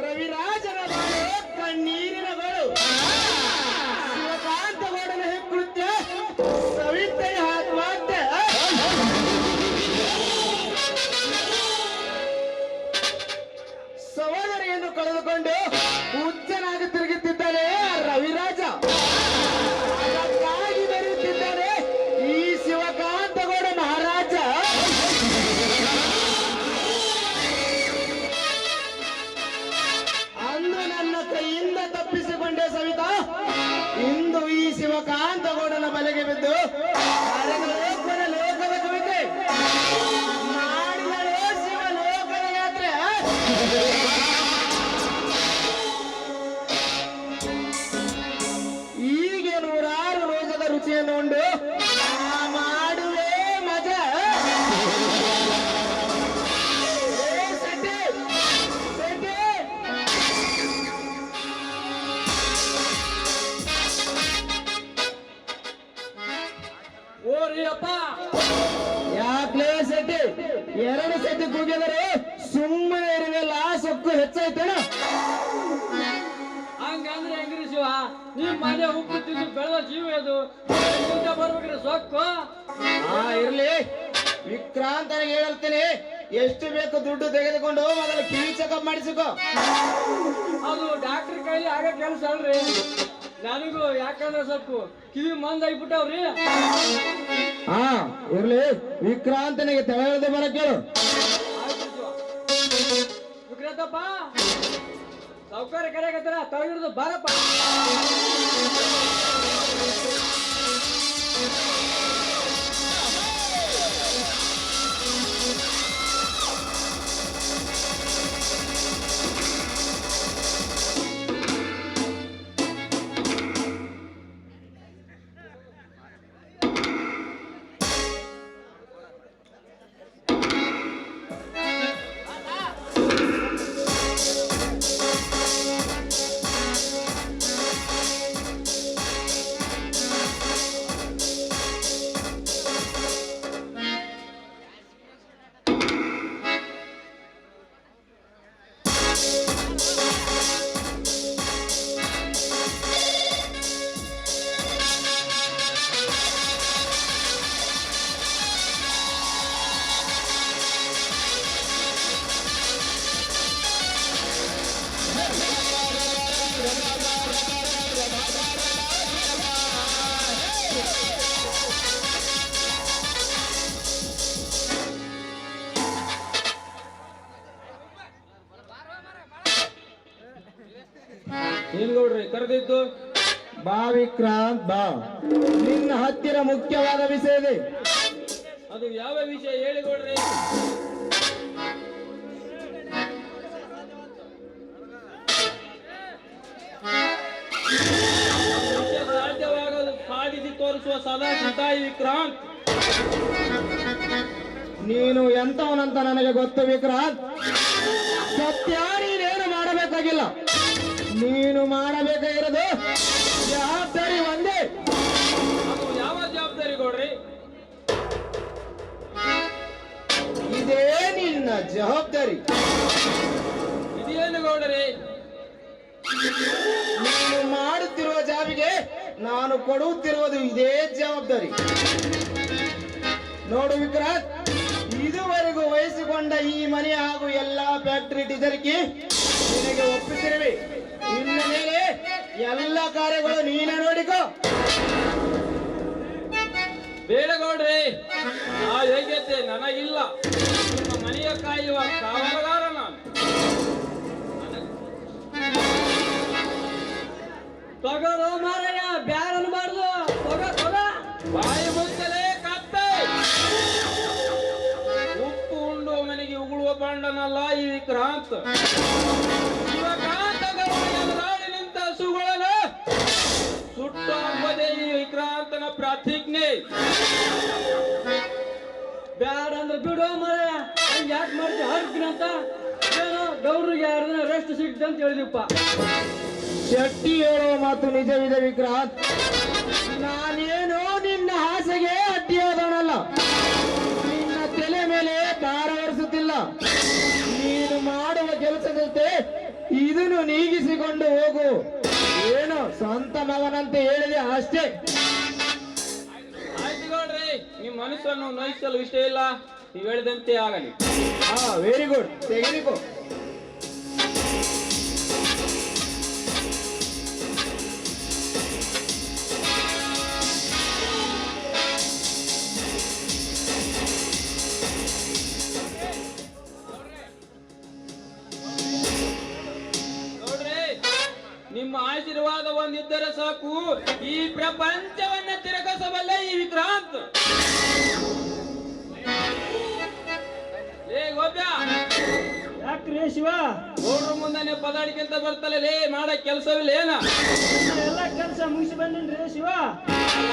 ರವಿರಾಜನ ಬಾಳು ಕಣ್ಣೀರಿನ ಗಳು ಶಿವಕಾಂತಗೌಡನ ಹೆಕ್ಕೃತ್ಯ ಸವಿತೆಯ ಆತ್ಮಹತ್ಯೆ ಸಹೋದರಿಯನ್ನು ಕಳೆದುಕೊಂಡು ಹುಚ್ಚನಾಗಿ ತಿರುಗುತ್ತಿದ್ದಾನೆ ರವಿರಾಜ. ಅದಕ್ಕಾಗಿ ಬರುತ್ತಿದ್ದಾನೆ ಈ ಶಿವಕಾಂತಗೌಡ ಮಹಾರಾಜ. ಅಂದು ನನ್ನ ಕೈಯಿಂದ ತಪ್ಪಿಸಿಕೊಂಡೆ ಸವಿತಾ, ಇಂದು ಈ ಶಿವಕಾಂತಗೌಡನ ಬಲೆಗೆ ಬಿದ್ದು ಲೋಕದ ಕವಿತೆ ಮಾಡಿದಳು ಶಿವ ಲೋಕದ ಯಾತ್ರೆ. ಹೀಗೆ ನೂರಾರು ರೋಗದ ರುಚಿಯನ್ನು ಉಂಡು ಮಾಡುವೆ ಮಜಾ. ಓರಿಯಪ್ಪ ಯಾಕ್ಲೇ ಸೆಟ್ಟಿ ಎರಡು ಸತಿ ಕೂಗಿದರೆ ಸುಮ್ಮನೆ ಇರುವೆಲ್ಲ ಸೊಕ್ಕು ಹೆಚ್ಚಾಯ್ತೇನ? ಹಂಗಂದ್ರೆ ಹೆಂಗ್ರಿ ಶಿವ, ನೀವ್ ಮನೆ ಉಪ್ಪು ತಿಂದು ಬೆಳೆದ ಜೀವ ಅದು ಬರ್ಬೇಕ್ರಿ ಸೊಕ್ಕು. ಇರ್ಲಿ, ವಿಕ್ರಾಂತನಿಗೆ ಹೇಳ್ತೀನಿ, ಎಷ್ಟು ಬೇಕು ದುಡ್ಡು ತೆಗೆದುಕೊಂಡು ಮೊದಲು ಕಿವಿ ಚೆಕಪ್ ಮಾಡಿಸಿಕೋ. ಅದು ಡಾಕ್ಟರ್ ಕೈಲಿ ಆಗ ಕೆಲಸ ಅಲ್ರಿ ನನಗೂ, ಯಾಕಂದ್ರೆ ಸ್ವಲ್ಪ ಕಿವಿ ಮಂದಾಗ್ಬಿಟ್ಟವ್ರಿ. ಇರ್ಲಿ, ವಿಕ್ರಾಂತನಿಗೆ ತಲೆ ಹೇಳ್ದೆ ಬರ ಕೇಳು. ವಿಕ್ರಾಂತಪ್ಪ ಸೌಕರ್ಯ ಕರೆಯಕತ್ತಾರ, ತಳಗಿಡ್ದು ಬಾರಪ್ಪ. ಏನ್ ಗೌಡ್ರಿ ಕರೆದಿದ್ದು? ಬಾ ವಿಕ್ರಾಂತ್ ಬಾ, ನಿನ್ನ ಹತ್ತಿರ ಮುಖ್ಯವಾದ ವಿಷಯ ಇದೆ. ಅದು ಯಾವ ವಿಷಯ ಹೇಳಿ ಗೌಡ್ರಿ? ಸಾಧ್ಯವಾಗಲು ಸಾಧಿಸಿ ತೋರಿಸುವ ಸದಾ ಸಿದ್ಧಾಯಿ ವಿಕ್ರಾಂತ್. ನೀನು ಎಂತವನಂತ ನನಗೆ ಗೊತ್ತು ವಿಕ್ರಾಂತ್. ಸತ್ಯ ನೀನೇನು ಮಾಡಬೇಕಾಗಿಲ್ಲ, ನೀನು ಮಾಡಬೇಕಾಗಿರೋದು ಜವಾಬ್ದಾರಿ ಒಂದೇ. ಅದು ಯಾವ ಜವಾಬ್ದಾರಿ ಗೌಡ್ರಿ? ಇದೇ ನಿನ್ನ ಜವಾಬ್ದಾರಿ. ಇದೇನು ಗೌಡ್ರಿ? ನೀನು ಮಾಡುತ್ತಿರುವ ಜಾಬಿಗೆ ನಾನು ಕೊಡುತ್ತಿರುವುದು ಇದೇ ಜವಾಬ್ದಾರಿ. ನೋಡು ವಿಕ್ರಾಂತ್, ಇದುವರೆಗೂ ವಹಿಸಿಕೊಂಡ ಈ ಮನೆ ಹಾಗೂ ಎಲ್ಲಾ ಫ್ಯಾಕ್ಟರಿ ಟೀಚರ್ಗೆ ನಿನಗೆ ಒಪ್ಪಿಸಿರುವೆ. ಇನ್ನ ಮೇಲೆ ಎಲ್ಲ ಕಾರ್ಯಗಳು ನೀನೇ ನೋಡಿಕೋ. ಬೇಡ ಗೌಡ್ರಿ, ಆ ಯೋಗ್ಯತೆ ನನಗಿಲ್ಲ. ನಿಮ್ಮ ಮನೆಯ ಕಾಯುವ ಕಾವಲುಗಾರ ನಾನು. ತಗೋರೋ ಮಾರಯ್ಯ, ಬ್ಯಾರ ಅನ್ಬಾರ್ದು. ತಗ ಬಾಯಿ ಮುಚ್ಚಲೇ ಕತ್ತೆ. ಉಪ್ಪು ಉಂಡು ಮನೆಗೆ ಉಗುಳುವ ಬಂಡನಲ್ಲ ಈ ವಿಕ್ರಾಂತ್. ಶಿವಕಾಂತ ಗೌಡನ ನಿಂತ ಸುಗುಳಲು ಸುಟ್ಟು ಹಬ್ಬದೆ ಈ ವಿಕ್ರಾಂತ ಆತನ ಪ್ರತಿಜ್ಞೆ. ಬ್ಯಾಡ ಅಂದ್ರೆ ಬಿಡು ಮರ ಯಾಕೆ ಮಾಡ್ತೀವಿ ಹರ್ಕಿನ ಅಂತ ಏನೋ ಗೌಡ್ರಿಗೆ ಯಾರನ್ನ ರೆಸ್ಟ್ ಸಿಗ್ತದೆ ಅಂತ ಹೇಳಿದಪ್ಪ. ಶೆಟ್ಟಿ ಹೇಳೋ ಮಾತು ನಿಜವಿದೆ ವಿಕ್ರಾಂತ್. ನಾನೇನು ನಿನ್ನ ಆಸೆಗೆ ಅಡ್ಡಿಯಾದವನಲ್ಲ, ನಿನ್ನ ತಲೆ ಮೇಲೆ ಭಾರ ಹೊರಿಸುತ್ತಿಲ್ಲ. ನೀನು ಮಾಡುವ ಕೆಲಸದ ಜೊತೆ ಇದನ್ನು ನೀಗಿಸಿಕೊಂಡು ಹೋಗು. ಏನು ಸ್ವಂತ ಮಗನಂತೆ ಹೇಳಿದೆ ಅಷ್ಟೇ. ಆಯ್ತು ಗೌಡ್ರಿ, ನಿಮ್ಮ ಮನಸ್ಸನ್ನು ನೋಯಿಸಲು ಇಷ್ಟ ಇಲ್ಲ, ನೀವು ಹೇಳಿದಂತೆ ಆಗಲಿ. ಹಾ, ವೆರಿ ಗುಡ್, ತೆಗೆದುಕೋ. ನಿಮ್ಮ ಆಶೀರ್ವಾದ ಒಂದಿದ್ದರೆ ಸಾಕು, ಈ ಪ್ರಪಂಚವನ್ನ ತಿರುಗಿಸಬಲ್ಲ ಈ ವಿಕ್ರಾಂತ್. ಲೇ ಗೋಪ್ಯ, ಯಾಕ್ರಿ ಶಿವ ಗೌಡ್ರ ಮುಂದಾನೆ ಪದಾಡಿಕೆಂತ ಬರ್ತಲ್ಲ, ಲೇ ಮಾಡ ಕೆಲಸವಿಲ್ಲ ಏನ? ಎಲ್ಲ ಕೆಲಸ ಮುಗಿಸಿ ಬಂದಿನ್ರಿ ಶಿವ.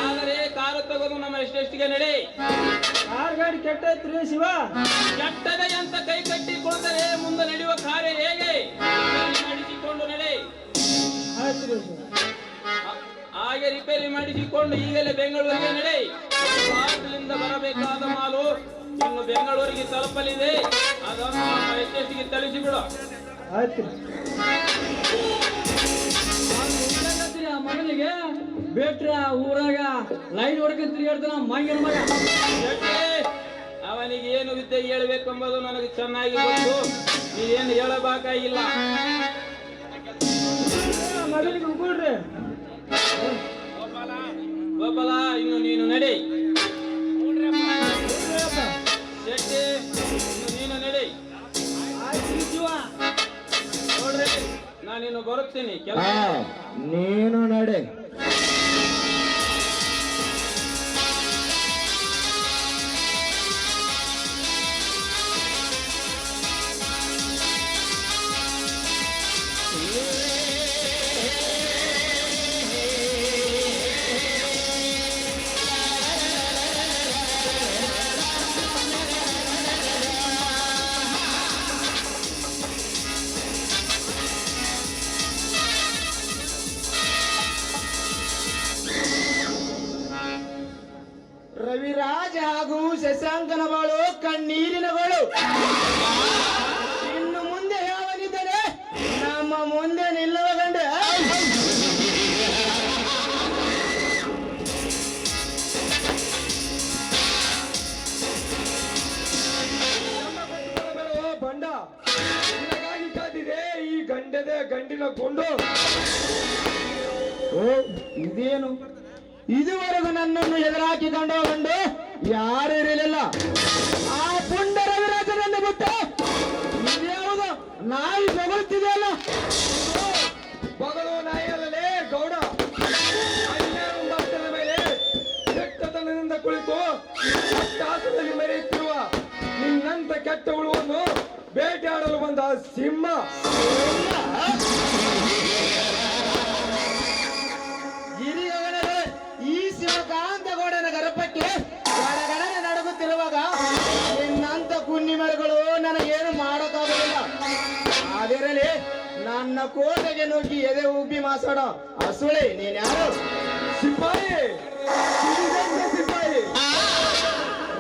ಆದರೆ ಕಾರು ತಗೋದು ನಮ್ಮ ಎಷ್ಟೆಷ್ಟಿಗೆ ನಡೆ. ಕಾರ್ ಗಾಡಿ ಕೆಟ್ಟೈತ್ರಿ ಶಿವ. ಕೆಟ್ಟದ ಅಂತ ಕೈ ಕಟ್ಟಿಕೊಂಡರೆ ಮುಂದೆ ನಡೆಯುವ ಕಾರ್ಯ ಹೇಗೆ? ನಡೆಸಿಕೊಂಡು ನಡೆ. ಆಯ್ತು ಶಿವ. ಹಾಗೆ ರಿಪೇರಿ ಮಾಡಿಸಿಕೊಂಡು ಈಗಲೇ ಬೆಂಗಳೂರಿಗೆ ನಡೆ. ಭಾರತದಿಂದ ಬರಬೇಕಾದ ಮಾಲು ಇನ್ನು ಬೆಂಗಳೂರಿಗೆ ತಲುಪಲಿದೆ, ಅದನ್ನು ನಮ್ಮ ಎಷ್ಟೆಷ್ಟಿಗೆ ತಿಳಿಸಿಬಿಡು. ಆಯ್ತು ಆ ಮಗನಿಗೆ ಬೇಟ್ರ ಊರಾಗ ಲೈನ್ ಹೊಡ್ಕೊಂಡ್ ತಿರುಗಾಡ್ತಾನ ಮಂಗಿನ ಮಗ. ಯಾಕೆ? ಅವನಿಗೆ ಏನು ವಿದ್ಯೆ ಹೇಳಬೇಕೆಂಬುದು ನನಗೆ ಚೆನ್ನಾಗಿ ಗೊತ್ತು, ನೀವೇನು ಹೇಳಬೇಕಾಗಿಲ್ಲ. ಮಗನಿಗೆ ಉಗುಳ್ರಿ. ಗೋಪಾಲ, ಇನ್ನು ನೀನು ನಡೆ. ಶೆಟ್ಟಿ, ಇನ್ನು ನೀನು ನಡೆ. ಆಯ್ತು ಶಿವ. ನೋಡ್ರಿ, ನಾನಿನ್ನು ಬರುತ್ತೀನಿ ಹಾ, ಕೆಲಸ. ನೀನು ನಡೆ. ರವಿರಾಜ್ ಹಾಗೂ ಶಶಾಂಕನ ಬಾಳು ಕಣ್ಣೀರಿನಗಳು. ಇನ್ನು ಮುಂದೆ ಯಾವನಿದ್ದರೆ ನಮ್ಮ ಮುಂದೆ ನಿಲ್ಲುವ ಗಂಡ. ಬಂಡ ನಿನಗಾಗಿ ಕಾದಿದೆ ಈ ಗಂಡಿನ ಗೊಂಡು. ಓ, ಇದೇನು? ಇದುವರೆಗೂ ನನ್ನನ್ನು ಎದುರಾಕಿಕೊಂಡು ಬಂದು ಯಾರು ಇರಲಿಲ್ಲ. ಆ ಪುಂಡ ರವಿರಾಜನನ್ನು ಬಿಟ್ಟು ಇದ್ಯಾವುದು ನಾಯಿ ಬಗಳುತ್ತಿದೆಯಲ್ಲ. ಬಗಳು ನಾಯಿಯಲ್ಲೇ ಗೌಡ, ಹನ್ನೆರಡು ಮಾಸದ ಮೇಲೆ ಕೆಟ್ಟತನದಿಂದ ಕುಳಿತು ಆಸದಲ್ಲಿ ಮೆರೆಯುತ್ತಿರುವ ನಿನ್ನಂತ ಕೆಟ್ಟ ಹುಳುವನ್ನು ಬೇಟೆಯಾಡಲು ಬಂದ ಸಿಂಹ. ಗಿರಿಯಗಣಗಳೇ, ಈ ಶಿವಕಾಂತಗೌಡನ ಗರ್ಭಕ್ಕೆ ಗಡಗಡನೆ ನಡುಗುತ್ತಿರುವಾಗ ನಿನ್ನಂತ ಕುನ್ನಿಮರುಗಳು ನನಗೇನು ಮಾಡೋಕ್ಕಾಗಲಿಲ್ಲ. ಅದಿರಲಿ, ನನ್ನ ಕೋಟೆಗೆ ನುಗ್ಗಿ ಎದೆ ಉಬ್ಬಿ ಮಾತಾಡೋ ಅಸುಳೆ ನೀನ್ಯಾರು? ಸಿಪಾಯಿ, ಸಿರಿಗಂಧ ಸಿಪಾಯಿ.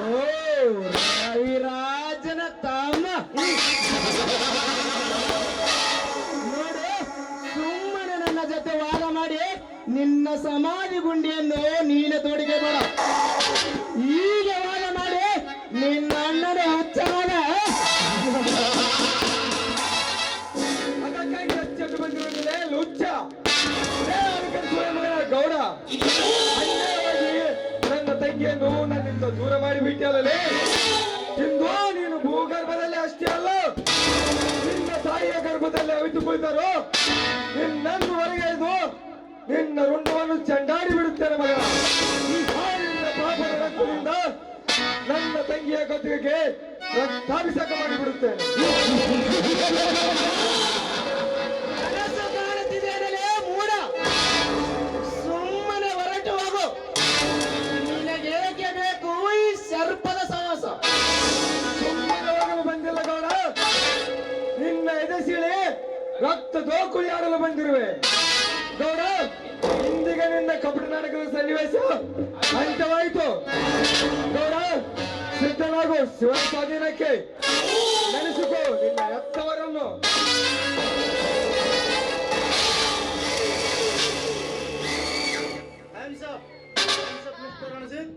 ಓ, ರವಿರಾಜನ ತಮ್ಮ. ನೋಡು, ಸುಮ್ಮನೆ ನನ್ನ ಜೊತೆ ವಾದ ಮಾಡಿ ನಿನ್ನ ಸಮಾಧಿ ಗುಂಡಿಯನ್ನು ನೀನೆ ತೋಡಿಕೆಬೇಡ. ಈಗ ವಾದ ಮಾಡಿ ನಿನ್ನ ಅಣ್ಣನ ಹುಚ್ಚನಾದ. ಅದಕ್ಕಾಗಿ ಹಚ್ಚಟ್ಟು ಬಂದಿರುವುದಿಲ್ಲ ಲುಚ್ಚ. ಮಗನ ಗೌಡ, ಅನ್ಯಾಯವಾಗಿ ನನ್ನ ತಂಗಿಯನ್ನು ನನ್ನಿಂದ ದೂರ ಮಾಡಿಬಿಟ್ಟಲ್ಲೇ. ಇಂದು ನೀನು ಭೂಗರ್ಭದಲ್ಲಿ ಅಷ್ಟೇ ಅಲ್ಲ, ನಿನ್ನ ತಾಯಿಯ ಗರ್ಭದಲ್ಲಿ ಅವಿತುಕೊಳ್ತಾರೋ ನಿನ್ನನ್ನು ಹೊರಗೆಳೆದು ನಿನ್ನ ರುಂಡವನ್ನು ಚಂಡಾಡಿ ಬಿಡುತ್ತೇನೆ ಮಗ. ನಿನ್ನ ಪಾಪದ ರಕ್ತದಿಂದ ನನ್ನ ತಂಗಿಯ ಗದ್ದುಗೆ ರಕ್ತಾಭಿಷೇಕ ಮಾಡಿಬಿಡುತ್ತೇನೆ. ಕನಸು ಕಾಣುತ್ತಿದ್ದೇನಲೇ ಮೂಡ, ಸುಮ್ಮನೆ ಹೊರಟು ಹೋಗು. ದೋಕುಳಿ ಆಡಲು ಬಂದಿರುವೆ ಗೌಡ. ಇಂದಿಗೆ ನಿನ್ನ ಕಪಟ ನಾಟಕದ ಸನ್ನಿವೇಶ ಅಂತ್ಯವಾಯಿತು ಗೌಡ. ಸಿದ್ಧನಾಗು ಶಿವನ ಸ್ವಾಧೀನಕ್ಕೆ. ನೆನೆಸಿಕೋ ನಿನ್ನ ಎತ್ತವರನ್ನು. Hands up. Hands up, Mr. Ranjit.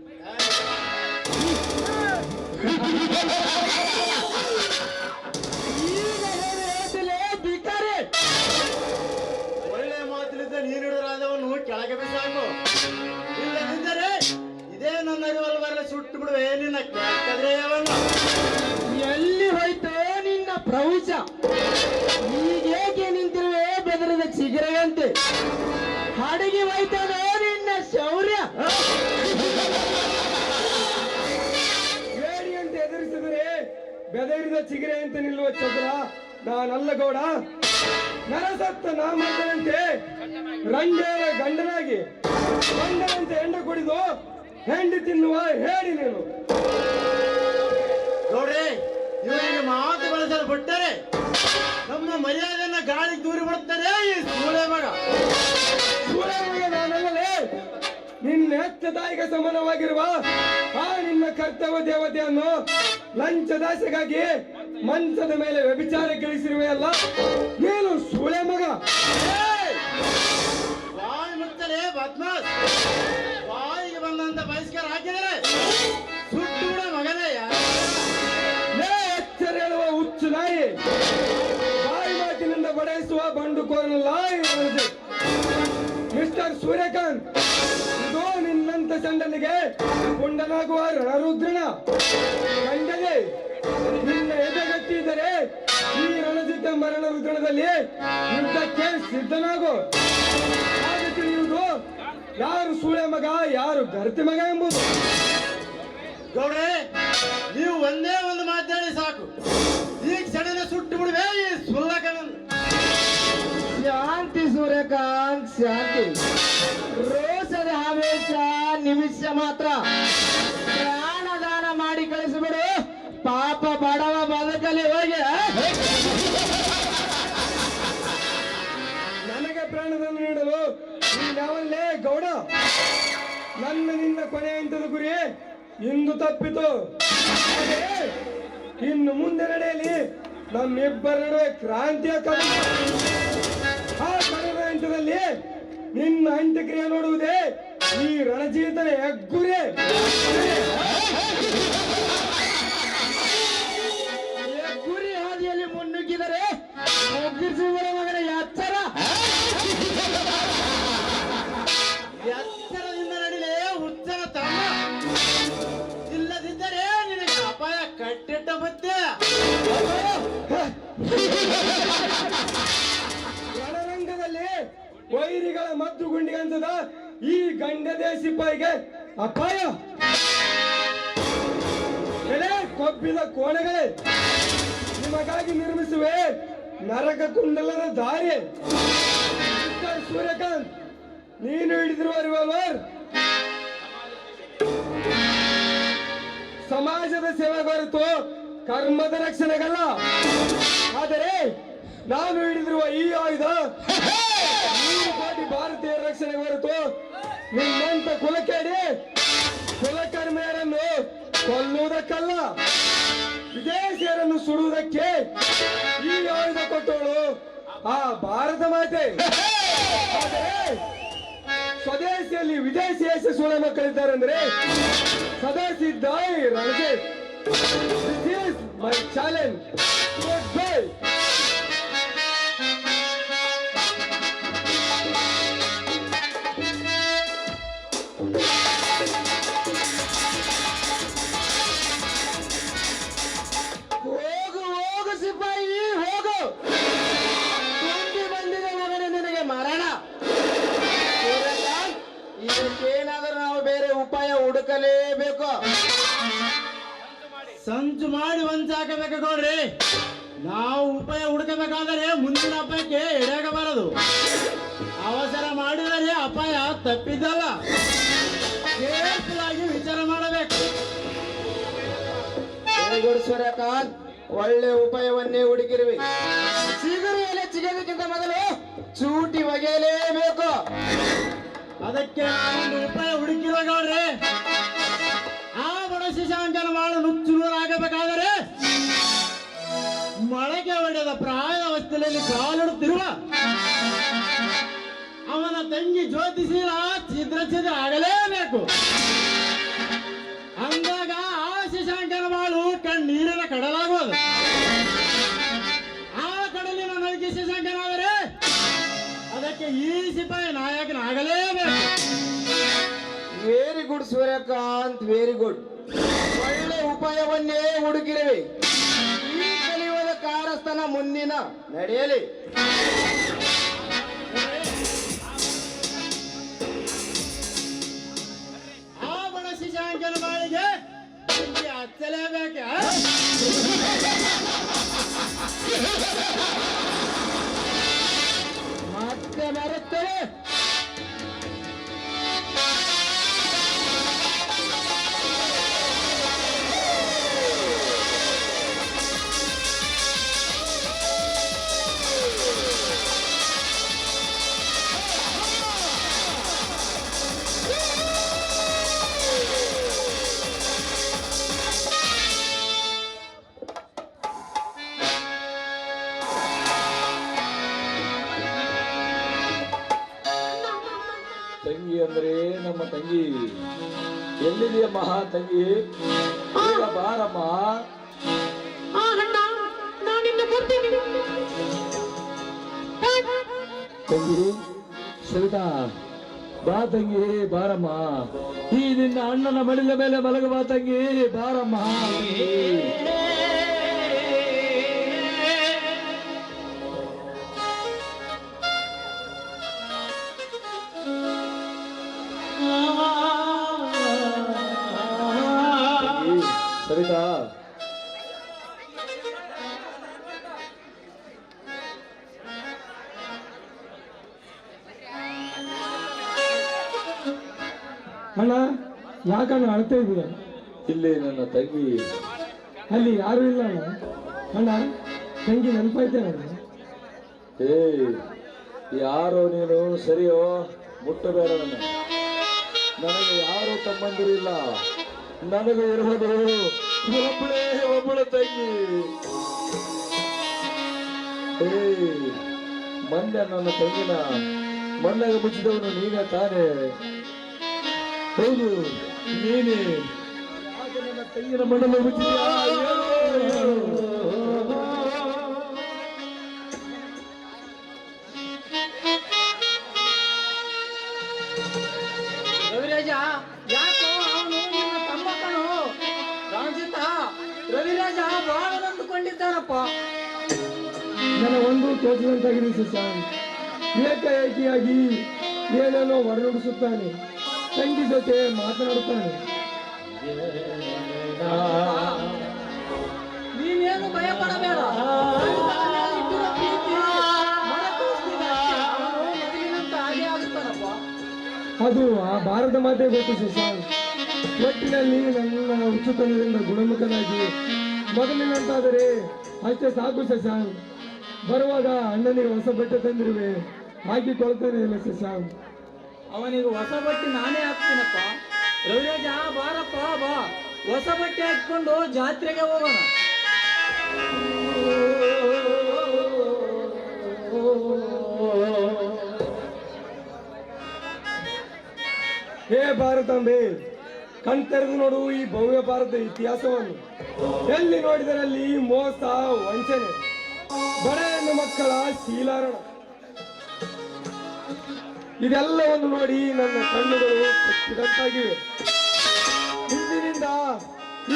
ಒಳ್ಳೆ ಮಾತಿನಿಂದ ನೀರಿಡರಾದವನು ಕೆಳಗೆ ಬಿಸಾಕು. ಇಲ್ಲದಿದ್ದರೆ ಇದೇ ನನ್ನ ರಿವಾಲ್ವರ್ ಸುಟ್ಟು ಬಿಡುವೆ ನಿನ್ನ ಕೆಳಕದ್ರೆ ಯಾವನು. ಎಲ್ಲಿ ಹೋಯ್ತೋ ನಿನ್ನ ಪ್ರೌಚ? ಈಗೇಕೆ ನಿಂತಿರುವೆ ಬೆದರದ ಚಿಗರೆಯಂತೆ? ಹಾಡಿಗೆ ಹೋಯ್ತಾನೋ ನಿನ್ನ ಶೌರ್ಯ? ಏಡಿಯಂತೆ ಎದುರಿಸಿದರೆ ಬೆದರಿದ ಚಿಗಿರೆ ಅಂತ ನಿಲ್ಲುವ ಚಂದ್ರ ನಾನಲ್ಲ ಗೌಡ. ನರಸತ್ತ ನಾಮಂತೆ ರಂಡೇರ ಗಂಡನಾಗಿ ಗಂಡನಂತೆ ಹೆಂಡ ಕುಡಿದು ಹೆಂಡಿ ತಿನ್ನುವ ಹೇಳಿ ನೀನು. ನೋಡ್ರಿ, ಇವರಿಗೆ ಮಾತು ಬಳಸಲು ಬಿಟ್ಟರೆ ನಮ್ಮ ಮರ್ಯಾದೆಯನ್ನ ಗಾಳಿಗೆ ದೂರಿ ಬಿಡುತ್ತಾರೆ ಈ ಸೂಳೆ ಮಗ. ಸೂಳೆ ಮಗ ನಾನಲ್ಲಲೇ. ನಿನ್ನ ಹೆತ್ತ ತಾಯಿಗೆ ಸಮಾನವಾಗಿರುವ ಆ ನಿನ್ನ ಕರ್ತವ್ಯ ದೇವತೆಯನ್ನು ಲಂಚದಾಸೆಗಾಗಿ ಮಂಚದ ಮೇಲೆ ವ್ಯಭಿಚಾರ ಗಳಿಸಿರುವೆಯಲ್ಲ ನೀನು ಸೂಳೆ ಮಗ. ವಾಯ್ ಮುಚ್ಚಲೇ ಬದ್ಮಾಸ್. ವಾಯಿಗೆ ಬಂದಂತ ಬಹಿಷ್ಕಾರ ಹಾಕಿದರೆ ಸುಟ್ಟು ಬಿಡ ಮಗನೇ. ಎಚ್ಚರ ಹೇಳುವ ಹುಚ್ಚು ನಾಯಿ. ಬಾಯಿ ಮಾತಿನಿಂದ ಬಡಾಯಿಸುವ ಬಂಡುಕೋರನಲ್ಲ ಮಿಸ್ಟರ್ ಸೂರ್ಯಕಾಂತ್. ಇದು ನಿನ್ನಂತ ಚಂಡನಿಗೆ ಪುಂಡನಾಗುವ ರಣರುದ್ರನ ಗಂಡಗೆ. ನಿನ್ನ ಎದೆಗಟ್ಟಿದ್ದರೆ ಈ ರಣಜಿತ ಮರಣ ರುದ್ರಣದಲ್ಲಿ ಯುದ್ಧಕ್ಕೆ ಸಿದ್ಧನಾಗು. ಹಾಗೆ ತಿಳಿಯುವುದು ಯಾರು ಸೂಳೆ ಮಗ ಯಾರು ಗರ್ತಿ ಮಗ ಎಂಬುದು. ಗೌಡ್ರೆ, ನೀವು ಒಂದೇ ಒಂದು ಮಾತಾಡಿ ಸಾಕು. ಈಗ ಸಡನ ಸುಟ್ಟು ಬಿಡುವೆ ಈ ಸುಲ್ಲಕನನ್ನು. ಶಾಂತಿ ಸೂರ್ಯಕಾಂತ್, ಶಾಂತಿ. ರೋಷದ ಆವೇಶ ನಿಮಿಷ ಮಾತ್ರ. ಪ್ರಾಣದಾನ ಮಾಡಿ ಕಳಿಸಿಬಿಡು. ಪಾಪ ಬಡವ ಬದುಕಲಿ ಹೋಗಿ. ನನಗೆ ಪ್ರಾಣವನ್ನು ನೀಡಲು ನೀನ್ಯಾವಲ್ಲೇ ಗೌಡ. ನನ್ನ ನಿನ್ನ ಕೊನೆ ಹಂತದ ಗುರಿ ಇಂದು ತಪ್ಪಿತು. ಹಾಗೆ ಇನ್ನು ಮುಂದೆ ನಡೆಯಲಿ ನಮ್ಮಿಬ್ಬರ ನಡುವೆ ಕ್ರಾಂತಿಯ ಕಲ. ಆ ಕಲದ ಹಂತದಲ್ಲಿ ನಿನ್ನ ಅಂತ್ಯಕ್ರಿಯೆ ನೋಡುವುದೇ ಈ ರಣಜೀತನ ಹೆಗ್ಗುರಿ. ಗುರಿ ಹಾದಿಯಲ್ಲಿ ಮುನ್ನುಗ್ಗಿದರೆ ಮುಗ್ಗಿಸುವ ಮಗನ ಎಚ್ಚರ. ಎಚ್ಚರದಿಂದ ನಡಿಲೇ ಹುಚ್ಚನ ತಮ್ಮ. ಇಲ್ಲದಿದ್ದರೆ ನಿನಗೆ ಅಪಾಯ ಕಟ್ಟಿಟ್ಟ ಬತ್ತೆ. ರಣರಂಗದಲ್ಲಿ ವೈರಿಗಳ ಮದ್ದು ಗುಂಡಿಗಂತದ ಈ ಗಂಡದೇ ಸಿಪಾಯಿಗೆ ಅಪಾಯ. ಎಲೆ ಕೊಬ್ಬಿದ ಕೋಣೆಗಳೇ, ನಿಮಗಾಗಿ ನಿರ್ಮಿಸುವೆ ನರಕ ಕುಂಡಲದ ದಾರಿ. ಮಿಸ್ಟರ್ ಸೂರ್ಯಕಾಂತ್, ನೀನು ಹಿಡಿದಿರುವ ರಿವಾಲ್ವರ್ ಸಮಾಜದ ಸೇವೆ ಹೊರತು ಕರ್ಮದ ರಕ್ಷಣೆಗಲ್ಲ. ಆದರೆ ನಾನು ಹಿಡಿದಿರುವ ಈ ಆಯುಧ 100 ಕೋಟಿ ಭಾರತೀಯರ ರಕ್ಷಣೆ ಹೊರತು ನಿಮ್ಮಂತ ಕುಲಕೇಡಿ ಕುಲಕರ್ಮಿಯರನ್ನು ಕೊಲ್ಲುವುದಕ್ಕಲ್ಲ, ವಿದೇಶಿಯರನ್ನು ಸುಡುವುದಕ್ಕೆ ಈ ಆಯುಧ ಕೊಟ್ಟವಳು ಆ ಭಾರತ ಮಾತೆ. ಆದರೆ ಸ್ವದೇಶಿಯಲ್ಲಿ ವಿದೇಶಿ ಯಶಸ್ಸುಗಳ ಮಕ್ಕಳಿದ್ದಾರೆ ಅಂದ್ರೆ ಸದಾ ಸಿದ್ಧ ಈ Ranjit. This is my challenge. Goodbye. ಹೋಗು ಹೋಗು ಸಿಪಾಯಿ ಹೋಗು. ತುಂಬಿ ಬಂದಿದೆ ಮಗನೇ ನಿನಗೆ ಮರಣ. ಸೂರ್ಯಕಾಂತ್, ಇದಕ್ಕೇನಾದರೂ ನಾವು ಬೇರೆ ಉಪಾಯ ಹುಡುಕಲೇಬೇಕು. ಸಂಚು ಮಾಡಿ ವಂಚಾಕಬೇಕು ಗೌಡ್ರಿ. ನಾವು ಉಪಾಯ ಹುಡುಕಬೇಕಾದರೆ ಮುಂದಿನ ಅಪಾಯಕ್ಕೆ ಎಡೆಯಬಾರದು. ಅವಸರ ಮಾಡಿದರೆ ಅಪಾಯ ತಪ್ಪಿದ್ದಲ್ಲ. ಕೇರ್ಫುಲ್ ಆಗಿ ವಿಚಾರ ಮಾಡಬೇಕು. Very good Suryakant. ಒಳ್ಳೆ ಉಪಾಯವನ್ನೇ ಹುಡುಕಿರುವೆ. ಚಿಗುರು ಎಲೆ ಚಿಗೋದಕ್ಕಿಂತ ಮೊದಲು ಚೂಟಿ ಒಗೆಯಲೇಬೇಕು. ಅದಕ್ಕೆ ಒಂದು ಉಪಾಯ ಹುಡುಕಿರುವ ಗೌಡ್ರೆ. ಆ ಬಡ ಶಶಾಂಕನ ಬಾಳು ನುಚ್ಚು ನೂರಾಗಬೇಕಾದರೆ ಮೊಳಕೆ ಹೊಡೆದ ಪ್ರಾಯಾವಸ್ಥೆಯಲ್ಲಿ ಕಾಲಿಡುತ್ತಿರುವ ಅವನ ತಂಗಿ ಜ್ಯೋತಿಷೀಲ ಛಿದ್ರ ಆಗಲೇಬೇಕು. ಅಂದಾಗ ಆ ಶಶಾಂಕನ ಬಾಳು ಕಣ್ಣೀರಿನ ಕಡಲಾಗುವುದು. ಆ ಕಡಲಿನ ನೈಜ ಶಶಾಂಕನಾದರೆ ಅದಕ್ಕೆ ಈ ಸಿಪಾಯಿ ನಾಯಕನಾಗಲೇಬೇಕು. Very good Suryakant, very good. ಒಳ್ಳೆ ಉಪಾಯವನ್ನೇ ಹುಡುಕಿರುವೆ. ಈ ಕಲಿಯುವುದ ಕಾರಸ್ಥಾನ ಮುಂದಿನ ನಡೆಯಲಿ. ಆ ಬಡ ಶಶಾಂಕನ ಬಾಳಿಗೆ ಹಚ್ಚಲೇಬೇಕ. ಮತ್ತೆ ಬರುತ್ತೇವೆ. ತಂಗಿ ಅಂದ್ರೆ ನಮ್ಮ ತಂಗಿ. ಎಲ್ಲಿದೆಯಮ್ಮ ತಂಗಿ? ಬೇಗ ಬಾರಮ್ಮ. ತಂಗಿ ಸವಿತಾ, ಬಾ ತಂಗಿ ಬಾರಮ್ಮ. ಈ ನಿನ್ನ ಅಣ್ಣನ ಮಡಿಲ ಮೇಲೆ ಮಲಗ ಬಾ ತಂಗಿ, ಬಾರಮ್ಮ. ಸವಿತಾ, ಅಣ್ಣ ಯಾಕಣ್ಣ ಅಳ್ತಾ ಇದೀಯ? ಇಲ್ಲಿ ನನ್ನ ತಂಗಿ. ಅಲ್ಲಿ ಯಾರು ಇಲ್ಲ ಅಣ್ಣ. ಅಣ್ಣ ತಂಗಿ ನೆನಪಾಯ್ತೆ ಅಣ್ಣ. ಏ ಯಾರೋ ನೀನು? ಸರಿಯೋ, ಮುಟ್ಟಬೇಡ ನನ್ನ. ನನಗೆ ಯಾರು ತಮ್ಮಂದಿರಿಲ್ಲ. ನನಗೆ ಇರುವುದು ಒಬ್ಬಳೇ ಒಬ್ಬಳ ತಂಗಿ. ಏ ಮೊನ್ನೆ ನನ್ನ ತಂಗಿನ ಮಣ್ಣಾಗ ಮುಚ್ಚಿದವನು ನೀನೇ ತಾನೇ? ಹೌದು, ನೀನೇ. ಯಾಕೆ ನನ್ನ ತಂಗಿನ ಮಣ್ಣನ್ನು ಮುಚ್ಚಿದ್ಯಾ? ರವಿರಾಜ, ಯಾಕೋ ಅವನು ನಿನ್ನ ತಮ್ಮ ಕಣು. ರಂಜಿತ, ರವಿರಾಜ ಬಹಳ ನಂದುಕೊಂಡಿದ್ದಾನಪ್ಪ. ನನ್ನ ಒಂದು ತೋಚದಂತಾಗಿದೆ ಶಶಾಂಕ್. ಏಕಾಏಕಿಯಾಗಿ ಏನೇನೋ ಹೊರನುಡಿಸುತ್ತಾನೆ. ತಂಗಿ ಜೊತೆ ಮಾತನಾಡುತ್ತಾನೆ. ನೀನೇನು ಭಯ ಪಡಬೇಡ. ಇಟ್ಟಿರೋ ಪ್ರೀತಿ ಮರೆತೋಗ್ತಿದೆ. ಅವನು ಮೊದಲಿನಂತೆ ಹಾಗೆ ಆಗುತ್ತಾನಪ್ಪ. ಅದು ಆ ಭಾರತ ಮಾತೆ ಗೊತ್ತು ಶಶಾಂಕ್. ಒಟ್ಟಿನಲ್ಲಿ ನನ್ನ ಉಚಿತನದಿಂದ ಗುಣಮುಖನಾಗಿ ಮೊದಲಿನಂತಾದರೆ ಅಷ್ಟೇ ಸಾಕು ಶಶಾಂಕ್. ಬರುವಾಗ ಅಣ್ಣನಿಗೆ ಹೊಸ ಬಟ್ಟೆ ತಂದಿರುವೆ, ಹಾಕಿಕೊಳ್ತೇನೆ ಇಲ್ಲ ಶಶಾಂಕ್. ಅವನಿಗೆ ಹೊಸ ಬಟ್ಟೆ ನಾನೇ ಹಾಕ್ತೀನಪ್ಪ. ರವಿರಾಜ ಬಾರಪ್ಪ, ಬಾ, ಹೊಸ ಬಟ್ಟೆ ಹಾಕೊಂಡು ಜಾತ್ರೆಗೆ ಹೋಗೋಣ. ಹೇ ಭಾರತಾಂಬೆ, ಕಣ್ತೆರೆದು ನೋಡು ಈ ಭವ್ಯ ಭಾರತ ಇತಿಹಾಸವನ್ನು. ಎಲ್ಲಿ ನೋಡಿದರಲ್ಲಿ ಮೋಸ, ವಂಚನೆ, ಬಡ ಹೆಣ್ಣು ಮಕ್ಕಳ ಶೀಲಾರಣ, ಇದೆಲ್ಲವನ್ನು ನೋಡಿ ನನ್ನ ಕಣ್ಣುಗಳು ಕಚ್ಚಿದಂತಾಗಿವೆ. ಇಂದಿನಿಂದ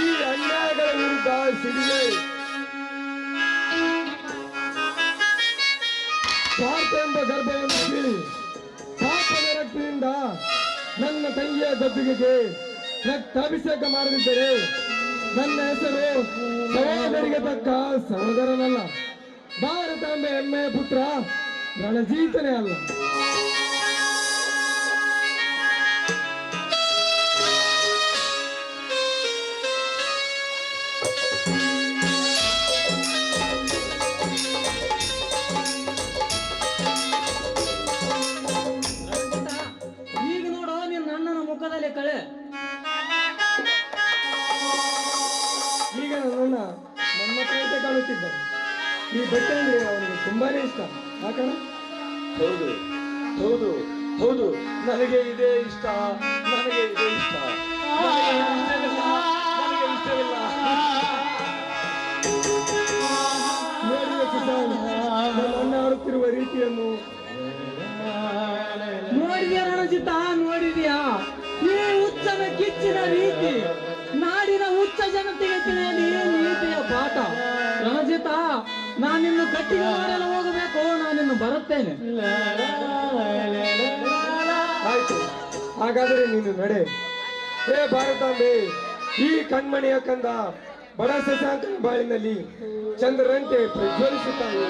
ಈ ಅನ್ಯಾಯಗಳ ವಿರುದ್ಧ ಸಿಡಿಗೆ ಭಾರತ ಎಂಬ ಗರ್ಭವನ್ನು ಕೀಳಿ ಪಾಪದ ರಕ್ತದಿಂದ ನನ್ನ ತಂಗಿಯ ಗದ್ದುಗೆಗೆ ರಕ್ತಾಭಿಷೇಕ ಮಾಡದಿದ್ದರೆ ನನ್ನ ಹೆಸರು ಸಹೋದರಿಗೆ ತಕ್ಕ ಸಹೋದರನಲ್ಲ. ಭಾರತಾಂಬೆ ಹೆಮ್ಮೆಯ ಪುತ್ರ ರಣಜೀತನೇ ಅಲ್ಲ. ಕೊಟ್ಟಿದ್ದಾನೆ. ಈ ಬಟ್ಟೆ ಅಂದ್ರೆ ಅವನಿಗೆ ತುಂಬಾನೇ ಇಷ್ಟ. ಯಾಕಣ? ಹೌದು ಹೌದು ಹೌದು, ನನಗೆ ಇದೇ ಇಷ್ಟ, ನನಗೆ ಇದೇ ಇಷ್ಟ, ನನಗೆ ಇಷ್ಟವಿಲ್ಲ. ನೋಡಿದ ಕಿಸಾನ್, ನನ್ನ ಅಣ್ಣ ಆಡುತ್ತಿರುವ ರೀತಿಯನ್ನು ನೋಡಿದ್ಯಾ ರಣಜಿತ, ನೋಡಿದ್ಯಾ ಈ ಹುಚ್ಚನ ಕಿಚ್ಚಿನ ರೀತಿ? ನಾಡಿನ ಹುಚ್ಚ ಜನತೆಗೆ ತಿಳಿಯಲಿ ನೀತಿಯ ಪಾಠ. ರಣಜಿತ, ನಾನಿನ್ನು ಕಟ್ಟಿಗೆ ಮಾಡಲು ಹೋಗಬೇಕು, ನಾನಿನ್ನು ಬರುತ್ತೇನೆ. ಆಯ್ತು, ಹಾಗಾದರೆ ನೀನು ನಡೆ. ಹೇ ಭಾರತಾಂಬೆ, ಈ ಕಣ್ಮಣಿಯ ಕಂದ ಬಡ ಶಶಾಂಕನ ಬಾಳಿನಲ್ಲಿ ಚಂದ್ರರಂತೆ ಪ್ರಜ್ವಲಿಸುತ್ತಾನೆ.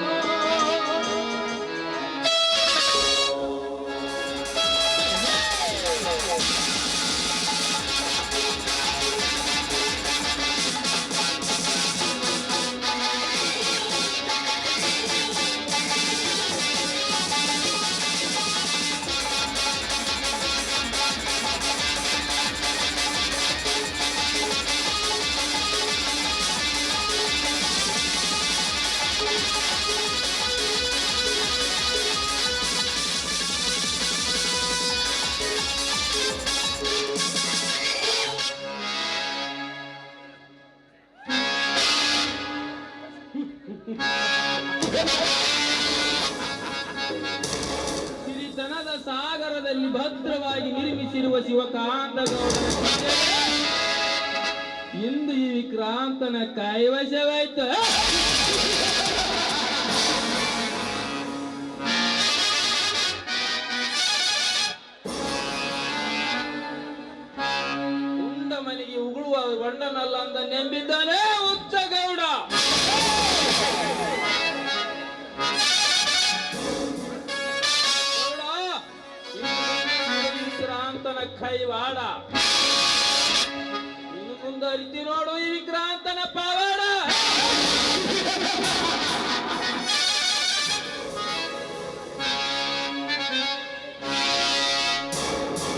ಸಿರಿತನದ ಸಾಗರದಲ್ಲಿ ಭದ್ರವಾಗಿ ನಿರ್ಮಿಸಿರುವ ಶಿವಕಾಂತ ಗೌಡನ ಇಂದು ಈ ವಿಕ್ರಾಂತನ ಕೈವಶವಾಯ್ತು. ಉಂಡ ಮನೆಗೆ ಉಗುಳುವ ಬಣ್ಣನಲ್ಲ ಅಂತ ನೆಂಬಿದ್ದಾನೆ ಹುಚ್ಚ ಗೌಡ. ವಿಕ್ರಾಂತನ ಕೈವಾಡ ಇನ್ನು ಮುಂದರಿತಿ ನೋಡು ಈ ವಿಕ್ರಾಂತನ ಪವಾಡ.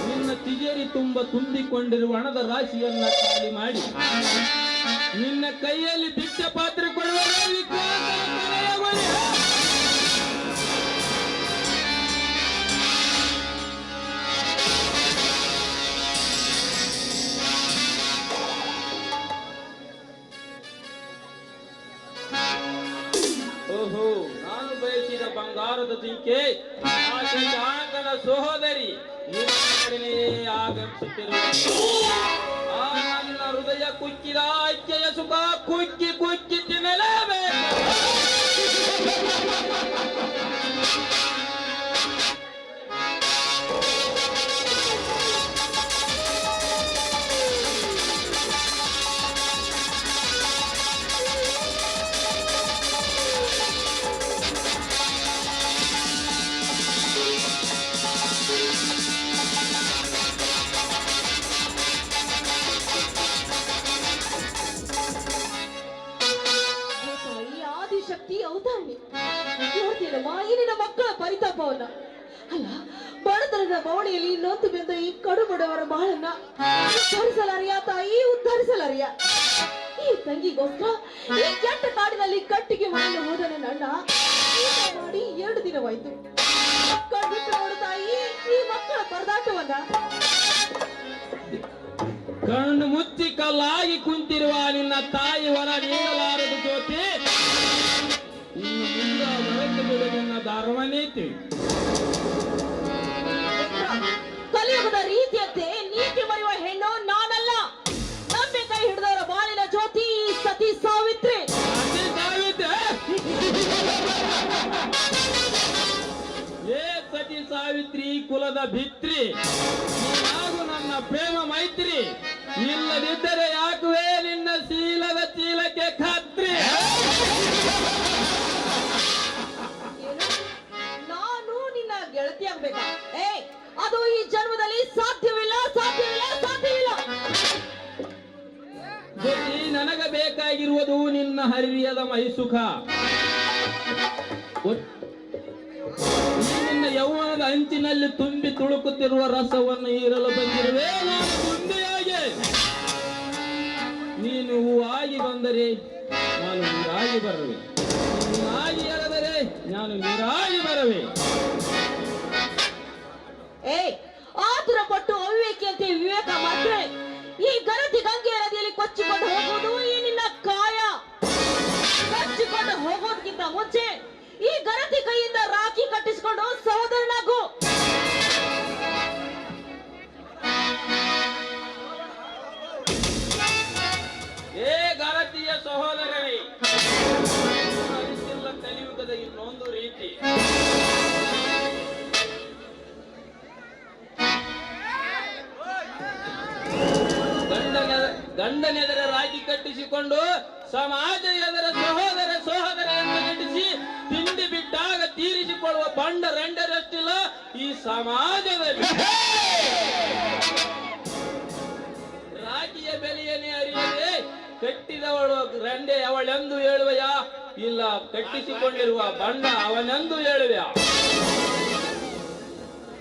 ನಿನ್ನ ತಿಜೇರಿ ತುಂಬ ತುಂಬಿಕೊಂಡಿರುವ ಹಣದ ರಾಶಿಯನ್ನ ಖಾಲಿ ಮಾಡಿ ನಿನ್ನ ಕೈಯಲ್ಲಿ ಭಿಕ್ಷ ಪಾತ್ರೆ ಕೊಡುವ ವಿಕ್ರಾಂತನ ಕೊನೆಯ ಬಳಿ. ಓಹೋ, ನಾನು ಬಯಸಿದ ಬಂಗಾರದ ಜಿಂಕೆ ಆ ಶಶಾಂಕನ ಸಹೋದರಿ ನಿನ್ನೆ ಆಗಮಿಸುತ್ತಿರುವ ಆ ನನ್ನ ಹೃದಯ ಕುಕ್ಕಿದ ಐಕ್ಯಯ ಸುಖ ಕುಕ್ಕಿ ಕುಕ್ಕಿ ತಿನ್ನಲೇಬೇಕು. ಶಕ್ತಿ ಅವತಾರಣೆ ನೋಡ್ತೀನಮ್ಮ ಈ ನಿನ್ನ ಮಕ್ಕಳ ಪರಿತಾಪವನ್ನ. ಅಲ್ಲ, ಬಡತನದ ಬವಣೆಯಲ್ಲಿ ನೊಂದು ಬೆಂದ ಈ ಕಡು ಬಡವರ ಬಾಳನ್ನ ಉದ್ಧರಿಸಲಾರಿಯ ತಾಯಿ, ಉದ್ಧರಿಸಲಾರಿಯ. ಈ ತಂಗಿಗೋಸ್ಕರ ಈ ಕೆಟ್ಟ ಕಾಡಿನಲ್ಲಿ ಕಟ್ಟಿಗೆ ಮಾಡಲು ಹೋದ ನನ್ನ ಅಣ್ಣ ಊಟ ಮಾಡಿ 2 ದಿನವಾಯ್ತು. ಕಣ್ಬಿಟ್ಟು ನೋಡು ತಾಯಿ ಈ ಮಕ್ಕಳ ಪರದಾಟವನ್ನ. ಕಣ್ಣು ಮುಚ್ಚಿ ಕಲ್ಲಾಗಿ ಕುಂತಿರುವ ನಿನ್ನ ತಾಯಿ ಹೊರ ನೀಡಲಾರದು ಜ್ಯೋತಿ. ಇನ್ನು ಮುಂದೆ ಹೊರತು ಬಿಡು ನಿನ್ನ ಧರ್ಮ ನೀತಿ. ಕಲಿಯುಗದ ರೀತಿಯಂತೆ ನೀತಿ ಮರೆಯುವ ಹೆಣ್ಣು ನಾನಲ್ಲ. ನಂಬೆ ಕೈ ಹಿಡಿದವರ ಬಾಳಿನ ಜ್ಯೋತಿ ಸತಿ ಸಾವಿತ್ರಿ. ಸತಿ ಸಾವಿತ್ರಿ? ಏ ಸತಿ ಸಾವಿತ್ರಿ ಕುಲದ ಭಿತ್ರಿ, ಹಾಗೂ ನನ್ನ ಪ್ರೇಮ ಮೈತ್ರಿ. ಇಲ್ಲದಿದ್ದರೆ ಯಾಕುವೆ ನಿನ್ನ ಶೀಲದ ಚೀಲಕ್ಕೆ ಖಾತ್ರಿ. ನಾನು ನಿನ್ನ ಗೆಳತಿ ಆಗ್ಬೇಕಾ? ಅದು ಈ ಜನ್ಮದಲ್ಲಿ ಸಾಧ್ಯವಿಲ್ಲ, ಸಾಧ್ಯವಿಲ್ಲ, ಸಾಧ್ಯವಿಲ್ಲ. ಜೊತೆ ನನಗ ಬೇಕಾಗಿರುವುದು ನಿನ್ನ ಹರಿಯದ ಮೈಸುಖ. ನಿನ್ನ ಯೌವನದ ಅಂಚಿನಲ್ಲಿ ತುಂಬಿ ತುಳುಕುತ್ತಿರುವ ರಸವನ್ನು ಹೀರಲು ಬಂದಿರುವೆ ನಾನು ಗುಂಡಿಯಾಗಿ. ನೀನು ಹೂವಾಗಿ ಬಂದರೆ ನಾನು ನೀರಾಗಿ ಬರುವೆ. ನೀರಾಗಿ ಎಳೆದರೆ ನಾನು ನೀರಾಗಿ ಬರುವೆ. ಆತುರ ಪಟ್ಟು ಅವಿವೇಕಿಯಂತೆ ವಿವೇಕ ಮಾತ್ರ. ಈ ಗರತಿ ಗಂಗೆ ನದಿಯಲ್ಲಿ ಕೊಚ್ಚಿಕೊಂಡು ಹೋಗುವುದು ಈ ನಿನ್ನ ಕಾಯ. ಕೊಚ್ಚಿಕೊಂಡು ಹೋಗೋದಕ್ಕಿಂತ ಮುಂಚೆ ಈ ಗರತಿ ಕೈಯಿಂದ ರಾಖಿ ಕಟ್ಟಿಸಿಕೊಂಡು ಸಹೋದರನಾಗು. ಏ ಗರತಿಯ ಸಹೋದರನೇ, ಅರಿತಿಲ್ಲ ಕಲಿಯುಗದ ಇನ್ನೊಂದು ರೀತಿ. ಗಂಡನೆದರ ರಾಗಿ ಕಟ್ಟಿಸಿಕೊಂಡು ಸಮಾಜ ಎದರ ಸಹೋದರ ಎಂದು ನಟಿಸಿ ತಿಂಡಿ ಬಿಟ್ಟಾಗ ತೀರಿಸಿಕೊಳ್ಳುವ ಬಂಡ ರಂಡರಷ್ಟಿಲ್ಲ ಈ ಸಮಾಜದಲ್ಲಿ. ರಾಗಿಯ ಬೆಲೆಯನ್ನೇ ಅರಿಯದೆ ಕಟ್ಟಿದವಳು ರಂಡೆ ಅವಳೆಂದು ಹೇಳುವೆಯಾ, ಇಲ್ಲ ಕಟ್ಟಿಸಿಕೊಂಡಿರುವ ಬಂಡ ಅವನೆಂದು ಹೇಳುವೆಯಾ?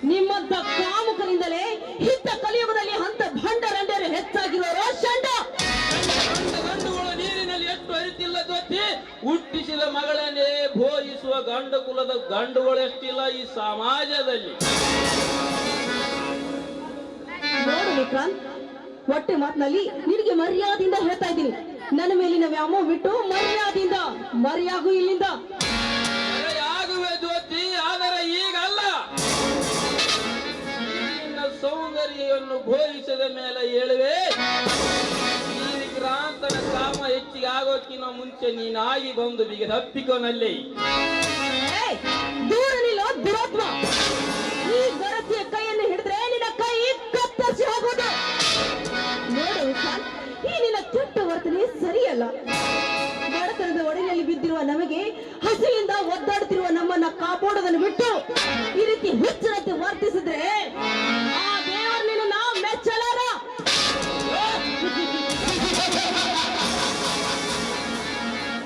ನಿಮ್ಮಂತ ಕಾಮುಕರಿಂದಲೇ ಹಿತ್ತ ಕಲಿಯುಗದಲ್ಲಿ ಅಂತ ಭಂಡ ರಂಡರು ಹೆಚ್ಚಾಗಿರೋರು ಷಂಡ. ಗಂಡುಗಳು ನೀರಿನಲ್ಲಿ ಎಷ್ಟು ಅರಿತಿಲ್ಲ ಜೊತೆ ಹುಟ್ಟಿಸಿದ ಮಗಳನ್ನೇ ಬೋಧಿಸುವ ಗಂಡ ಕುಲದ ಗಂಡುಗಳು ಎಷ್ಟಿಲ್ಲ ಈ ಸಮಾಜದಲ್ಲಿ. ನೋಡು ವಿಕ್ರಾಂತ್, ಹೊಟ್ಟೆ ಮಾತಿನಲ್ಲಿ ನಿನಗೆ ಮರ್ಯಾದೆಯಿಂದ ಹೇಳ್ತಾ ಇದ್ದೀನಿ. ನನ್ನ ಮೇಲಿನ ವ್ಯಾಮೋಹ ಬಿಟ್ಟು ಮರ್ಯಾದೆಯಿಂದ ಮರೆಯಾಗು ಇಲ್ಲಿಂದ. ಆಗುವೆ ಜ್ಯೋತಿ, ಆದರೆ ಈಗಲ್ಲ. ನಿನ್ನ ಸೌಂದರ್ಯವನ್ನು ಬೋಧಿಸಿದ ಮೇಲೆ ಹೇಳುವೆ. ಈ ವಿಕ್ರಾಂತನ ಕಾಮ ಹೆಚ್ಚಿಗೆ ಆಗೋಕ್ಕಿಂತ ಮುಂಚೆ ನೀನಾಗಿ ಬಂದು ಬಿಗ ತಪ್ಪಿಕೊನಲ್ಲಿ. ದೂರ ನಿಲ್ಲೋ ದುರಾತ್ಮ. ಈ ಗರತಿಯ ಕೈಯನ್ನು ಹಿಡಿದ್ರೆ ನಿನ್ನ ಕೈ ಕತ್ತರಿಸಿ ಹೋಗೋದು. ನೋಡು ವಿಕ್ರಾಂತ್, ಈ ನಿನ್ನ ಕೆಟ್ಟ ವರ್ತನೆ ಸರಿಯಲ್ಲ. ಬಡತನದ ಒಡಲಿನಲ್ಲಿ ಬಿದ್ದಿರುವ ನಮಗೆ ಹಸಿವಿಂದ ಒದ್ದಾಡುತ್ತಿರುವ ನಮ್ಮನ್ನ ಕಾಪಾಡೋದನ್ನು ಬಿಟ್ಟು ಈ ರೀತಿ ಹುಚ್ಚರಂತೆ ವರ್ತಿಸಿದ್ರೆ ಆ ದೇವರು ನಿನ್ನ ಮೆಚ್ಚಲಾರ.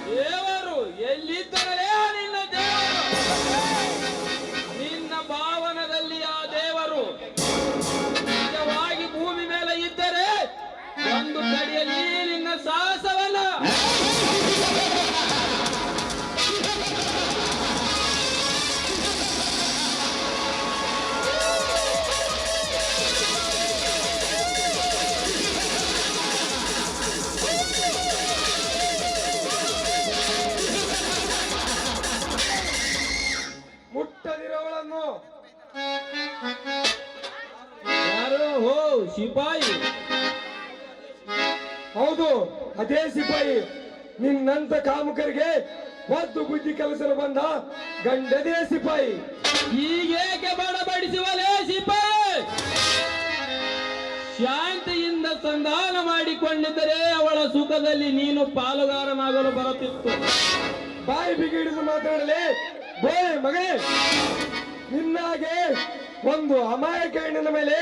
ದೇವರು ಎಲ್ಲಿದ್ದರೇ ನಿನ್ನ ದೇವರು. ನಿನ್ನ ಭಾವನದಲ್ಲಿ ಆ ದೇವರು ನಿಜವಾಗಿ ಭೂಮಿ ಮೇಲೆ ಇದ್ದರೆ ಒಂದು ಕಡೆಯಲ್ಲಿ ನಿನ್ನ ಸಾಹಸವಲ್ಲ. ಮುಟ್ಟದಿರೋವಳನ್ನು ಯಾರು? ಹೋ ಸಿಪಾಯಿ. ಹೌದು, ಅದೇ ಸಿಪಾಯಿ. ನಿನ್ನಂತ ಕಾಮುಕರಿಗೆ ಒದ್ದು ಬುದ್ಧಿ ಕೆಲಸಲು ಬಂದ ಗಂಡದೇ ಸಿಪಾಯಿ. ಹೀಗೇಕೆ ಬಡಬಡಿಸುವಲೇ ಸಿಪಾಯಿ? ಶಾಂತಿಯಿಂದ ಸಂಧಾನ ಮಾಡಿಕೊಂಡಿದ್ದರೆ ಅವಳ ಸುಖದಲ್ಲಿ ನೀನು ಪಾಲುಗಾರನಾಗಲು ಬರುತ್ತಿತ್ತು. ಬಾಯಿ ಬಿಗಿ ಹಿಡಿದು ಮಾತಾಡಲಿ ಬೋಯ್ ಮಗನೇ. ನಿನ್ನಾಗೆ ಒಂದು ಅಮಾಯಕ ಹೆಣ್ಣಿನ ಮೇಲೆ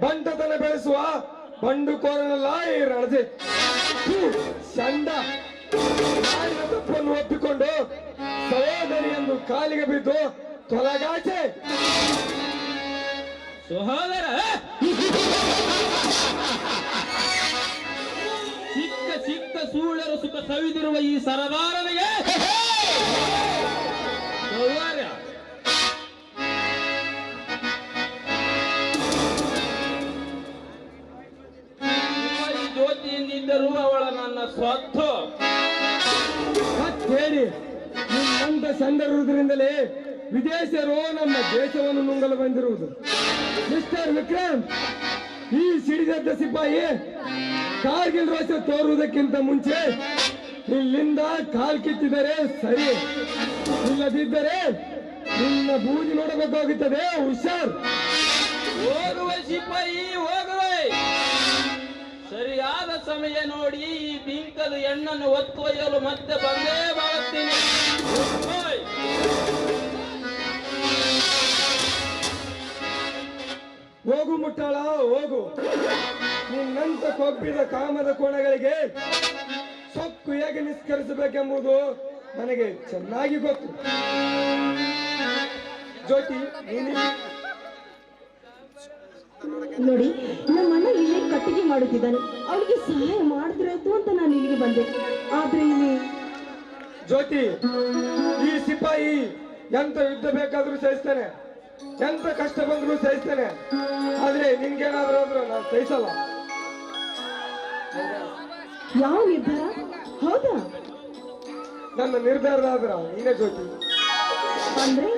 ಬಂಟತನ ಬೆಳೆಸುವ ಬಂಡುಕೋರನಲ್ಲ ಈ ರಣಜೆ. ಚಂಡ ಮಾಡಿದ ತಪ್ಪನ್ನು ಒಪ್ಪಿಕೊಂಡು ಸಹೋದರಿಯನ್ನು ಕಾಲಿಗೆ ಬಿದ್ದು ತೊಲಗಾಚೆ. ಸಹೋದರ, ಸಿಕ್ಕ ಸೂಳರು ಸುಖ ಸವಿದಿರುವ ಈ ಸರದಾರನಿಗೆ ಸೌಹಾರ್ಯ. ಈ ಜ್ಯೋತಿಯಿಂದಿದ್ದರೂ ಅವಳ ನನ್ನ ಸ್ವತ್ತು. ಹೇಳಿ, ನಿನ್ನಂತ ಚಂದರುವುದರಿಂದಲೇ ವಿದೇಶಿಯರು ನಮ್ಮ ದೇಶವನ್ನು ನುಂಗಲು ಬಂದಿರುವುದು. ಮಿಸ್ಟರ್ ವಿಕ್ರಾಂತ್, ಈ ಸಿಡಿದದ್ದ ಸಿಪಾಯಿ ಕಾರ್ಗಿಲ್ ರೋಷ ತೋರುವುದಕ್ಕಿಂತ ಮುಂಚೆ ಇಲ್ಲಿಂದ ಕಾಲ್ ಕಿತ್ತಿದರೆ ಸರಿ, ಇಲ್ಲದಿದ್ದರೆ ನಿನ್ನ ಬೂದಿ ನೋಡಬೇಕಾಗುತ್ತದೆ. ಹುಷಾರ್. ಹೋಗುವ ಸಿಪಾಯಿ ಹೋಗುವೆ. ಸರಿಯಾದ ಸಮಯ ನೋಡಿ ಈ ಬಿಂಕದ ಹೆಣ್ಣನ್ನು ಒತ್ತೊಯ್ಯಲು ಮತ್ತೆ ಬಂದೇ ಮಾಡುತ್ತೀನಿ. ಹೋಗು ಮುಟ್ಟಾಳ, ಹೋಗು. ನಿನ್ನಂತ ಕೊಬ್ಬಿದ ಕಾಮದ ಕೋಣಗಳಿಗೆ ಸೊಕ್ಕು ಹೇಗೆ ನಿಷ್ಕರಿಸಬೇಕೆಂಬುದು ನನಗೆ ಚೆನ್ನಾಗಿ ಗೊತ್ತು. ಜ್ಯೋತಿ, ನೀನು ನೋಡಿ, ನಮ್ಮ ಅಣ್ಣ ಇಲ್ಲೇ ಕಟ್ಟಿಗೆ ಮಾಡುತ್ತಿದ್ದಾನೆ, ಅವಳಿಗೆ ಸಹಾಯ ಮಾಡಿದ್ರಾಯ್ತು ಅಂತ ನಾನು ಇಲ್ಲಿಗೆ ಬಂದೆ. ಆದ್ರೆ ಇಲ್ಲಿ ಜ್ಯೋತಿ, ಈ ಸಿಪಾಯಿ ಎಂತ ಯುದ್ಧ ಬೇಕಾದ್ರೂ ಸಹಿಸ್ತಾನೆ, ಎಂತ ಕಷ್ಟ ಬಂದ್ರೂ ಸಹಿಸ್ತಾನೆ. ಆದ್ರೆ ನಿನ್ಗೇನಾದ್ರೂ ಆದ್ರೂ ನಾನು ಸಹಿಸಲ್ಲ. ಯಾವ ನಿರ್ಧಾರ? ಹೌದಾ? ನನ್ನ ನಿರ್ಧಾರ ಆದ್ರ ನೀನೇ ಜ್ಯೋತಿ. ಅಂದ್ರೆ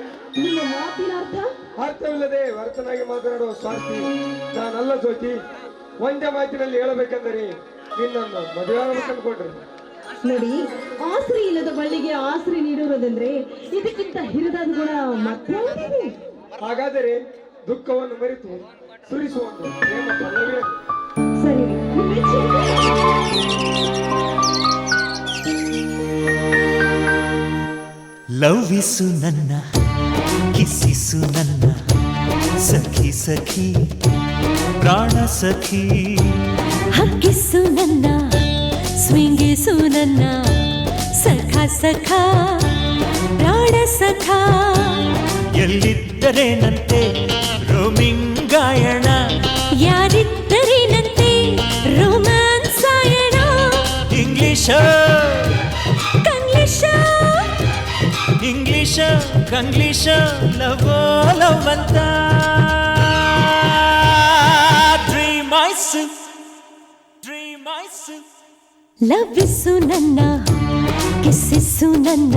ನಿಮ್ಮ ಮಾತಿನ ಅರ್ಥ? ಅರ್ಥವಿಲ್ಲದೆ ವರ್ತನಾಗಿ ಮಾತನಾಡುವ ಸ್ವಾರ್ಥಿ ನಾನಲ್ಲ ಜ್ಯೋತಿ. ಒಂದೇ ಮಾತಿನಲ್ಲಿ ಹೇಳಬೇಕೆಂದರೆ ನಿನ್ನನ್ನು ಮದುವೆ ಆಗ್ಬೇಕಂದ್ಕೊಂಡ್ರೆ. ನೋಡಿ, ಆಸರೆ ಇಲ್ಲದ ಬಳ್ಳಿಗೆ ಆಸರೆ ನೀಡುವುದಂದ್ರೆ ಇದಕ್ಕಿಂತ ಹಿರಿದಾದ ಗುಣ ಮತ್ತೆ ಹಾಗಾದರೆ ದುಃಖವನ್ನು ಮರೆತು ಸುರಿಸುವ ಒಂದು ಪ್ರೇಮ ಪಲ್ಲವೇ. ಸರಿ, ನಿಮ್ಮ ಇಚ್ಛೆ. ಲವ್ವಿಸು ನನ್ನ, ಕಿಸ್ಸಿಸು ನನ್ನ ಸಖಿ ಸಖಿ ಪ್ರಾಣ ಸಖಿ. ಹಕ್ಕಿಸು ನನ್ನ, ಸ್ವಿಂಗಿಸು ನನ್ನ ಸಖ ಸಖ ಪ್ರಾಣ ಸಖ. ಎಲ್ಲಿದ್ದರೇನಂತೆ ರೋಮಿಂಗಾಯಣ, ಯಾರಿದ್ದರೇನಂತೆ ರೋಮ್ಯಾನ್ಸಾಯಣ. ಇಂಗ್ಲಿಷ ಕಂಗ್ಲಿಷ ಇಂಗ್ಲಿಷ ಕಂಗ್ಲಿಷ ಲವೋ ಲವಂತ. ಡ್ರೀಮ್ ಐಸು ಡ್ರೀಮ್ ಐಸು. ಲವ್ವಿಸು ನನ್ನ, ಕಿಸ್ಸಿಸು ನನ್ನ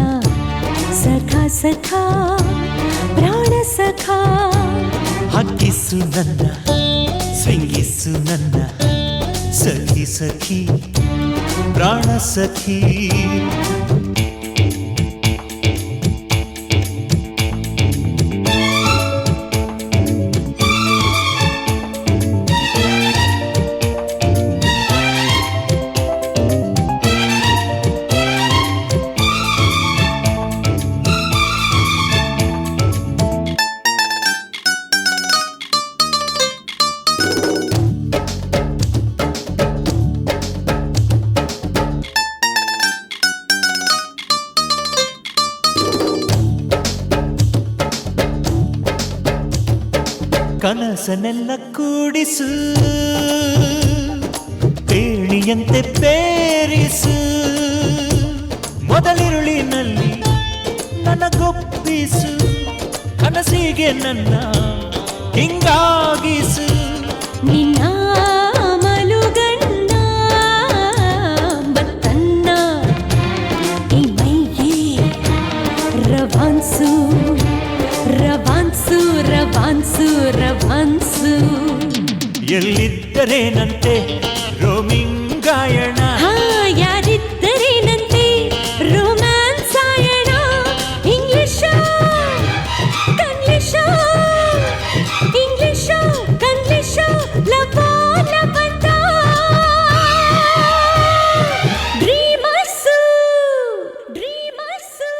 ಸಖ ಸಖ ಪ್ರಾಣ ಸಖ. ಹಕ್ಕಿಸು ನನ್ನ, ಸ್ವಿಂಗಿಸು ನನ್ನ ಸಖಿ ಸಖಿ ಪ್ರಾಣ ಸಖಿ. ಕನಸನೆಲ್ಲ ಕೂಡಿಸು, ಪೇಣಿಯಂತೆ ಪೇರಿಸು. ಮೊದಲಿರುಳಿನಲ್ಲಿ ನನಗೊಪ್ಪಿಸು, ಕನಸಿಗೆ ನನ್ನ ಹಿಂಗಾಗಿಸು. ನಿನ್ನ ಮಲುಗಣ್ಣ ಬತ್ತನ್ನ ಈ ಮೈಗೆ ರವಾನ್ಸು ರವಾನ್ಸು ರವಾನ್ಸು ರವಾನ್ಸು. ಎಲ್ಲಿದ್ದರೇನಂತೆ ರೋಮಿಂಗಾಯಣ, ಯಾರಿದ್ದರೇನಂತೆ ರೋಮ್ಯಾನ್ಸಾಯಣ. ಇಂಗ್ಲಿಷ ಕಂಗ್ಲಿಷ ಇಂಗ್ಲಿಷ ಕಂಗ್ಲಿಷ ಲವ ಲವಂತ. Dreamers dreamers.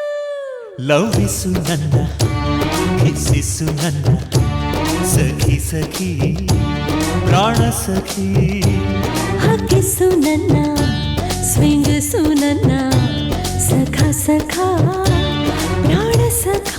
ಲವ್ವಿಸು ನನ್ನ, ಕಿಸ್ಸಿಸು ನನ್ನ ಸಖಿ ಸಖಿ ಪ್ರಾಣ ಸಖಿ. ಹಕ್ಕಿಸು ನನ್ನ, ಸ್ವಿಂಗಿಸು ನನ್ನ ಸಖ ಸಖ ಪ್ರಾಣ ಸಖ.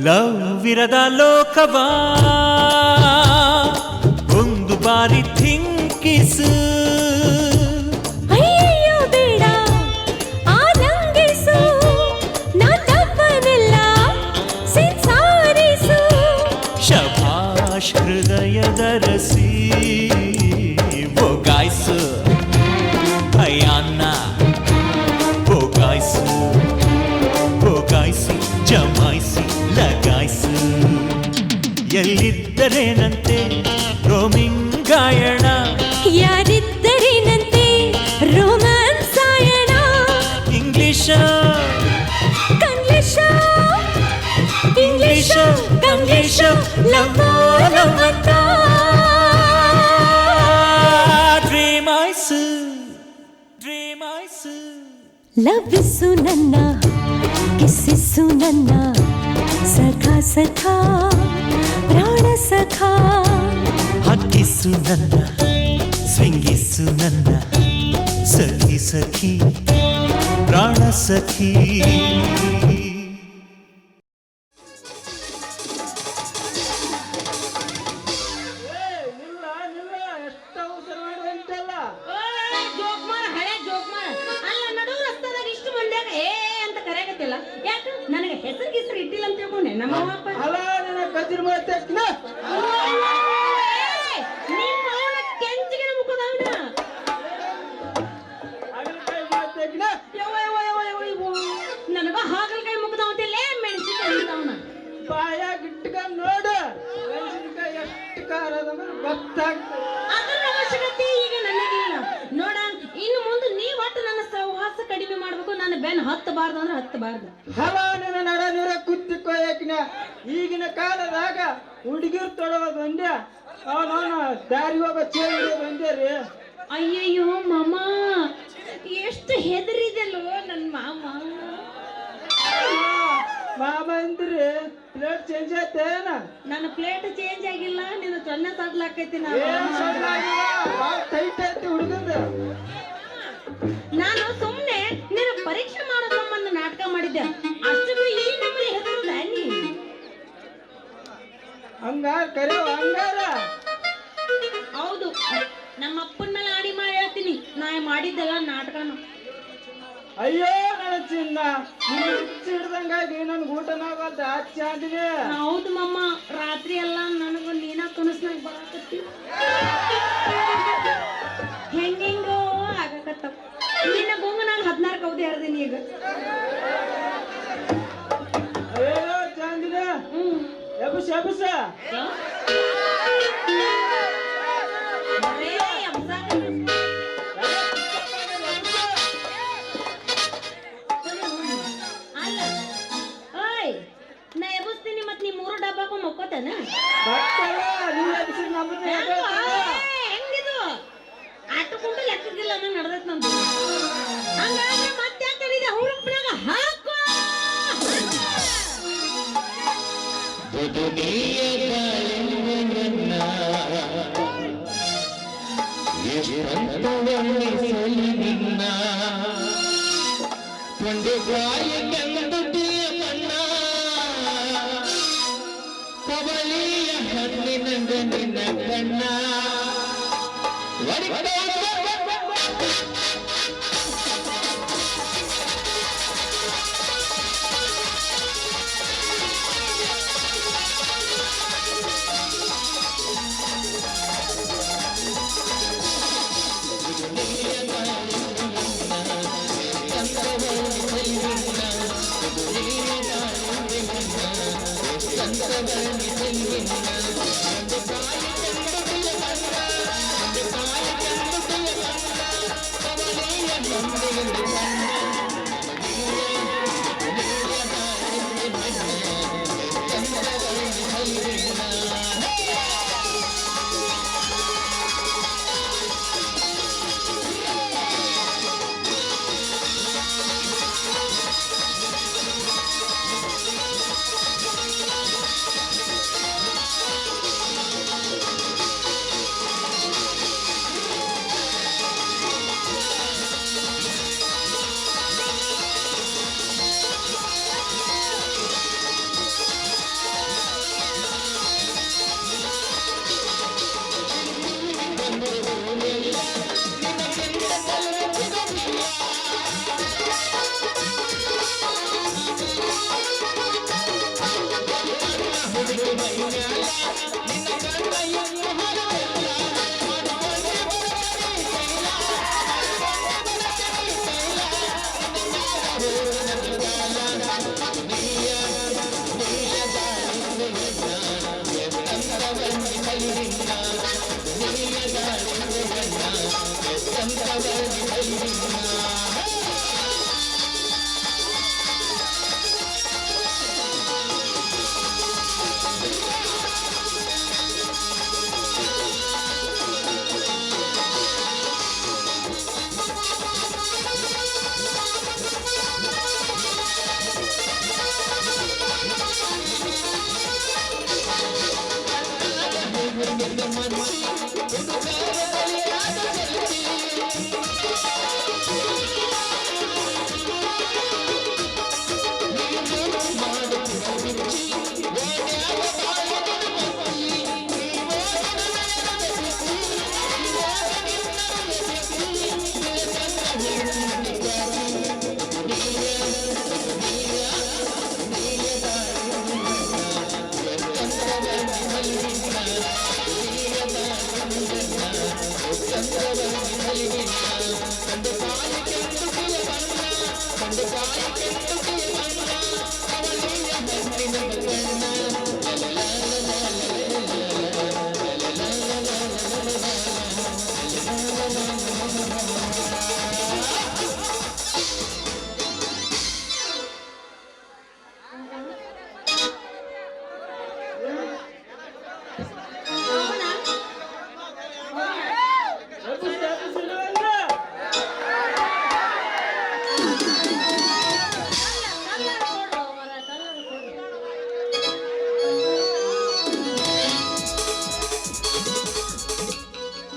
ಲವ್ವಿರದ ಲೋಕವಾ ಒಂದು ಬಾರಿ ಥಿಂಕಿಸು. ಅಯ್ಯಯ್ಯೋ ಬೇಡ ಆಲಂಗಿಸು, ನಾ ತಪ್ಪನೆಲ್ಲ ಸಿಂಸಾರಿಸು. ಶಭಾಷ್ ಹೃದಯದ ರಸಿ ಒಗಾಯ್ಸು ಭಯಾನ್ನ ಒಗಾಯ್ಸು ಒಗಾಯ್ಸಿ ಜಮಾಯಿಸಿ ಲಗಾಯ್ಸು. ಎಲ್ಲಿದ್ದರೇನಂತೆ ರೋಮಿಂಗಾಯಣ, ಯಾರಿದ್ದರೇನಂತೆ ರೋಮ್ಯಾನ್ಸಾಯಣ. ಇಂಗ್ಲಿಷ ಕಂಗ್ಲಿಷ ಇಂಗ್ಲಿಷ ಗಂಗೇಶ ಲಂಬೋ ಲಂಬಂತ ಡ್ರೀಮಾಯ್ಸು ಲವ್ವಿಸು ನನ್ನ ಕಿಸ್ಸಿಸು ನನ್ನ ಸಖಾ ಸಖಾ ಪ್ರಾಣ ಸಖಾ ಹಕ್ಕಿಸು ನನ್ನ ಸ್ವಿಂಗಿಸು ನನ್ನ ಸಖಿ ಸಖಿ ಪ್ರಾಣ ಸಖಿ ಜೋಕ್ಮಾರ ಹಳೆ ಜೋಕ್ಮಾರ ಅಲ್ಲ ನಡು ರಸ್ತಾದಾಗ ಇಷ್ಟು ಮಂದ್ಯಾಗ ಏ ಅಂತ ಕರೆಯಕತ್ತಿಲ್ಲ ಯಾಕ ನನಗೆ ಹೆಸರು ಗಿಸ್ರು ಇಟ್ಟಿಲ್ಲ ಅಂತ ತಿಳ್ಕೊಂಡೆ ನಮ್ಮ ಅಪ್ಪ ಅಲ್ಲ ನಿನ್ನ ಗಜ್ರ ಮತ್ತೆ ನಿಮ್ಮ ಅವನ ಕೆಂಚಿಗೆ ಮುಖದವನ ನನಗ ಹಾಗಲಕಾಯಿ ಮುಖದವ ಅಂತಿಲ್ಲೇ ಮೆಣಸಿನಕಾಯಿ ಅವನ ಬಾಯಾಗ ಇಟ್ಕೊಂಡ್ ನೋಡು ಮೆಣಸಿನಕಾಯಿ ಎಷ್ಟು ಖಾರ ಅದ ಗೊತ್ತಾಗ್ತದೆ. ಅದರ ಅವಶ್ಯಕತೆ ಈಗ ನನಗಿಲ್ಲ ನೋಡ ಇನ್ನು ಮುಂದೆ ನೀ ಒಟ್ಟು ನನ್ನ ಸಹವಾಸ ಕಡಿಮೆ ಮಾಡ್ಬೇಕು ನನ್ನ ಬೆನ್ ಹತ್ತಬಾರ್ದು ಅಂದ್ರೆ ಹತ್ತಬಾರ್ದು ಹಲ ನಿನ್ನ ನಡ ನೀರ ಕುತ್ತಿ ಕೊಯ್ಯಕಿನ ಈಗಿನ ಕಾಲದಾಗ ಹುಡುಗಿರ್ ತೊಡೋದು ಒಂದೇ ಅವನವನ ದಾರಿ ಹೋಗೋ ಚೇರ್ ಹಿಡಿಯೋದು ಒಂದೇ ರೀ. ಅಯ್ಯಯ್ಯೋ ಮಾಮ ಎಷ್ಟು ಹೆದರಿದೆಲ್ಲೋ ನನ್ನ ಮಾಮ ಮಾಮ ಅಂದ್ರಿ ಪ್ಲೇಟ್ ಚೇಂಜ್ ಆಯ್ತೇನ ನನ್ನ ಪ್ಲೇಟ್ ಚೇಂಜ್ ಆಗಿಲ್ಲ ನಿನ್ನ ಸೊನ್ನೆ ಸಡ್ಲಾಕೈತಿ ಏನ್ ಸಣ್ಣ ಆಗಿಲ್ಲ, ಬಾಳ್ ಟೈಟ್ ಐತಿ ಹುಡುಗಂದ. ನಾನು ಸುಮ್ನೆ ನಿನ್ನ ಪರೀಕ್ಷೆ ಮಾಡೋ ಸಂಬಂಧ ನಾಟಕ ಮಾಡಿದ್ದೆ ಅಷ್ಟಕ್ಕೂ ಈ ನಮ್ಮನೆ ಹೆದರುದ ನೀ ಹಂಗಾರ ಕರೆಯೋ ಹಂಗಾರ ಹೌದು ನಮ್ಮ ಅಪ್ಪನ ಮೇಲೆ ಆಡಿ ಮಾಡಿ ಹೇಳ್ತೀನಿ ನಾ ಮಾಡಿದ್ದೆಲ್ಲ ನಾಟಕನು ಅಯ್ಯೋ ನನ್ನ ಚಿನ್ನ ಹಿಡ್ದಂಗಾಗಿ ನನ್ಗೆ ಊಟನ ಆಗಲ್ದ ಹಚ್ಚಿ ಅಂತೀನಿ. ಹೌದು ಮಮ್ಮ ರಾತ್ರಿ ಎಲ್ಲ ನನಗೂ ನೀನ ಕನಸ್ನಾಗ ಬರಾಕತ್ತಿ ಹೆಂಗೆಂಗೋ ಆಗಕತ್ತವ ನಿನ್ನ ಗೊಂಗ ನಾನು 16 ಕೌದಿ ಹರಿದೀನಿ ಈಗ ಅಯ್ಯೋ ಚಾಂದಿನ ಎಬುಸ್ ಎಬುಸ ಅಲ್ಲ ಓಯ್ ನಾ ಎಬಸ್ತೀನಿ ಮತ್ ನೀ 3 ಡಬ್ಬಾಕ ಮಕ್ಕೋತಾನ ಬರ್ತಲ್ಲ ನೀವ್ ಎಬ್ಸಿ ನಮ್ಮನ್ನ ಹೆಂಗಿದು ಆಟಕೊಂಡು ಲೆಕ್ಕಕ್ಕಿಲ್ಲ ಅನ್ನೋ ನಡ್ದೈತ್ ನಮ್ದು ಹಂಗಾದ್ರೆ ಮತ್ತೆ ಯಾಕೆ ಹೇಳಿದೆ ಹುರುಪ್ನಾಗ ಹಾಕೋ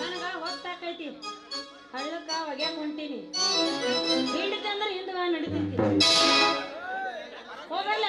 ನನಗ ಹೊತ್ತಾಕೈತಿ ಹಳ್ಳಕ್ಕ ಒಗ್ಯಾಕ ಹೊಂಟೀನಿ ಹಿಂಡ್ಕಂದ್ರ ಹಿಂದ್ಗ ನಡಿತೈತಿ ಹೋಗಲ್ಲ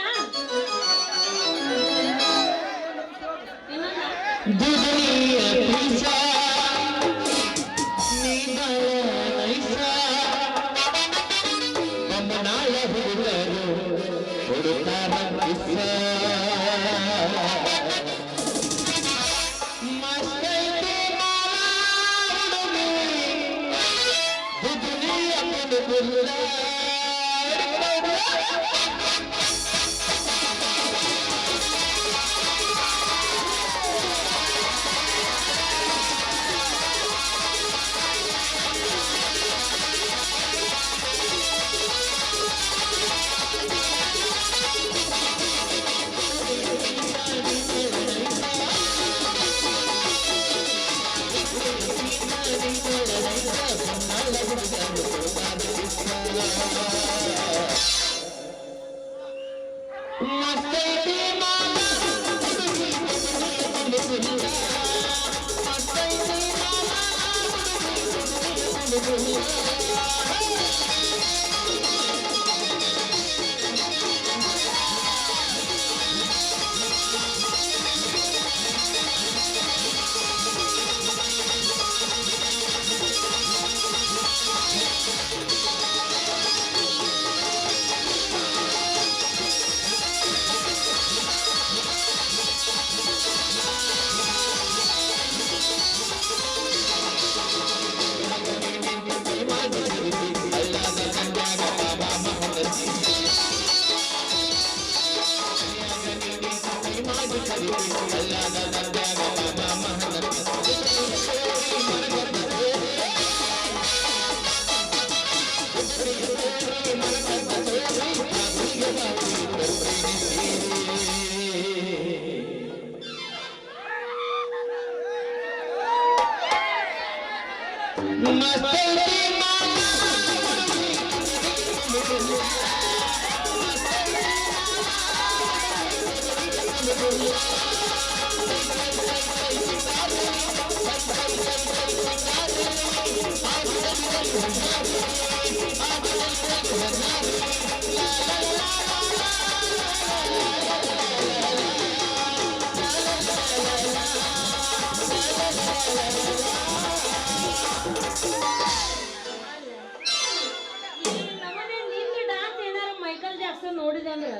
ಮೈಕಲ್ ಜಾಕ್ಸನ್ ನೋಡಿದೆ ಅಂದ್ರ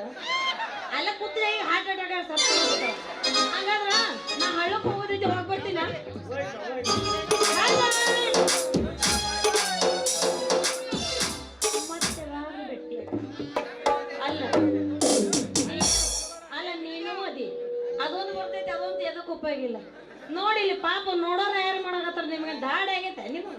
ಅಲ್ಲ ಕೂತಿದ ಹಾರ್ಟ್ ಅಟ್ಯಾಕ್ ಸತ್ತ ಹಂಗಾದ್ರ ನಾ ಹಳ್ಳಕ್ಕೆ ಹೋಗೋದೈತಿ ಹೊರಗೆ ಬರ್ತೀನ ಮತ್ತೆ ಬೆಟ್ಟಿ ಅಲ್ಲ ಅಲ್ಲ ನೀನು ಅದಿ ಅದೊಂದು ಬರ್ತೈತಿ ಅದೊಂದು ಎದಕ್ಕೆ ಉಪಯೋಗಿಲ್ಲ ನೋಡಿ ಇಲ್ಲಿ ಪಾಪ ನೋಡೋರ ಯಾರು ಮಾಡಕತ್ತಾರ ನಿಮ್ಗೆ ದಾಡಿ ಆಗೈತೆ ನೀವು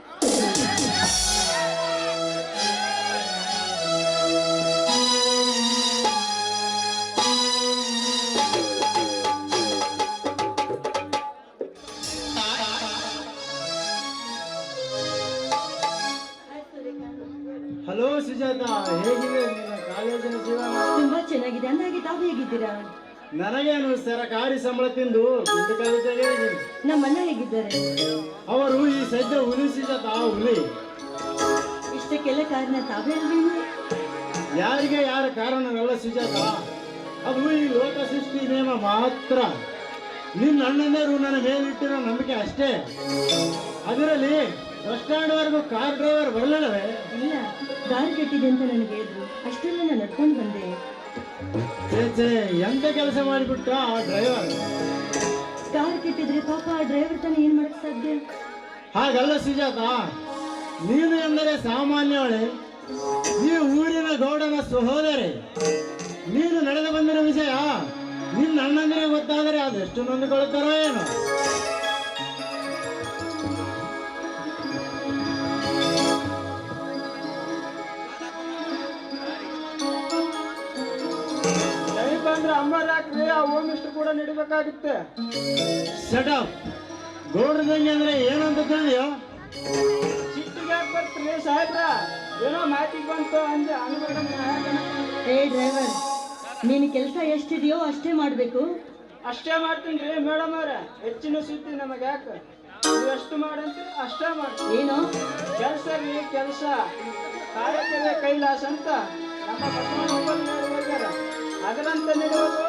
ಹಲೋ ಸುಜಾತ, ಹೇಗಿದೆ ನಿನ್ನ ಕಾಲೇಜಿನ ಜೀವನ? ತುಂಬಾ ಚೆನ್ನಾಗಿದೆ. ಅಂದಾಗೆ ತಾವು ಹೇಗಿದ್ದೀರಾ? ನನಗೇನು ಸರಕಾರಿ ಸಂಬಳ ತಿಂದು ಗುಂಡು ಕಲಿತಾಗೆ ಇದ್ದೀನಿ. ನಮ್ಮ ಅಣ್ಣ ಹೇಗಿದ್ದಾರೆ? ಅವರು ಈ ಸದ್ಯ ಉಳಿಸಿದ ಹುಲಿ. ಇಷ್ಟಕ್ಕೆಲ್ಲ ಕಾರಣ ತಾವೇ ಅಲ್ವೇನು? ಯಾರಿಗೆ ಯಾರ ಕಾರಣವೆಲ್ಲ ಸುಜಾತ, ಅದು ಈ ಲೋಕ ಸೃಷ್ಟಿ ನೇಮ ಮಾತ್ರ. ನಿನ್ನ ಅಣ್ಣಂದರು ನನ್ನ ಮೇಲಿಟ್ಟಿರೋ ನಂಬಿಕೆ ಅಷ್ಟೇ. ಅದರಲ್ಲಿ ಬಸ್ ಸ್ಟ್ಯಾಂಡ್ ವರೆಗೂ ಕಾರ್ ಡ್ರೈವರ್ ಬರಲಿಲ್ಲವೇ? ಇಲ್ಲ, ದಾರಿ ಕೆಟ್ಟಿದೆ ಅಂತ ನನಗೆ ಹೇಳಿದ್ರು. ಅಷ್ಟೆಲ್ಲ ನಾನು ನಡ್ಕೊಂಡು ಬಂದೆ. ಚೇಚೆ, ಎಂತ ಕೆಲಸ ಮಾಡಿಬಿಟ್ಟ ಆ ಡ್ರೈವರ್? ಕಾರ್ ಕೆಟ್ಟಿದ್ರೆ ಪಾಪ ಆ ಡ್ರೈವರ್ ತಾನೇ ಏನ್ ಮಾಡಕ್ ಸಾಧ್ಯ? ಹಾಗಲ್ಲ ಸುಜಾತ, ನೀನು ಎಂದರೆ ಸಾಮಾನ್ಯವಳೆ, ಈ ಊರಿನ ಗೌಡನ ಸಹೋದರಿ. ನೀನು ನಡೆದು ಬಂದಿರೋ ವಿಷಯ ನಿನ್ನ ಅಣ್ಣಂದಿರಿಗೆ ಗೊತ್ತಾದರೆ ಅದೆಷ್ಟು ನೊಂದುಕೊಳ್ಳುತ್ತಾರೋ ಏನೋ. ಅಂದ್ರೆ ಅಮ್ಮರ್ ಹಾಕ್ರಿ, ಆ ಹೋಮ್ ಇಷ್ಟು ಕೂಡ ನಡಿಬೇಕಾಗುತ್ತೆ. ಸೆಟಪ್ ಗೌಡ್ರದಂಗೆ ಅಂದ್ರೆ ಏನಂತ ತಿಳಿಯೋ? ಸಿಟ್ಟಿಗೆ ಬರ್ತೀರಿ ಸಾಹೇಬ್ರ, ಏನೋ ಮಾತಿಗೆ ಬಂತು ಅಂದೆ ಏ ಡ್ರೈವರ್, ನೀನು ಕೆಲಸ ಎಷ್ಟಿದೆಯೋ ಅಷ್ಟೇ ಮಾಡ್ಬೇಕು. ಅಷ್ಟೇ ಮಾಡ್ತೀನಿ ರೀ ಮೇಡಮ್ ಅವ್ರೆ, ಹೆಚ್ಚಿನ ಸುದ್ದಿ ನಮಗೆ ಯಾಕೆ? ನೀವು ಎಷ್ಟು ಮಾಡಂತೀರಿ ಅಷ್ಟೇ ಮಾಡ್ತೀನಿ. ಏನೋ ಕೆಲಸ ರೀ ಕೆಲಸ, ಕಾಯಕವೇ ಕೈಲಾಸ ಅಂತ ನಮ್ಮ ಬಸವಣ್ಣ ಹೋಗ್ಯಾರ. ಅದರಂತ ನಡೆಯೋದು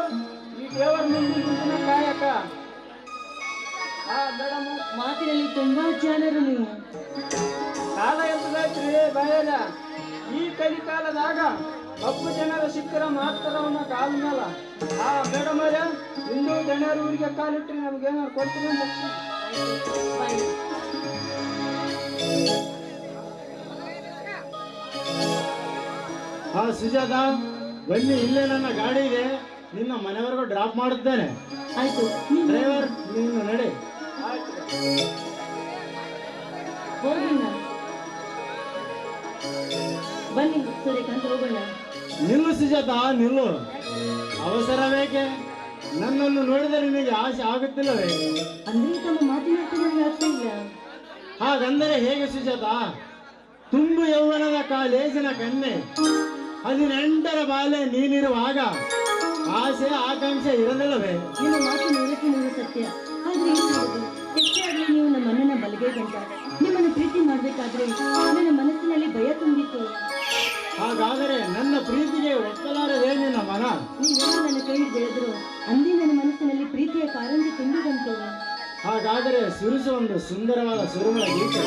ಈ ದೇವರ ಮುಂದಿನ ಕಾಯಕ. ಮೇಡಮ್, ಮಾತಿನಲ್ಲಿ ತುಂಬಾ ಜಾಣರು ನೀವು. ಕಾಲ ಎತ್ತದೈತ್ರಿ ಬಾಯಲ್ಲ. ಈ ಕಲಿಕಾಲದಾಗ ಒಬ್ಬ ಜನರ ಸಿಕ್ಕರ ಮಾತ್ರ ಅವನ ಕಾಲ ಮೇಲ. ಮೇಡಮ್ ಅವರೇ, ಇನ್ನೂ ಜನರು ಊರಿಗೆ ಕಾಲಿಟ್ರಿ ನಮ್ಗೇನಾರು ಕೊಡ್ತೀವಿ. ಹಾ ಸುಜಾತ, ಬನ್ನಿ, ಇಲ್ಲೇ ನನ್ನ ಗಾಡಿ ಇದೆ, ನಿನ್ನ ಮನೆವರೆಗೂ ಡ್ರಾಪ್ ಮಾಡುತ್ತೇನೆ. ಆಯ್ತು, ಡ್ರೈವರ್ ನೀನು ನಡೆ. ಹೋಗೋಣ ಬನ್ನಿ ಸೂರ್ಯಕಾಂತ್, ಹೋಗೋಣ. ನಿಲ್ಲು ಸುಜಾತ, ನಿಲ್ಲು. ಅವಸರ ಬೇಕೆ? ನನ್ನನ್ನು ನೋಡಿದರೆ ನಿನಗೆ ಆಸೆ ಆಗುತ್ತಿಲ್ಲವೇ? ಅಂದ್ರೆ ತಮ್ಮ ಮಾತಿನ ನನಗೆ ಅರ್ಥ ಇಲ್ಲ. ಹಾಗಂದರೆ ಹೇಗೆ ಸುಜಾತ? ತುಂಬು ಯೌವನದ ಕಾಲೇಜಿನ ಕನ್ನೆ, 18ರ ಬಾಲೆ ನೀನಿರುವಾಗ ಆಸೆ ಆಕಾಂಕ್ಷೆ ಇರಲಿಲ್ಲವೇ? ನಿಮ್ಮ ಮಾತು 100ಕ್ಕೆ 100 ಸತ್ಯ. ಆದ್ರೆ ಏನು ಮಾಡೋದು? ಎಷ್ಟೇ ಆಗಲಿ ನೀವು ನಮ್ಮ ಅಣ್ಣನ ಬಲಗೈ ಗಂಟ. ನಿಮ್ಮನ್ನು ಪ್ರೀತಿ ಮಾಡ್ಬೇಕಾದ್ರೆ ನನ್ನ ಮನಸ್ಸಿನಲ್ಲಿ ಭಯ ತುಂಬಿತ್ತು. ಹಾಗಾದರೆ ನನ್ನ ಪ್ರೀತಿಗೆ ಒಪ್ಪಲಾರದೆ ನಿನ್ನ ಮನ? ನೀವೆಲ್ಲ ನನ್ನ ಕೈ ಹಿಡಿದ್ರು ಅಂದೇ ನನ್ನ ಮನಸ್ಸಿನಲ್ಲಿ ಪ್ರೀತಿಯ ಕಾರಂಜಿ ತುಂಬಿ ಬಂತು. ಹಾಗಾದರೆ ಸುರಿಸು ಒಂದು ಸುಂದರವಾದ ಸುರುಮಳ ಗೀತೆ.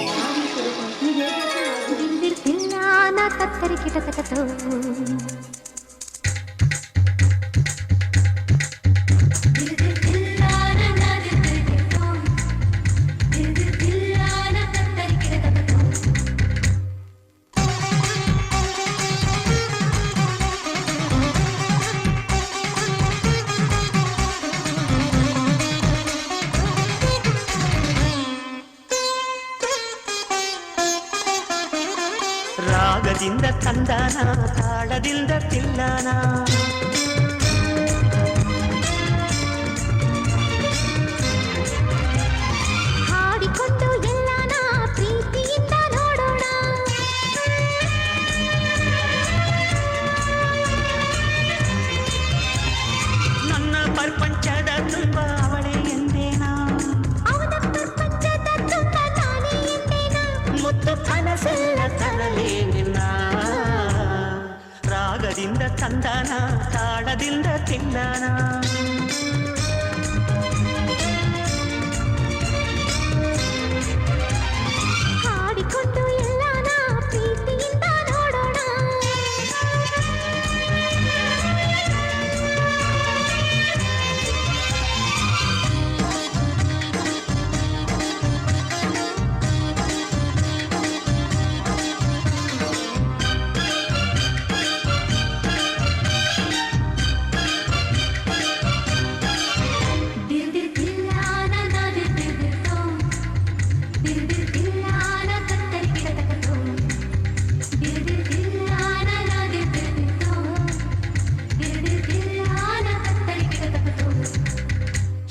ರಾಗದಿಂದ ತಂದಾನ, ತಾಳದಿಂದ ತಿಲ್ಲಾನ, ಹಾಡಿಕೊಂಡು ಎಲ್ಲಾನ ಪ್ರೀತಿಯಿಂದ ನೋಡೋಣ. ನನ್ನ ಪ್ರಪಂಚದ ತುಂಬ ಅವಳೇ ಎಂದೇನಾ, ಅವನ ಪ್ರಪಂಚದ ತುಂಬ ನಾನೇ ಎಂದೇನಾ, ಮುತ್ತು ಕನಸೆಲ್ಲ ತರಲೇ ನಿನ್ನ. ರಾಗದಿಂದ ತಂದಾನ, ತಾಳದಿಂದ ತಿಲ್ಲಾನ, ಹಾಡಿಕೊಂಡು ಎಲ್ಲಾನ ಪ್ರೀತಿಯಿಂದ ನೋಡೋಣ.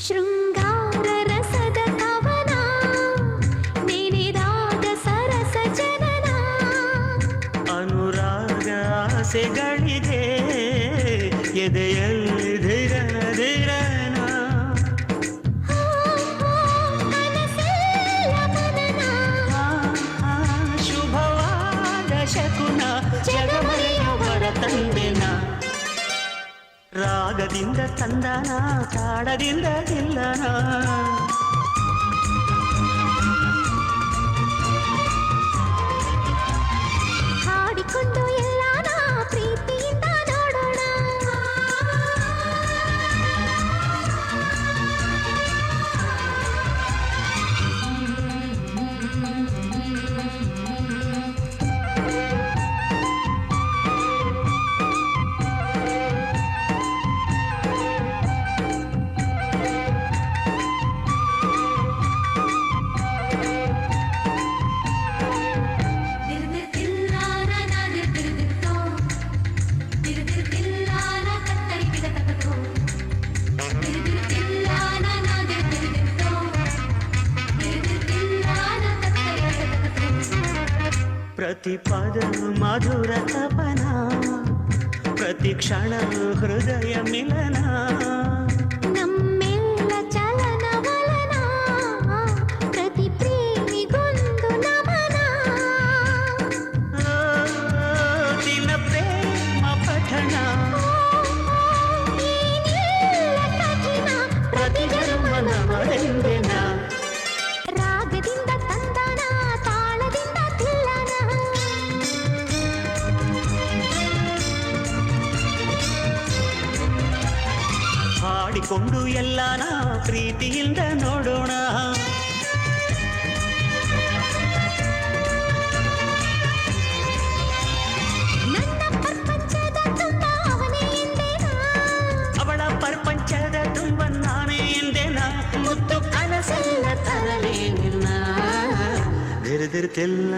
ಶೃಂಗಾರ ರಸದ ಕವನ ನೆನೆದಾದ ಸರಸ ಜನನ, ಅನುರಾಗ ಆಸೆಗಳಿಗೆ ಎದೆಯಲ್ಲಿ ಧೈರ್ಯದೇ ಜಗಮರೆಯವರ ತಂದೆನ ರಾಗದಿಂದ ತಂದನ ತಾಳದಿಂದ ಗೆಲ್ಲನ ಹಾಡಿಕೊಂಡು ಎಲ್ಲಾನ ಪ್ರೀತಿಯಿಂದ ನೋಡೋಣ ಪ್ರತಿ ಪದ ಮಧುರ ತಪನ ಪ್ರತಿ ಕ್ಷಣ ಹೃದಯ ಮಿಲನ ನಮ್ಮೆಲ್ಲ ಚಲನ ವಲನ ಪ್ರತಿ ಪ್ರೇಮಿಗೊಂದು ನಮನ ದಿನ ಪ್ರೇಮ ಪಠಣ ಏನಿಲ್ಲ ಕಠಿಣ ಪ್ರತಿ ಜನ್ಮನ ಮರೆಂದೆನ ರಾಗದಿಂದ ತಂದನ ತಾಳದಿಂದ ತಿಲ್ಲನ ಹಾಡಿಕೊಂಡು ಎಲ್ಲಾನ ಪ್ರೀತಿಯಿಂದ ನೋಡೋಣ ನನ್ನ ಪ್ರಪಂಚದ ತುಂಬ ಅವನೇ ಎಂದೇನಾ ಅವಳ ಪ್ರಪಂಚದ ತುಂಬ ನಾನೇ ಎಂದೆನ ಮುತ್ತು ಕನಸೆಲ್ಲ ತರಲೇ ನಿನ್ನ ದಿರ್ದಿರ್ತಿಲ್ಲ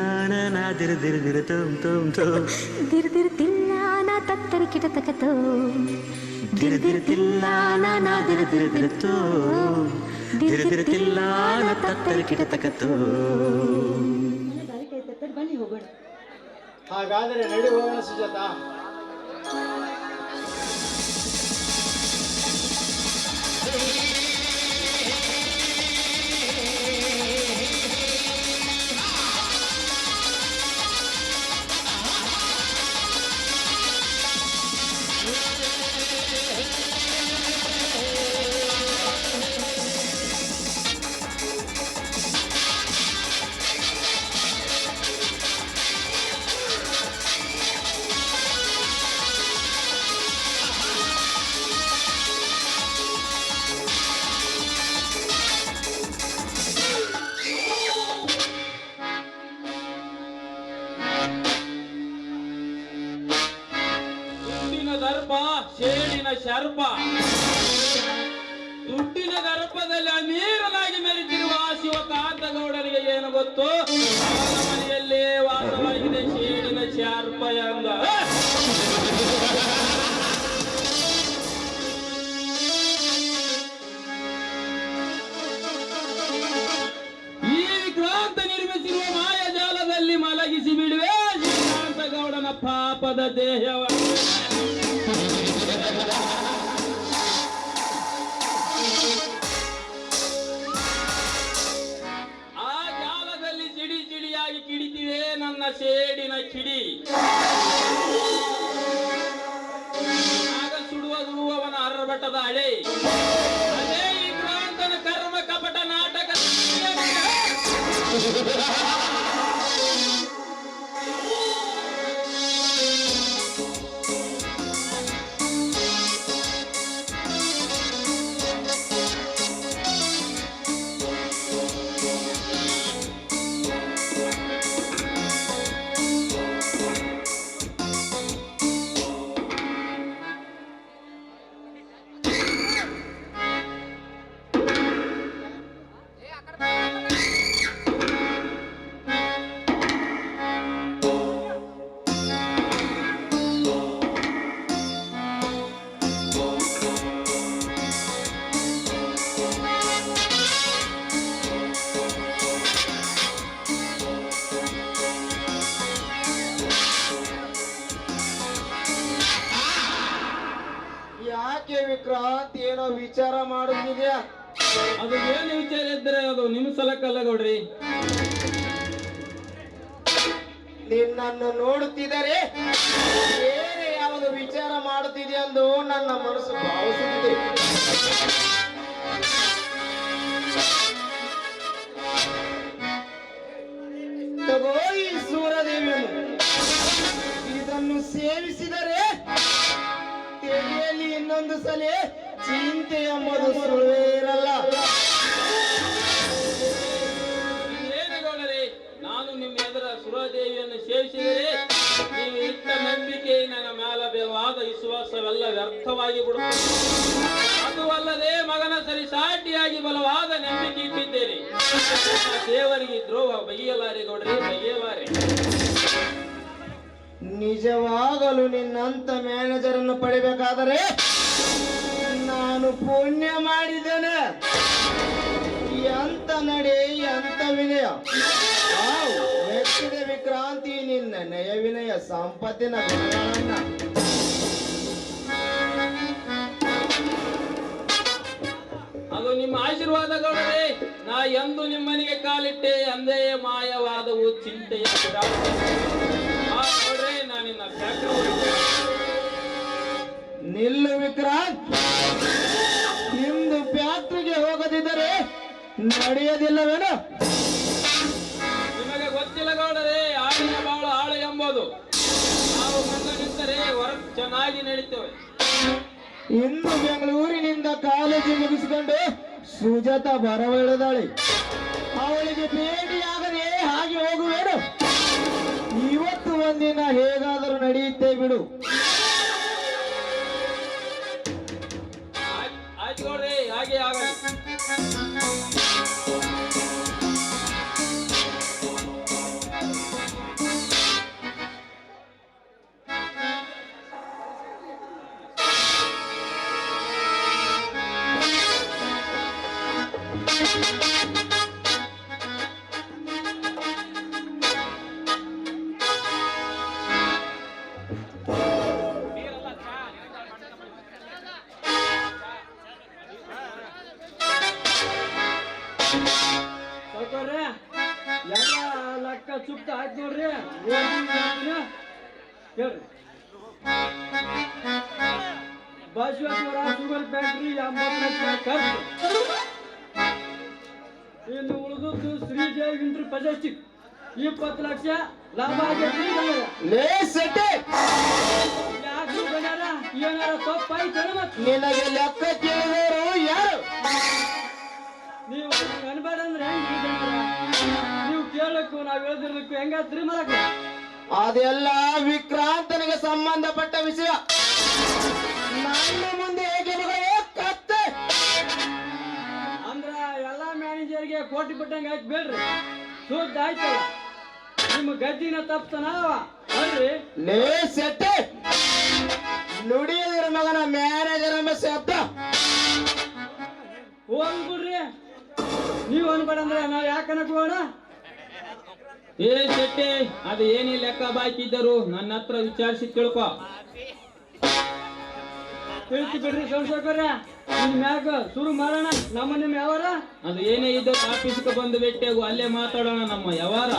ನಾ ದಿರ್ದಿರ್ದಿರ ತುಮ್ ತುಮ್ ತುಮ್ ದಿರ್ದಿರ್ತಿಲ್ಲ ನಾ ತತ್ತರಿ ಕಿಟತಕತೋ ದಿರ್ದಿರ್ತಿಲ್ಲ ನಾ ದಿರ್ದಿರ್ದಿರತೋ ದಿರ್ದಿರ್ತಿಲ್ಲ ನಾ ತತ್ತರಿ ಕಿಟತಕತೋ ಬನ್ನಿ ಹೋಗೋಣ. ಹಾಗಾದರೆ ನಡಿ ಹೋಗೋಣ ಸುಜಾತ. ದರ್ಪ ಶೇಡಿನ ಶರ್ಪ ದುಡ್ಡಿನ ದರ್ಪದಲ್ಲಿ ಅಮೀರನಾಗಿ ಮೆರೆದಿರುವ ಶಿವಕಾಂತಗೌಡನಿಗೆ ಏನು ಗೊತ್ತು ಅವನ ಮನೆಯಲ್ಲೇ ವಾಸವಾಗಿದೆ ಶೇಡಿನ ಶಾರ್ಪ ಎಂದ ಈ ವಿಕ್ರಾಂತ ನಿರ್ಮಿಸಿರುವ ಮಾಯಜಾಲದಲ್ಲಿ ಮಲಗಿಸಿ ಬಿಡುವೆ ಶ್ರೀಕಾಂತಗೌಡನ ಪಾಪದ ದೇಹವ ಆ ಜಾಲದಲ್ಲಿ ಸಿಡಿ ಸಿಡಿಯಾಗಿ ಕಿಡಿತಿವೆ ನನ್ನ ಶೇಡಿನ ಕಿಡಿ ಆಗ ಸುಡುವುದು ಅವನ ಅರಬಟ್ಟದ ಹಳೆ ಅದೇ ಈ ಕ್ರಾಂತನ ಕರ್ಮ ಕಪಟ ನಾಟಕ ಯಾಕೆ ವಿಕ್ರಾಂತ್ ಏನೋ ವಿಚಾರ ಮಾಡುತ್ತಿದ್ಯಾ? ಅದು ಏನು ವಿಚಾರ ಇದ್ರೆ ಅದು ನಿಮ್ಮ ಸಲಕ್ಕಲ್ಲ ಗೌಡ್ರಿ ನಿನ್ನನ್ನು ನೋಡುತ್ತಿದ್ದರೆ ಬೇರೆ ಯಾವುದು ವಿಚಾರ ಮಾಡುತ್ತಿದೆ ಎಂದು ನನ್ನ ಮನಸ್ಸು ಭಾವಿಸುತ್ತಿದೆ. ತಗೋ ಈ ಸೂರದೇವಿಯನ್ನು, ಇದನ್ನು ಸೇವಿಸಿದರೆ ತೆರೆಯಲ್ಲಿ ಇನ್ನೊಂದು ಸಲ ಚಿಂತೆ ಎಂಬುದು ಸುಳ್ಳುವೇ ಇರಲ್ಲ. ಏನುಗಳೇ, ನಾನು ನಿಮ್ಮ ಎದುರ ಸುರದೇವಿಯನ್ನು ಸೇವಿಸಿದರೆ ನೀವು ಇಟ್ಟ ನಂಬಿಕೆ ನನ್ನ ಮೇಲವಾದ ವಿಶ್ವಾಸವೆಲ್ಲ ವ್ಯರ್ಥವಾಗಿ ಬಿಡುತ್ತದೆ. ಅದು ಅಲ್ಲದೆ ಮಗನ ಸರಿ ಸಾಟಿಯಾಗಿ ಬಲವಾದ ನಂಬಿಕೆ ಇಟ್ಟಿದ್ದೇನೆ. ದೇವರಿಗೆ ದ್ರೋಹ ಬಗೆಯಲಾರೆ ಗೌಡ್ರಿ, ಬಗೆಯಲಾರೆ. ನಿಜವಾಗಲು ನಿನ್ನಂತ ಮ್ಯಾನೇಜರ್ ಅನ್ನು ಪಡಿಬೇಕಾದರೆ ನಾನು ಪುಣ್ಯ ಮಾಡಿದ್ದೇನೆ. ಎಂತ ನಡೆ, ಎಂತ ವಿನಯ, ಮೆಚ್ಚಿದ ವಿಕ್ರಾಂತಿ ನಿನ್ನ ನಯ ವಿನಯ ಸಂಪತ್ತಿನ ಗುಣಗಳನ್ನ. ಅದು ನಿಮ್ಮ ಆಶೀರ್ವಾದಗಳೇ. ನಾ ಎಂದು ನಿಮ್ಮನೆಗೆ ಕಾಲಿಟ್ಟೆ ಅಂದೇ ಮಾಯವಾದವು ಚಿಂತೆಯ ನೋಡ್ರೆ ನಾನಿನ್ನ ನಿಲ್ಲು ವಿಕ್ರಾಂತ್, ಇಂದು ಫ್ಯಾಕ್ಟ್ರಿಗೆ ಹೋಗದಿದ್ದರೆ ನಡೆಯೋದಿಲ್ಲವೇನು? ನಿಮಗೆ ಗೊತ್ತಿಲ್ಲ ಗೌಡರೇ, ಆಳಿನ ಬಾಳ ಆಳ ಎಂಬುದು. ನಾವು ಮುಂದೆ ನಿಂತರೆ ಹೊರಗೆ ಚೆನ್ನಾಗಿ ನಡೀತೇವೆ. ಇಂದು ಬೆಂಗಳೂರಿನಿಂದ ಕಾಲೇಜು ಮುಗಿಸಿಕೊಂಡು ಸುಜಾತ ಬರವಿಳಿದಾಳೆ. ಅವಳಿಗೆ ಭೇಟಿಯಾಗದೆ ಹಾಗೆ ಹೋಗುವೇನು? ಇವತ್ತು ಒಂದಿನ ಹೇಗಾದರೂ ನಡೆಯುತ್ತೆ ಬಿಡು. ಆಯ್ತು ಗೌಡ್ರೆ, ಹಾಗೆ ಆಗಲಿ. ಸಾವ್ಕಾರ್ರೆ, ಎಲ್ಲ ಲೆಕ್ಕ ಚುಪ್ತ ಆಯ್ತು ನೋಡ್ರಿ. ಹೇಳ್ರಿ, ಬಸವೇಶ್ವರ ಶುಗರ್ ಫ್ಯಾಕ್ಟ್ರಿ 80 ಲಕ್ಷ ಖರ್ಚು. ಇನ್ನು ಉಳಿದದ್ದು ಶ್ರೀದೇವಿ ಇಂಟ್ರಿ ಪ್ರಜೆಸ್ಟಿಕ್ 20 ಲಕ್ಷ ಲಾಭ ಆಗೈತಿ. ಯಾಕೆ ಗಣ್ಯರ ಏನಾರ ತಪ್ಪಾಯ್ತು ಮತ್ತೆ? ನಿನಗೆ ಲೆಕ್ಕ ಕೇಳಿದವರು ಯಾರು? ನೀವು ಅನ್ಬೇಡ ಅಂದ್ರೆ ಹೆಂಗ್ ನೀವು ಕೇಳಕ್ಕೂ ನಾವ್ ಹೇಳ್ದಿರ್ಲಿಕ್ಕೂ ಹೆಂಗಾತ್ರಿ ಮಾಡಕ? ಅದೆಲ್ಲ ವಿಕ್ರಾಂತನಿಗೆ ಸಂಬಂಧಪಟ್ಟ ವಿಷಯ. ನನ್ನ ಮುಂದೆ ಹೇಗೆ ಮಗಳೇ ಕತ್ತೆ? ಅಂದ್ರ ಎಲ್ಲಾ ಮ್ಯಾನೇಜರ್ಗೆ ಕೋಟಿ ಬಿಟ್ಟಂಗ ಆಯ್ತು ಬೇಡ್ರಿ. ಸುದ್ದ ಆಯ್ತಲ್ಲ, ನಿಮ್ಮ ಗದ್ದಿನ ತಪ್ತನ ಅಲ್ರಿ? ಲೇ ಸೆಟ್ಟೆ, ನುಡಿಯದಿರ ಮಗನ ಮ್ಯಾನೇಜರ್ ಎಂಬ ಶಬ್ದ ಹೋಗ್ಬಿಡ್ರಿ. ನೀವು ಅನ್ಬೇಡ ಅಂದ್ರೆ ನಾವ್ ಯಾಕನಕೋಣ? ಏ ಶೆಟ್ಟಿ, ಅದು ಏನೇ ಲೆಕ್ಕ ಬಾಕಿ ಇದ್ದರು ನನ್ನ ಹತ್ರ ವಿಚಾರಿಸಿ ತಿಳ್ಕೊ. ತಿಳಿಸಿ ಬಿಡ್ರಿ ಸೌಕರ್ಯ. ನಿಮ್ ಮ್ಯಾಗ ಶುರು ಮಾಡೋಣ. ನಮ್ಮ ನಿಮ್ ಯಾವಾರ ಅದು ಏನೇ ಇದ್ದರು ಆಫೀಸ್ಗೆ ಬಂದು ಭೇಟಿಯಾಗು, ಅಲ್ಲೇ ಮಾತಾಡೋಣ ನಮ್ಮ ವ್ಯವಹಾರ.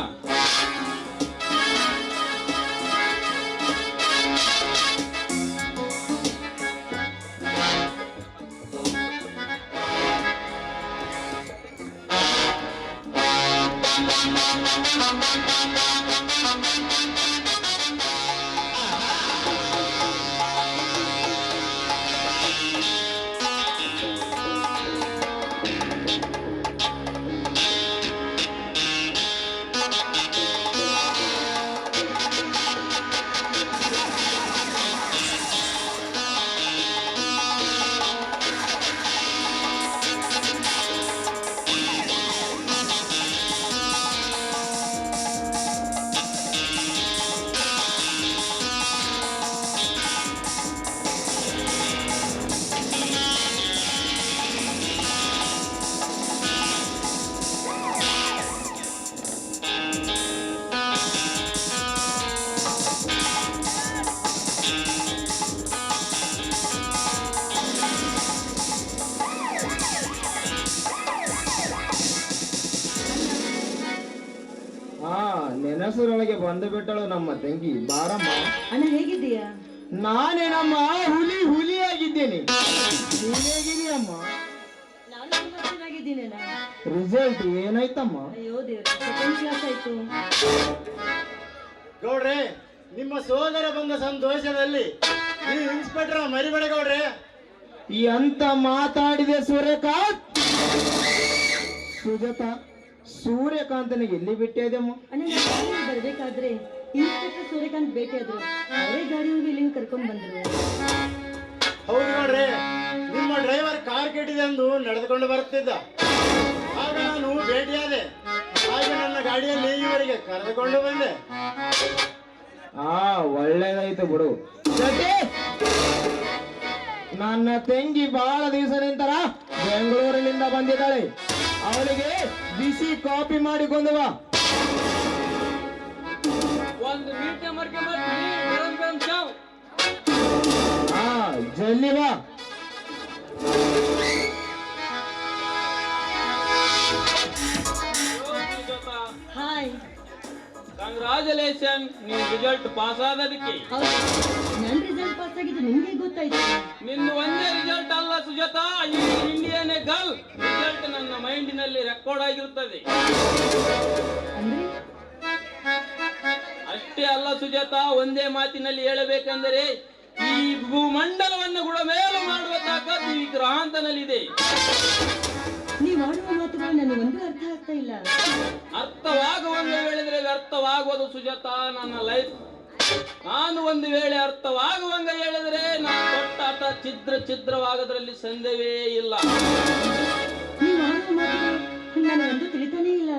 ನೆನಸರೊಳಗೆ ಬಂದು ಬಿಟ್ಟಳು ನಮ್ಮ ತಂಗಿ ಬಾರಮ್ಮ. ಅಣ್ಣ ಹೇಗಿದ್ದೀಯಾ? ನಾನೇನಮ್ಮ ಹುಲಿಯಾಗಿದ್ದೇನೆ. ನೀನ್ ಹೇಗಿದೀಯಮ್ಮ? ನಾನು ತುಂಬಾ ಚೆನ್ನಾಗಿದ್ದೀನಿ ಅಣ್ಣ. ರಿಸಲ್ಟ್ ಏನಾಯ್ತಮ್ಮ? ಅಯ್ಯೋ ದೇವ್ರೆ, ಸೆಕೆಂಡ್ ಕ್ಲಾಸ್ ಆಯ್ತು. ಗೌಡ್ರೆ, ನಿಮ್ಮ ಸೋದರ ಬಂದ ಸಂತೋಷದಲ್ಲಿ ನೀವು ಇನ್ಸ್ಪೆಕ್ಟರ್ ಮರಿಬೇಡ ಗೌಡ್ರೆ. ಎಂತ ಮಾತಾಡಿದೆ ಸೂರ್ಯಕಾಂತ್? ಸುಜಾತ, ಸೂರ್ಯಕಾಂತನಿಗೆ ಎಲ್ಲಿ ಬಿಟ್ಟಿದೆಮ್ಮ? ಅಣ್ಣ ನಾನು ಬರ್ಬೇಕಾದ್ರೆ ಇನ್ಸ್ಪೆಕ್ಟರ್ ಸೂರ್ಯಕಾಂತ್ ಭೇಟಿಯಾದ್ರು. ಅವರೇ ಗಾಡಿ ಹೋಗಿ ಇಲ್ಲಿಂದ ಕರ್ಕೊಂಡ್ ಬಂದ್ರು. ಹೌದು ಗೌಡ್ರೆ, ನಿಮ್ಮ ಡ್ರೈವರ್ ಕಾರ್ ಕೆಟ್ಟಿದೆ ಎಂದು ನಡೆದುಕೊಂಡು ಬರುತ್ತಿದ್ದ. ಆಗ ನಾನು ಭೇಟಿಯಾದೆ. ಹಾಗೆ ನನ್ನ ಗಾಡಿಯಲ್ಲಿ ಇವರಿಗೆ ಕರೆದುಕೊಂಡು ಬಂದೆ. ಒಳ್ಳೇದಾಯ್ತು ಬಿಡು. ಜೊತೆ ನನ್ನ ತಂಗಿ ಬಹಳ ದಿವಸ ನಂತರ ಬೆಂಗಳೂರಿನಿಂದ ಬಂದಿದ್ದಾಳೆ. ಅವಳಿಗೆ ಬಿಸಿ ಕಾಫಿ ಮಾಡಿಕೊಂಡು ಬಾ. ಒಂದು ಮೀಟೆ ಮರ್ಕೆ ಬರ್ತೀನಿ, ಗರಂ ಗರಂ ಚಾವ್. ಜಲ್ದಿ ಬಾ. ಹಾಯ್. ಕಂಗ್ರಾಚುಲೇಷನ್, ನೀವು ರಿಸಲ್ಟ್ ಪಾಸ್ ಆದದಕ್ಕೆ. ಹೌದು, ನನ್ ರಿಸಲ್ಟ್ ಪಾಸ್ ಆಗಿದ್ದು ನಿಮ್ಗೆ ಗೊತ್ತಾಯ್ತು. ನಿನ್ನ ಒಂದೇ ರಿಸಲ್ಟ್ ಅಲ್ಲ ಸುಜಾತ, ಈ ಇಂಡಿಯನ್ ಗರ್ಲ್ ರಿಸಲ್ಟ್ ನನ್ನ ಮೈಂಡಿನಲ್ಲಿ ರೆಕಾರ್ಡ್ ಆಗಿರುತ್ತದೆ. ಅಂದ್ರೆ ಅಷ್ಟೇ ಅಲ್ಲ ಸುಜಾತ, ಒಂದೇ ಮಾತಿನಲ್ಲಿ ಹೇಳಬೇಕೆಂದರೆ ಈ ಭೂಮಂಡಲವನ್ನು ಕೂಡ ಮೇಲು ಮಾಡುವ ತಾಕತ್ತು ಈ ಗ್ರಹಾಂತನಲ್ಲಿದೆ. ನೀವ್ ಆಡುವ ಮಾತುಗಳು ನನಗೆ ಒಂದು ಅರ್ಥ ಆಗ್ತಾ ಇಲ್ಲ. ಅರ್ಥವಾಗುವಂಗೆ ಹೇಳಿದ್ರೆ ವ್ಯರ್ಥವಾಗುವುದು ಸುಜಾತ ನನ್ನ ಲೈಫ್. ನಾನು ಒಂದು ವೇಳೆ ಅರ್ಥವಾಗುವಂಗೆ ಹೇಳಿದ್ರೆ ನಾನು ಕೊಟ್ಟ ಅರ್ಥ ಛಿದ್ರವಾಗೋದ್ರಲ್ಲಿ ಸಂದೇಹವೇ ಇಲ್ಲ. ನೀವ್ ಆಡುವ ಮಾತುಗಳು ನನಗೊಂದು ತಿಳಿತಾನೇ ಇಲ್ಲ.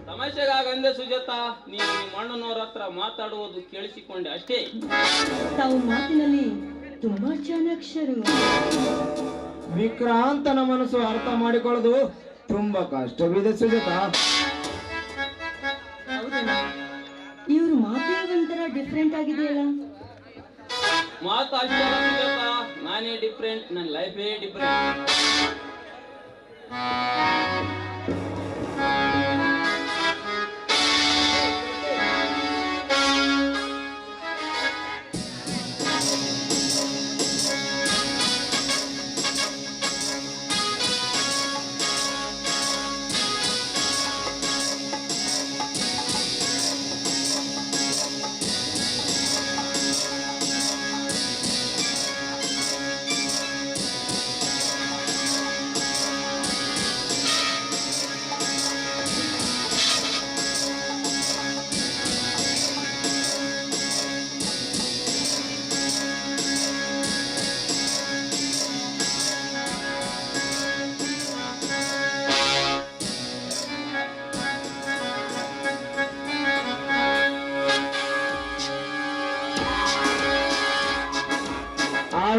ತಮಾಷೆಗಾಗಂದೆ ಸುಜಾತ, ನೀವು ನಿಮ್ಮ ಅಣ್ಣನವರ ಹತ್ರ ಮಾತಾಡುವುದು ಕೇಳಿಸಿಕೊಂಡೆ ಅಷ್ಟೇ. ತಾವು ಮಾತಿನಲ್ಲಿ ತುಂಬಾ ಚಾಣಾಕ್ಷರು. ವಿಕ್ರಾಂತನ ಮನಸ್ಸು ಅರ್ಥ ಮಾಡಿಕೊಳ್ಳೋದು ತುಂಬಾ ಕಷ್ಟವಿದೆ ಸುಜಾತ. ಹೌದಣ್ಣ, ಇವ್ರ ಮಾತೇ ಒಂಥರ ಡಿಫ್ರೆಂಟ್ ಆಗಿದೆಯಲ್ಲ. ಮಾತು ಅಷ್ಟೇ ಅಲ್ಲ ಸುಜಾತ, ನಾನೇ ಡಿಫ್ರೆಂಟ್, ನನ್ನ ಲೈಫೇ ಡಿಫ್ರೆಂಟ್.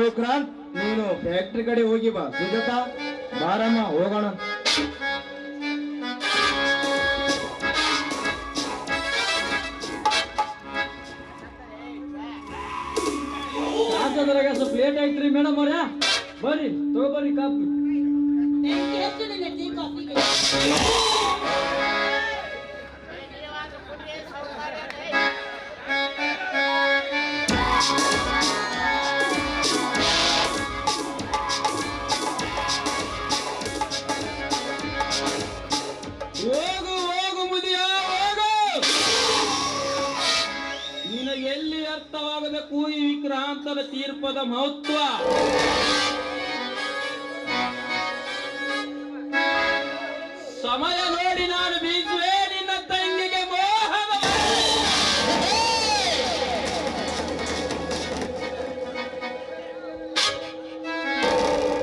ವಿಕ್ರಾಂತ್, ನೀನು ಫ್ಯಾಕ್ಟ್ರಿ ಕಡೆ ಹೋಗಿ ಬಾ. ಸುಜಾತ, ಬಾರಮ್ಮ ಹೋಗೋಣ. ಕಾಸದ್ರಾಗ ಸ್ವಲ್ಪ ಲೇಟ್ ಆಯ್ತ್ರಿ ಮೇಡಮ್ ಅವ್ರ. ಬರ್ರಿ ತಗೋಬರ್ರಿ ಕಾಫಿ. ಹೋಗು ಹೋಗು ಮುದಿಯ ಹೋಗು. ನಿನಗೆ ಎಲ್ಲಿ ಅರ್ಥವಾಗಬೇಕು ಈ ವಿಕ್ರಾಂತನ ತೀರ್ಪದ ಮಹತ್ವ. ಸಮಯ ನೋಡಿ ನಾನು ಬೀಸುವೆ ನಿನ್ನ ತಂಗಿಗೆ ಮೋಹದ.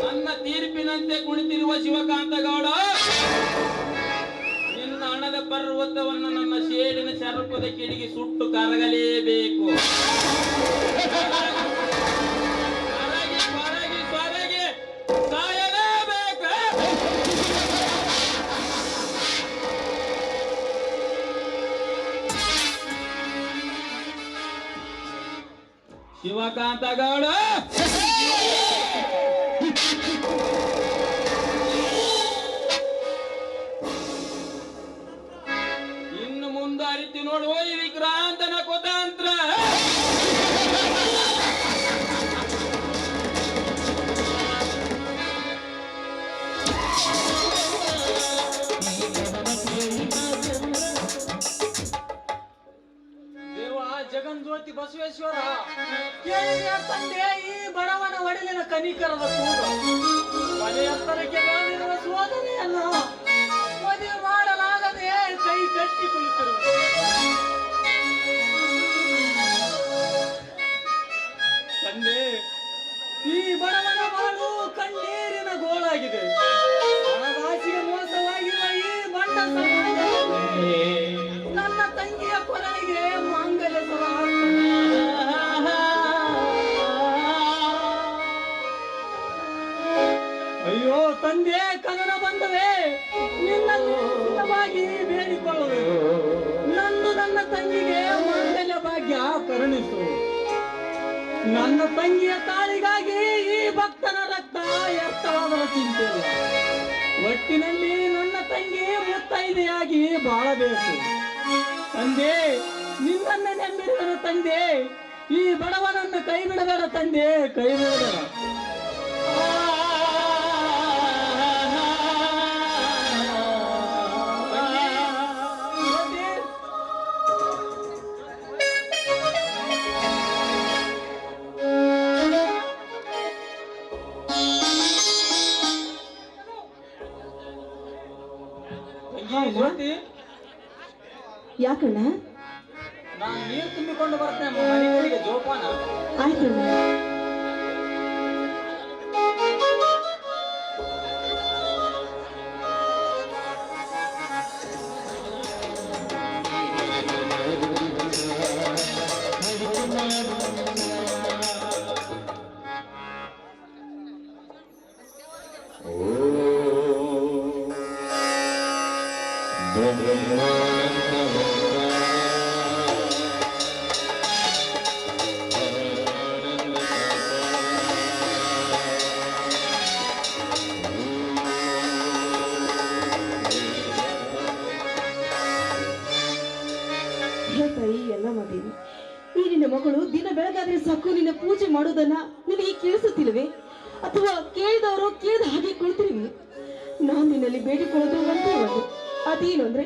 ನನ್ನ ತೀರ್ಪಿನಂತೆ ಕುಳಿತಿರುವ ಶಿವಕಾಂತ ಗೌಡ, ನಿನ್ನ ಹಣದ ಪರ್ವತವನ್ನು ನನ್ನ ಶೇಡಿನ ಸರ್ಪದ ಕಿಡಿಗೆ ಸುಟ್ಟು ಕರಗಲೇಬೇಕು. ಕೊರಗಿ ಸಾಯಲೇಬೇಕು. ಶಿವಕಾಂತ ಗೌಡ, ಮುಂದೆ ಅರಿತಿ ನೋಡುವ ಈ ವಿಕ್ರಾಂತನ ಕುತಂತ್ರ. ಜಗನ್ಜ್ಯೋತಿ ಬಸವೇಶ್ವರ, ಕೇಳಿದ ತಂದೆ ಈ ಬಡವನ ಒಡಲಿನ ಕನಿಕರದ ಕೂಗ, ಮನೆ ಎತ್ತರಕ್ಕೆ ಬಂದಿರುವ ಸೋದನೆಯನ್ನ ಮದುವೆ ಮಾಡಲಾಗದೆ ಕೈ ಕಟ್ಟಿ ಕುಳಿತಿರುವ ತಂದೆ, ಈ ಬಡವನ ಬಾಳು ಕಣ್ಣೀರಿನ ಗೋಳಾಗಿದೆ. ಹಣದಾಸಿಗೆ ಮೋಸವಾಗಿರುವ ಈ ಬಂಡ ಸಮಾಜದಲ್ಲಿ ನನ್ನ ತಂಗಿಯ ಕೊರಳಿಗೆ ಮಾಂಗಲ್ಯ ಸರ ಅಯ್ಯೋ ತಂದೆ, ಕನ್ನಡ ಬಂದವೇ ನಿನ್ನಲ್ಲಿ ಹಿತವಾಗಿ ಬೇಡಿಕೊಳ್ಳುವೆ. ನನ್ನ ತಂಗಿಗೆ ಮಾಂಗಲ್ಯ ಭಾಗ್ಯ ಕರುಣಿಸು. ನನ್ನ ತಂಗಿಯ ತಾಳಿಗಾಗಿ ಈ ಭಕ್ತನ ರಕ್ತ ವ್ಯರ್ಥವಾದ ಚಿಂತೆ ಇಲ್ಲ. ಒಟ್ಟಿನಲ್ಲಿ ನನ್ನ ತಂಗಿ ಮುತ್ತೈದೆಯಾಗಿ ಬಾಳಬೇಕು. ತಂದೆ, ನಿನ್ನನ್ನೇ ನಂಬಿರುವನು ತಂದೆ. ಈ ಬಡವನನ್ನು ಕೈ ಬಿಡಬೇಡ ತಂದೆ, ಕೈ ಬಿಡಬೇಡ. ಯಾಕಣ್ಣ? ನಾನು ನೀರು ತುಂಬಿಕೊಂಡು ಬರ್ತೇನೆ ಮನೆಗಳಿಗೆ ಜೋಪಾನ. ಆಯ್ತಣ್ಣ. ಎಲ್ಲ ಮಾಡೀನಿ. ಈ ನಿನ್ನ ಮಗಳು ದಿನ ಬೆಳಗಾದ್ರೆ ಸಾಕು ನಿನ್ನ ಪೂಜೆ ಮಾಡೋದನ್ನ ನಿನಗೆ ಕೇಳಿಸುತ್ತಿಲ್ಲವೇ? ಅಥವಾ ಕೇಳಿದವರು ಕೇಳಿದ ಹಾಗೆ ಕುಳಿತಿರುವೆ? ನಾನು ನಿನ್ನಲ್ಲಿ ಬೇಡಿಕೊಳ್ಳೋದು ಒಂದೇ ಒಂದು, ಅದೇನು ಅಂದ್ರೆ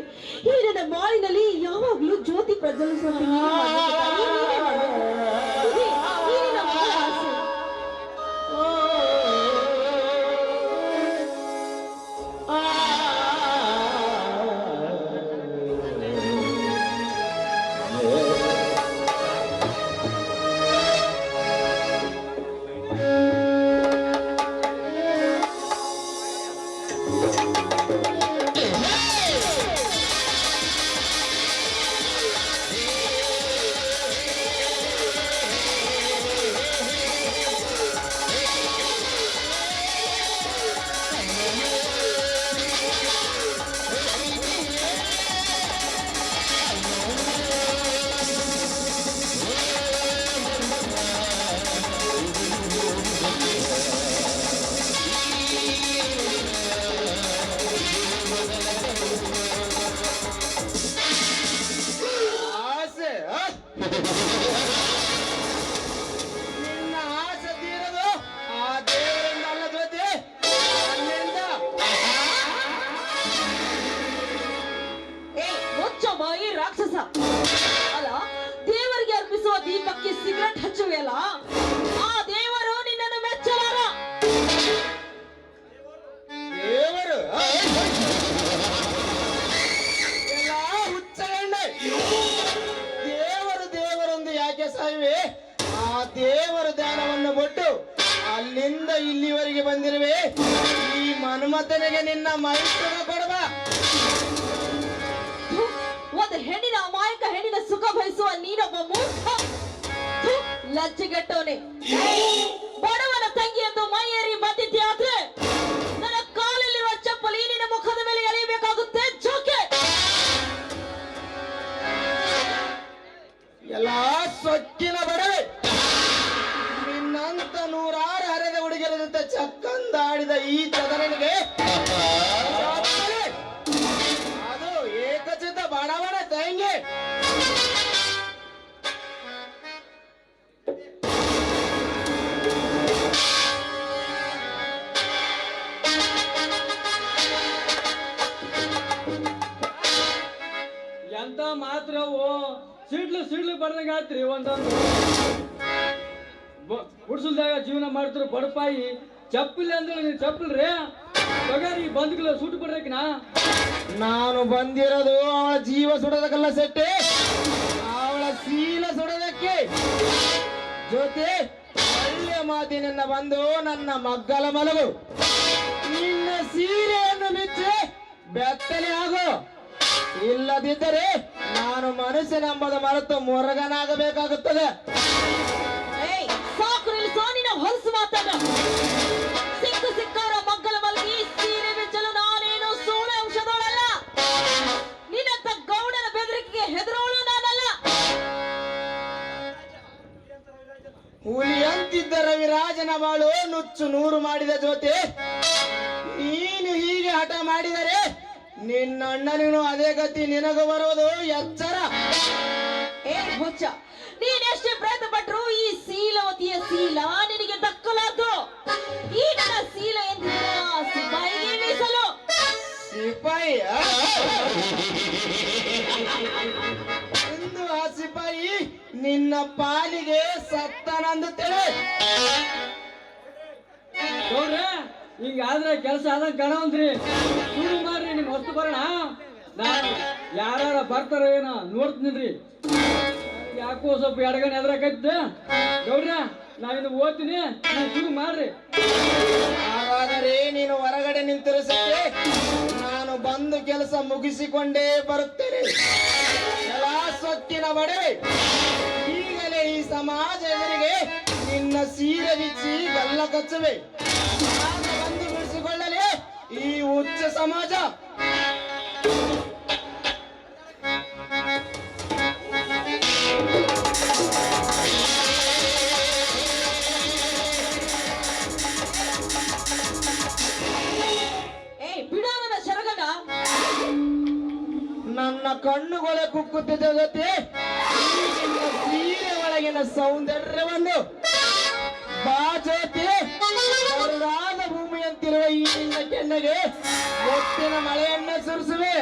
ಈ ನನ್ನ ಬಾಳಿನಲ್ಲಿ ಯಾವಾಗ್ಲೂ ಜ್ಯೋತಿ ಪ್ರಜ್ವಲಿಸುವಂತೆ ಆಸೆ. ರಾಕ್ಷಸ ಅಲ್ಲ, ದೇವರಿಗೆ ಅರ್ಪಿಸುವ ದೀಪಕ್ಕೆ ಸಿಗರೆಟ್ ಹಚ್ಚುವೆಯಲ್ಲ, ಆ ದೇವರು ನಿನ್ನನ್ನು ಮೆಚ್ಚಲಾರ. ದೇವರು ಹುಚ್ಚಗಂಡೆ, ದೇವರೊಂದು ಯಾಕೆ ಸಾಯಿವೆ? ಆ ದೇವರ ಧ್ಯಾನವನ್ನು ಬಿಟ್ಟು ಅಲ್ಲಿಂದ ಇಲ್ಲಿವರೆಗೆ ಬಂದಿರುವೆ. ಈ ಮನ್ಮಥನಿಗೆ ನಿನ್ನ ಮೈಸೂರು ಕೊಡಬ. ಒಂದು ಹೆಣ್ಣಿನ ಅಮಾಯಕ ಹೆಣ್ಣಿನ ಸುಖ ಬಯಸುವ ನೀನೊಬ್ಬ ಮೂರ್ಖ, ಲಜ್ಜೆಗೆಟ್ಟವನೇ. ಬಡವನ ತಂಗಿ ಎಂದು ಮೈಯೇರಿ ಬಂದಿದ್ದೆ ಆದ್ರೆ ನನ್ನ ಕಾಲಲ್ಲಿರುವ ಚಪ್ಪಲಿ ನಿನ್ನ ಮುಖದ ಮೇಲೆ ಎಳೆಯಬೇಕಾಗುತ್ತೆ. ಜೋಕೆ ಎಲ್ಲ ಸೊಕ್ಕಿನ ಬಡವೆ, ನಿನ್ನಂತ ನೂರಾರು ಹರಿದ ಹುಡುಗಿರ ಜೊತೆ ಚಕ್ಕಂದಾಡಿದ ಈ ಚದರನಿಗೆ ಅದು ಏಕಚಿತ ಬಡವನ ತಂಗಿ. ಎಂತ ಮಾತ್ರವು ಸಿಡ್ಲು ಬರ್ದಂಗ ಆತ್ರಿ. ಒಂದೊಂದು ಗುಡ್ಸಲ್ದಾಗ ಜೀವನ ಮಾಡ್ತಿರೋ ಬಡಪಾಯಿ ಚಪ್ಪಲಿ ಅಂದ್ರೆ ನೀವು ಚಪ್ಪಲ್ರಿ ಬಗಾರಿ ಬಂದ್ಗಿಲ್ಲ ಸುಟ್ಟು ಬಿಡ್ರಕಿನ. ನಾನು ಬಂದಿರೋದು ಅವಳ ಜೀವ ಸುಡೋದಕ್ಕಲ್ಲ ಸೆಟ್ಟೆ, ಅವಳ ಶೀಲ ಸುಡೋದಕ್ಕೆ. ಜೊತೆ ಒಳ್ಳೆ ಮಾತಿನಿಂದ ಬಂದು ನನ್ನ ಮಗ್ಗಲ ಮಲಗು, ನಿನ್ನ ಸೀರೆಯನ್ನು ಬಿಚ್ಚಿ ಬೆತ್ತಲೆ ಆಗು. ಇಲ್ಲದಿದ್ದರೆ ನಾನು ಮನುಷ್ಯನೆಂಬುದು ಮರೆತು ಮೊರಗನಾಗಬೇಕಾಗುತ್ತದೆ. ಸಾಕು ನಿಲ್ಲಿಸೋ ನಿನ್ನ ಹೊಲಸು ಮಾತಾಡ. ಸಿಕ್ಕವರ ಮಗ್ಗಲ ಮಲಗಿ ಸೀರೆ ಬಿಚ್ಚಲು ನಾನೇನು ಸೋಳೆ ಔಷಧೋಳಲ್ಲ. ನಿನ್ನಂತ ಗೌಡನ ಬೆದರಿಕೆಗೆ ಹೆದರೋಳು ನಾನಲ್ಲ. ಹುಲಿಯಂತಿದ್ದ ರವಿರಾಜನ ಬಾಳು ನುಚ್ಚು ನೂರು ಮಾಡಿದ ಜೊತೆ ನೀನು ಹೀಗೆ ಹಠ ಮಾಡಿದರೆ ನಿನ್ನ ಅಣ್ಣನಿಗೂ ಅದೇ ಗತಿ ನಿನಗೂ ಬರುವುದು ಎಚ್ಚರ. ಹುಚ್ಚ, ನೀನೆಷ್ಟೇ ಪ್ರಯತ್ನ ಪಟ್ರು ಈ ಶೀಲವತಿಯ ಶೀಲ ನಿನಗೆ ದಕ್ಕಲಾರ್ದು. ಈ ನನ್ನ ಶೀಲ ಎಂದಿರುವ ಸಿಪಾಯಿಗೆ ಮೀಸಲು. ಸಿಪಾಯಿ ಎಂದು ಆ ಸಿಪಾಯಿ ನಿನ್ನ ಪಾಲಿಗೆ ಸತ್ತನಂದು ತಿಳಿ. ನೋಡ್ರಿ ಹಿಂಗಾದ್ರೆ ಕೆಲಸ ಆದಂಗ ಕಾಣವಂತ್ರಿ. ಶುರು ಮಾಡ್ರಿ ನಿಮ್ ವಸ್ತು ಬರೋಣ. ನಾನು ಯಾರ ಬರ್ತಾರ ಏನೋ ನೋಡ್ತೀನಿರಿ. ಯಾಕೋ ಸ್ವಲ್ಪ ಎಡಗಣೆ ಎದ್ರಾಕೈತ ಗೌಡ್ರ, ನಾವಿನ್ನು ಓದ್ತೀನಿ, ನೀವು ಶುರು ಮಾಡ್ರಿ. ಹಾಗಾದರೆ ನೀನು ಹೊರಗಡೆ ನಿಂತಿರಿಸಕ್ಕೆ ನಾನು ಬಂದು ಕೆಲಸ ಮುಗಿಸಿಕೊಂಡೇ ಬರುತ್ತೇನೆ. ಎಲ್ಲಾ ಸೊಕ್ಕಿನ ಬಡವೆ ಈಗಲೇ ಈ ಸಮಾಜ ಎದುರಿಗೆ ನಿನ್ನ ಸೀರೆ ಬಿಚ್ಚಿ ಗಲ್ಲ ಕಚ್ಚುವೆ. ಬಂದು ಬಿಡಿಸಿಕೊಳ್ಳಲೇ ಈ ಹುಚ್ಚ ಸಮಾಜ. ನನ್ನ ಕಣ್ಣುಗಳ ಕುಕ್ಕುತ್ತಿದ್ದ ಜೊತೆ ನಿನ್ನ ಸೀರೆ ಒಳಗಿನ ಸೌಂದರ್ಯವನ್ನು ಬಾಜೋತಿ ಬರದಾದ ಭೂಮಿಯಂತಿರುವ ಈ ನಿನ್ನ ಕೆನ್ನೆಗೆ ಒತ್ತಿನ ಮಳೆಯನ್ನ ಸುರಿಸುವೆ.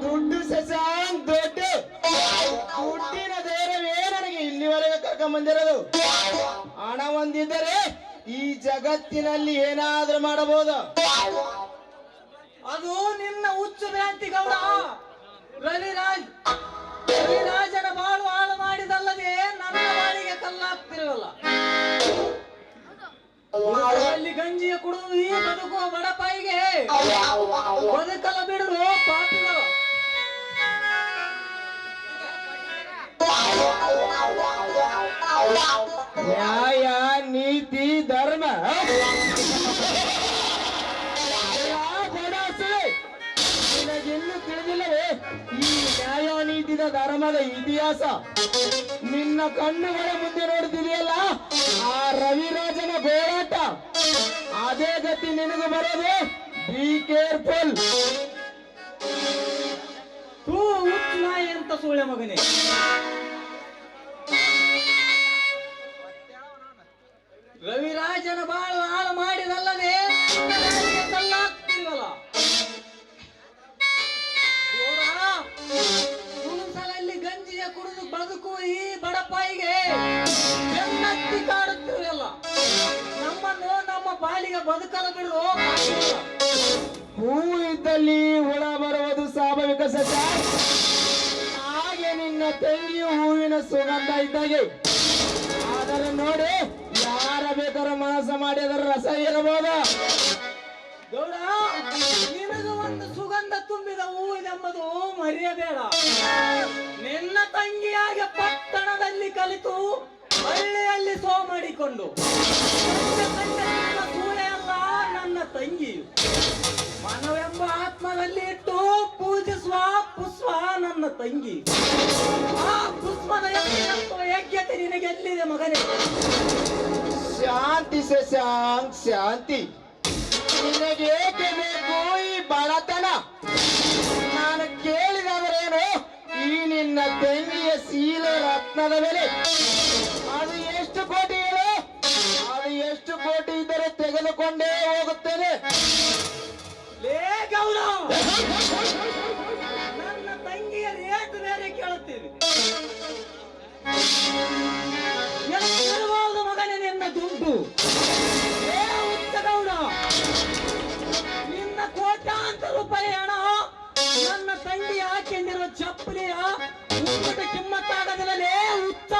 ದುಡ್ಡು ಶಶಾಂಕ್, ದುಡ್ಡಿನ ಧೈರ್ಯವೇ ನನಗೆ ಇಲ್ಲಿವರೆಗೆ ಕರ್ಕೊಂಡ್ ಬಂದಿರೋದು. ಹಣ ಹೊಂದಿದ್ದರೆ ಈ ಜಗತ್ತಿನಲ್ಲಿ ಏನಾದ್ರೂ ಮಾಡಬಹುದು. ಅದು ನಿನ್ನ ಹುಚ್ಚು ಭ್ರಾಂತಿ ಗೌಡ. ರವಿರಾಜನ ಬಾಳು ಹಾಳು ಮಾಡಿದಲ್ಲದೆ ನನ್ನ ಬಾಳಿಗೆ ಕಲ್ಲಾಗ್ತಿರಲ್ಲ. ಅಲ್ಲಿ ಗಂಜಿಯ ಕುಡಿದು ಈ ಬದುಕುವ ಬಡಪಾಯಿಗೆ ಬದುಕಲ ಬಿಡರು ಪಾಪಿಗಳು. ನ್ಯಾಯ, ನೀತಿ, ಧರ್ಮ ನಿನಗಿನ್ನು ತಿಳಿದಿಲ್ಲವೇ ಈ ನ್ಯಾಯ ನೀತಿದ ಧರ್ಮದ ಇತಿಹಾಸ? ನಿನ್ನ ಕಣ್ಣುಗಳ ಮುಂದೆ ನೋಡ್ತಿದೆಯಲ್ಲ ಆ ರವಿರಾಜನ ಹೋರಾಟ, ಅದೇ ಗತಿ ನಿನಗೂ ಬರೋದು. Be careful. ಹುಚ್ಚು ನಾಯಿ ಅಂತ ಸೂಳೆ ಮಗನೇ. ರವಿರಾಜನ ಬಾಳು ಹಾಳು ಮಾಡಿದಲ್ಲದೆ ಕಲ್ಲಾಗ್ತಿಲ್ವಲ್ಲ. ತುಳುಸಲಲ್ಲಿ ಗಂಜಿಯ ಕುಡಿದು ಬದುಕು ಈ ಬಡಪಾಯಿಗೆ ಬೆನ್ನತ್ತಿ ಕಾಡುತ್ತಿರಲ್ಲ. ನಮ್ಮನ್ನು ನಮ್ಮ ಪಾಲಿಗೆ ಬದುಕಲ ಬಿಡು. ಹೂವು ಇದ್ದಲ್ಲಿ ಹುಳ ಬರುವುದು ಸ್ವಾಭಾವಿಕ ಸತ್ಯ. ಹಾಗೆ ನಿನ್ನ ತಂಗಿಯು ಹೂವಿನ ಸುಗಂಧ ಇದ್ದಾಗೆ. ಆದರೆ ನೋಡಿ, ಯಾರ ಬೇಕಾದ್ರೂ ಮನಸ್ಸು ಮಾಡಿ ಅದರ ರಸ ಇರಬಹುದು. ಗೌಡ, ನಿನಗೆ ಒಂದು ಸುಗಂಧ ತುಂಬಿದ ಹೂವಿನೆಂಬುದು ಮರೆಯಬೇಡ. ನಿನ್ನ ತಂಗಿಯಾಗಿ ಪಟ್ಟಣದಲ್ಲಿ ಕಲಿತು ಮಾಡಿಕೊಂಡು ಸೂಳೆ ಅಲ್ಲ ನನ್ನ ತಂಗಿ ಮನವೆಂಬ ಆತ್ಮದಲ್ಲಿ ಇಟ್ಟು ಪೂಜಿಸುವ ಪುಷ್ಪ ನನ್ನ ತಂಗಿ. ಆ ಪುಷ್ಪದ ಯೋಗ್ಯತೆ ನಿನಗೆ ಎಲ್ಲಿದೆ ಮಗನೇ? ಶಾಂತಿ ಶಶಾಂಕ್ ಶಾಂತಿ. ನಿನಗೇಕೆ ಬೇಕು ಈ ಬಡತನ? ನಾನು ಕೇಳಿದವರೇನು? ಈ ನಿನ್ನ ತಂಗಿಯ ಶೀಲ ರತ್ನದ ಬೆಲೆ ಅದು ಎಷ್ಟು ಕೋಟಿ ಹೇಳು? ಅದು ಎಷ್ಟು ಕೋಟಿ ಇದ್ದರೆ ತೆಗೆದುಕೊಂಡೇ ಹೋಗುತ್ತೇನೆ. ಲೇ ಗೌಡ, ನನ್ನ ತಂಗಿಯ ರೇಟ್ ಬೇರೆ ಕೇಳುತ್ತೀವಿ. ಎಲ್ಲಿರಬಹುದು ಮಗನೇ ನಿನ್ನ ದುಡ್ಡು? ಲೇ ಹುಚ್ಚ ಗೌಡ, ನಿನ್ನ ಕೋಟ್ಯಾಂತರ ರೂಪಾಯಿ ಹಣ ನನ್ನ ತಂಗಿ ಹಾಕೊಂಡಿರೋ ಚಪ್ಪಲಿಯ ಉಂಗುಟ ಕಿಮ್ಮತ್ತಾಗದಿಲ್ಲ. ಲೇ ಹುಚ್ಚ,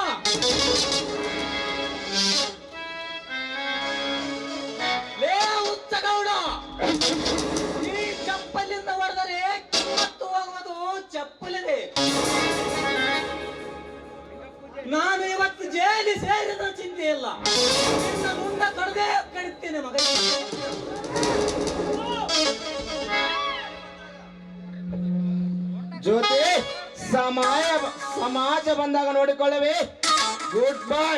ಲೇ ಹುಚ್ಚ ಗೌಡ, ಈ ಚಪ್ಪಲಿಂದ ಹೊಡೆದರೆ ಕಿಮ್ಮತ್ತು ಹೋಗುವುದು ಚಪ್ಪಲಿದೆ. ನಾನು ಇವತ್ತು ಜೈಲಿ ಸೇರಿದ ಚಿಂತೆ ಇಲ್ಲ, ನಿನ್ನ ಮುಂದೆ ಕಡ್ದೇ ಕಡಿತೇನೆ ಮಗ. ಜ್ಯೋತಿ, ಸಮಾಜ ಬಂದಾಗ ನೋಡಿಕೊಳ್ಳವೆ. Good bye.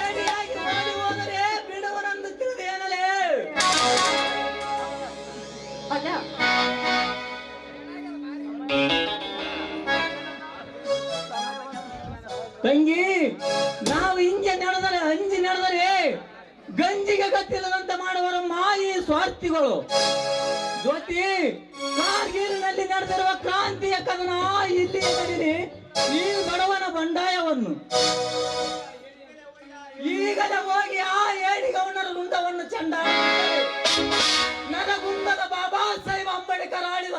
ಏಡಿಯಾಗಿ ಓಡಿ ಹೋದರೆ ಬಿಡುವನೆಂದು ತಿಳಿದೇನಲೇ? ಅಣ್ಣ, ತಂಗಿ, ನಾವು ಹಿಂಗೆ ನಡೆದರೆ ಅಂಜಿ ನಡೆದರೆ ಗಂಜಿಗೆ ಗತ್ತಿಲ್ಲದಂತೆ ಮಾಡುವರ ಮಾಯಿ ಸ್ವಾರ್ಥಿಗಳು. ಜ್ಯೋತಿ, ಕಾರ್ಗಿಲ್ನಲ್ಲಿ ನಡೆದಿರುವ ಕ್ರಾಂತಿಯ ಕದನ ಇಲ್ಲಿ ನಡೀಲಿ ಈ ಬಡವನ ಬಂಡಾಯವನ್ನು. ಈಗಲೇ ಹೋಗಿ ಆ ಏಡಿಗೌನರ ಗುಂಡವನ್ನು ಚಂಡಾಡ ನನಗುಂದದ ಬಾಬಾ ಸಾಹೇಬ್ ಅಂಬೇಡ್ಕರ್ ಆಡಿದ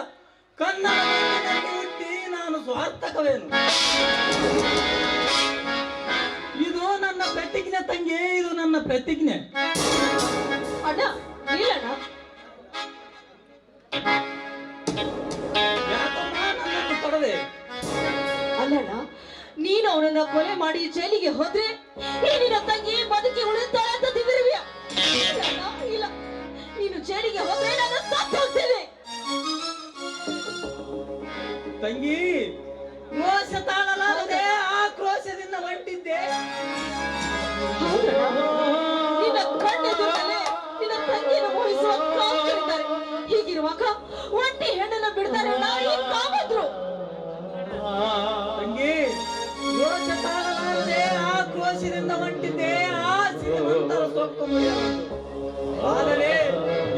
ಕನ್ನಡ ಮಣ್ಣಿನಲ್ಲಿ ಹುಟ್ಟಿ ನಾನು ಸ್ವಾರ್ಥಕವೇನು? ಇದು ನನ್ನ ಪ್ರತಿಜ್ಞೆ ತಂಗಿ, ಇದು ನನ್ನ ಪ್ರತಿಜ್ಞೆ. ಅಣ್ಣ, ನಿಲ್ಲಣ್ಣ. ಯಾಕಮ್ಮ ನನ್ನನ್ನು ತೊಡದೆ? ಅಲ್ಲಣ್ಣ, ನೀನು ಅವನನ್ನ ಕೊಲೆ ಮಾಡಿ ಜೈಲಿಗೆ ಹೋದ್ರೆ ಈ ನಿನ್ನ ತಂಗಿ ಬದುಕಿ ಉಳಿತಾಳೆ ಅಂತ ತಿಂದಿರುವಿಯ? ಇಲ್ಲ, ನೀನು ಜೈಲಿಗೆ ಹೋದ್ರೆ ನಾನು ಸತ್ತು ಹೋಗ್ತೇನೆ. ತಂಗಿ, ಕ್ರೋಶ ತಾಳಲಾರದೆ ಆಕ್ರೋಶದಿಂದ ಹೊಂಟಿದ್ದೆ. ನಿನ್ನ ಕಣ್ಣೆದುರಲ್ಲೇ ನಿನ್ನ ತಂಗಿಯನ್ನು ಮೋಹಿಸುವ ಕಾಮಿದ್ದಾರೆ. ಹೀಗಿರುವಾಗ ಒಂಟಿ ಹೆಣ್ಣನ್ನು ಬಿಡ್ತಾರೆ ನಾಯಿ ಕಾಮದ್ರು. ತಂಗಿ, ಕ್ರೋಶ ತಾಳಲಾರದೆ ಆಕ್ರೋಶದಿಂದ ಹೊಂಟಿದ್ದೆ. ಆ ಶ್ರೀಮಂತರ ಸೊಕ್ಕು ಮುರಿಯಬಹುದು. ಆದರೆ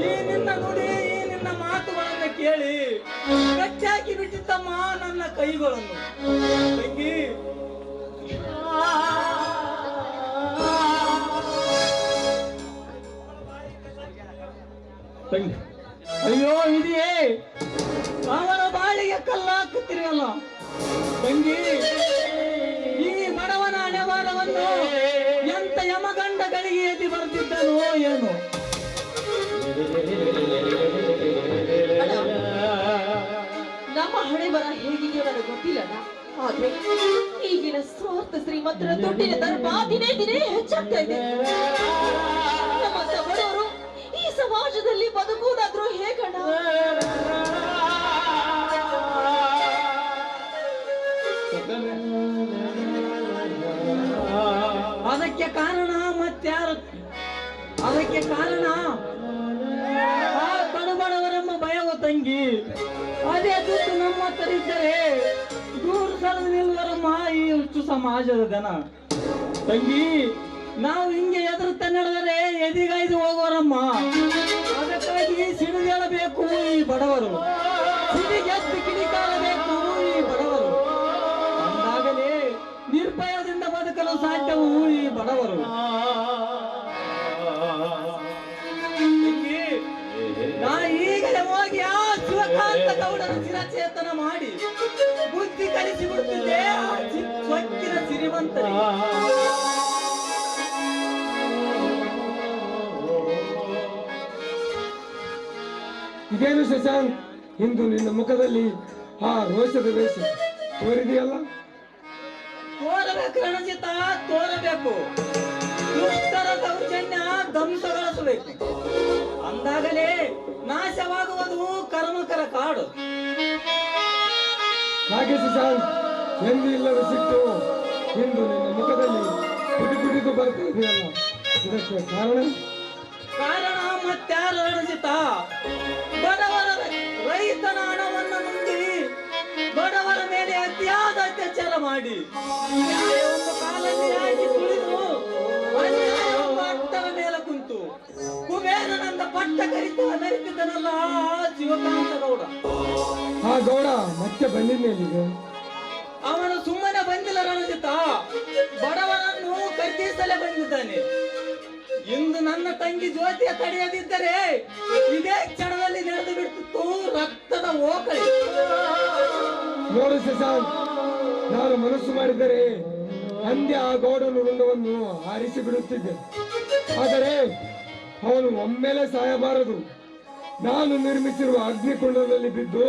ಈ ನಿನ್ನ ನುಡಿ, ಈ ನಿನ್ನ ಮಾತುಗಳನ್ನು ಕೇಳಿ ಗಟ್ಟಿಯಾಗಿ ಬಿಟ್ಟಿತ್ತಮ್ಮ ನನ್ನ ಕೈಗಳನ್ನು. ತಂಗಿ, ಅಯ್ಯೋ ಇದೆಯೇ ಅವನ ಬಾಳಿಗೆ ಕಲ್ಲ ಹಾಕುತ್ತಿರಲ್ಲ. ತಂಗಿ, ಈ ಬಡವನ ಹಣೆಬರವನ್ನು ಎಂತ ಯಮಗಂಡಗಳಿಗೆ ಎದಿ ಬರ್ತಿದ್ದನೋ ಏನು? ನಮ್ಮ ಹಣೆ ಬರ ಹೇಗಿದೆ ನನಗೆ ಗೊತ್ತಿಲ್ಲಣ್ಣ. ಆದ್ರೆ ಈಗಿನ ಸ್ವಾರ್ಥ ಶ್ರೀಮಂತರ ದುಡ್ಡಿನ ದರ್ಪ ದಿನೇ ದಿನೇ ಹೆಚ್ಚಾಗ್ತಾ ಇದೆ. ನಮ್ಮಂತ ಬಡವರು ಈ ಸಮಾಜದಲ್ಲಿ ಬದುಕುವುದಾದ್ರೂ ಹೇಗಣ್ಣ? ಅದಕ್ಕೆ ಕಾರಣ ಮತ್ಯಾರು? ಅದಕ್ಕೆ ಕಾರಣ ಆ ಕಡುಬಡವರೆಂಬ ಭಯವ ತಂಗಿ. ಅದೇ ದುಡ್ಡು ನಮ್ಮ ಹತ್ತರಿದ್ದರೆ ದೂರ ಸರಿದು ನಿಲ್ಲುವರಮ್ಮ ಈ ಹುಚ್ಚು ಸಮಾಜದ ಜನ. ತಂಗಿ, ನಾವು ಹಿಂಗೆ ಎದುರುತ್ತ ನಡೆದರೆ ಎದಿಗಾಯ್ದು ಹೋಗೋರಮ್ಮ. ಅದಕ್ಕಾಗಿ ಸಿಡಿದೇಳಬೇಕು ಈ ಬಡವರು, ಸಿಡಿಗೆದ್ದು ಕಿಡಿಕಾರಬೇಕು ಈ ಬಡವರು. ಅಂದಾಗಲೇ ನಿರ್ಭಯದಿಂದ ಬದುಕಲು ಸಾಧ್ಯವು ಈ ಬಡವರು. ನಾ ಈಗಲೇ ಹೋಗಿ ಆ ಶಿವಕಾಂತ ಗೌಡರ ಶಿರಚೇತನ ಮಾಡಿ ಬುದ್ಧಿ ಕಲಿಸಿ ಬಿಡುತ್ತಿದ್ದೆ ಆ ಸೊಕ್ಕಿನ ಸಿರಿವಂತರಿಗೆ. ಇದೇನು ಶಶಾಂಕ್, ಇಂದು ನಿನ್ನ ಮುಖದಲ್ಲಿ ಆ ರೋಷದ ವೇಷ ತೋರಿದೆಯಲ್ಲ. ತೋರಬೇಕು ರಣಜಿತ, ತೋರಬೇಕು. ದುಷ್ಟರ ದೌರ್ಜನ್ಯ ಧ್ವಂಸಗೊಳಿಸಬೇಕು. ಅಂದಾಗಲೇ ನಾಶವಾಗುವುದು ಕರ್ಮಕರ ಕಾಡು. ಹಾಗೆ ಶಶಾಂಕ್, ಎಂದು ಇಲ್ಲದ ಸಿಟ್ಟು ಇಂದು ನಿನ್ನ ಮುಖದಲ್ಲಿ ಕುಡಿದು ಬರ್ತಾ ಇದೆಯಲ್ಲ, ಇದಕ್ಕೆ ಕಾರಣ ಮತ್ಯಾರು ರಣಜಿತ? ಬಡವರ ರೈತನ ಹಣವನ್ನು ನುಂಗಿ ಬಡವರ ಮೇಲೆ ಅತಿಯಾದ ಅತ್ಯಾಚಾರ ಮಾಡಿ ಒಂದು ಕಾಲಲ್ಲಿ ಹಾಕಿ ತುಳಿದು ಪಟ್ಟದ ಮೇಲೆ ಕುಂತು ಕುಬೇರನಂದ ಪಟ್ಟ ಮೆರೆತಿದ್ದನಲ್ಲ ಶಿವಕಾಂತ ಗೌಡ. ಆ ಗೌಡ ಮತ್ತೆ ಬಂದಿದ್ದೇನೆ. ಅವನು ಸುಮ್ಮನೆ ಬಂದಿಲ್ಲ ರಣಜಿತ, ಬಡವರನ್ನು ಕಟ್ಟಿಸಲೇ ಬಂದಿದ್ದಾನೆ. ಇಂದು ನನ್ನ ತಂಗಿ ಜ್ಯೋತಿಯ ತಡೆಯದಿದ್ದರೆ ಇದೇ ಕ್ಷಣದಲ್ಲಿ ನಡೆದು ಬಿಟ್ಟಿತ್ತು ರಕ್ತದ ಓಕಳಿ. ನೋಡು ಶಶಾಂಕ್, ನಾನು ಮನಸ್ಸು ಮಾಡಿದರೆ ಅಂದ್ಯ ಆ ಗೌಡನ ರುಂಡವನ್ನು ಹಾರಿಸಿ ಬಿಡುತ್ತಿದ್ದೆ. ಆದರೆ ಅವನು ಒಮ್ಮೆಲೆ ಸಾಯಬಾರದು. ನಾನು ನಿರ್ಮಿಸಿರುವ ಅಗ್ನಿಕುಂಡದಲ್ಲಿ ಬಿದ್ದು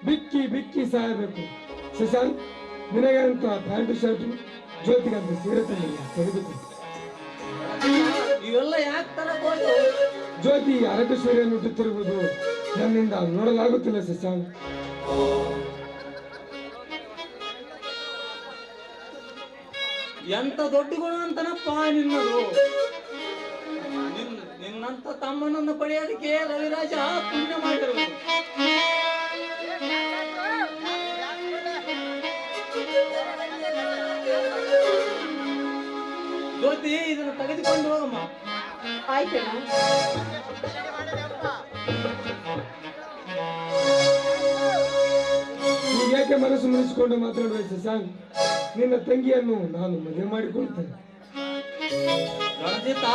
ಬಿಕ್ಕಿ ಬಿಕ್ಕಿ ಸಾಯಬೇಕು. ಶಶಾಂಕ್, ನಿನಗೆ ಅಂತ ಪ್ಯಾಂಟು ಶರ್ಟ್, ಜ್ಯೋತಿಗಂತ ಸೀರೆ ತೆಗೆದುಕೊ. ಇವೆಲ್ಲ ಯಾಕೆ ತರಬಹುದು? ಜ್ಯೋತಿ ಅರಕೇಶ್ವರಿಯನ್ನು ಹುಟ್ಟುತ್ತಿರುವುದು ನನ್ನಿಂದ ನೋಡಲಾಗುತ್ತಿಲ್ಲ ಶಶಾಂಕ್. ಎಂತ ದೊಡ್ಡ ಗುಣ ಅಂತನಪ್ಪ ನಿನ್ನದು. ನಿನ್ನಂತ ತಮ್ಮನನ್ನು ಪಡೆಯೋದಕ್ಕೆ ರವಿರಾಜ ಪುಣ್ಯ ಮಾಡಿರಬೇಕು. ಜ್ಯೋತಿ, ಇದನ್ನು ತೆಗೆದುಕೊಂಡು ಹೋಗಮ್ಮ. ಆಯ್ತಣ್ಣ. ಯಾಕೆ ಮನಸ್ಸು ಮುನಿಸಿಕೊಂಡು ಮಾತಾಡುವ ಶಶಾಂಕ್? ನಿನ್ನ ತಂಗಿಯನ್ನು ನಾನು ಮದುವೆ ಮಾಡಿಕೊಳ್ತೇನೆ. ರಣಜಿತ,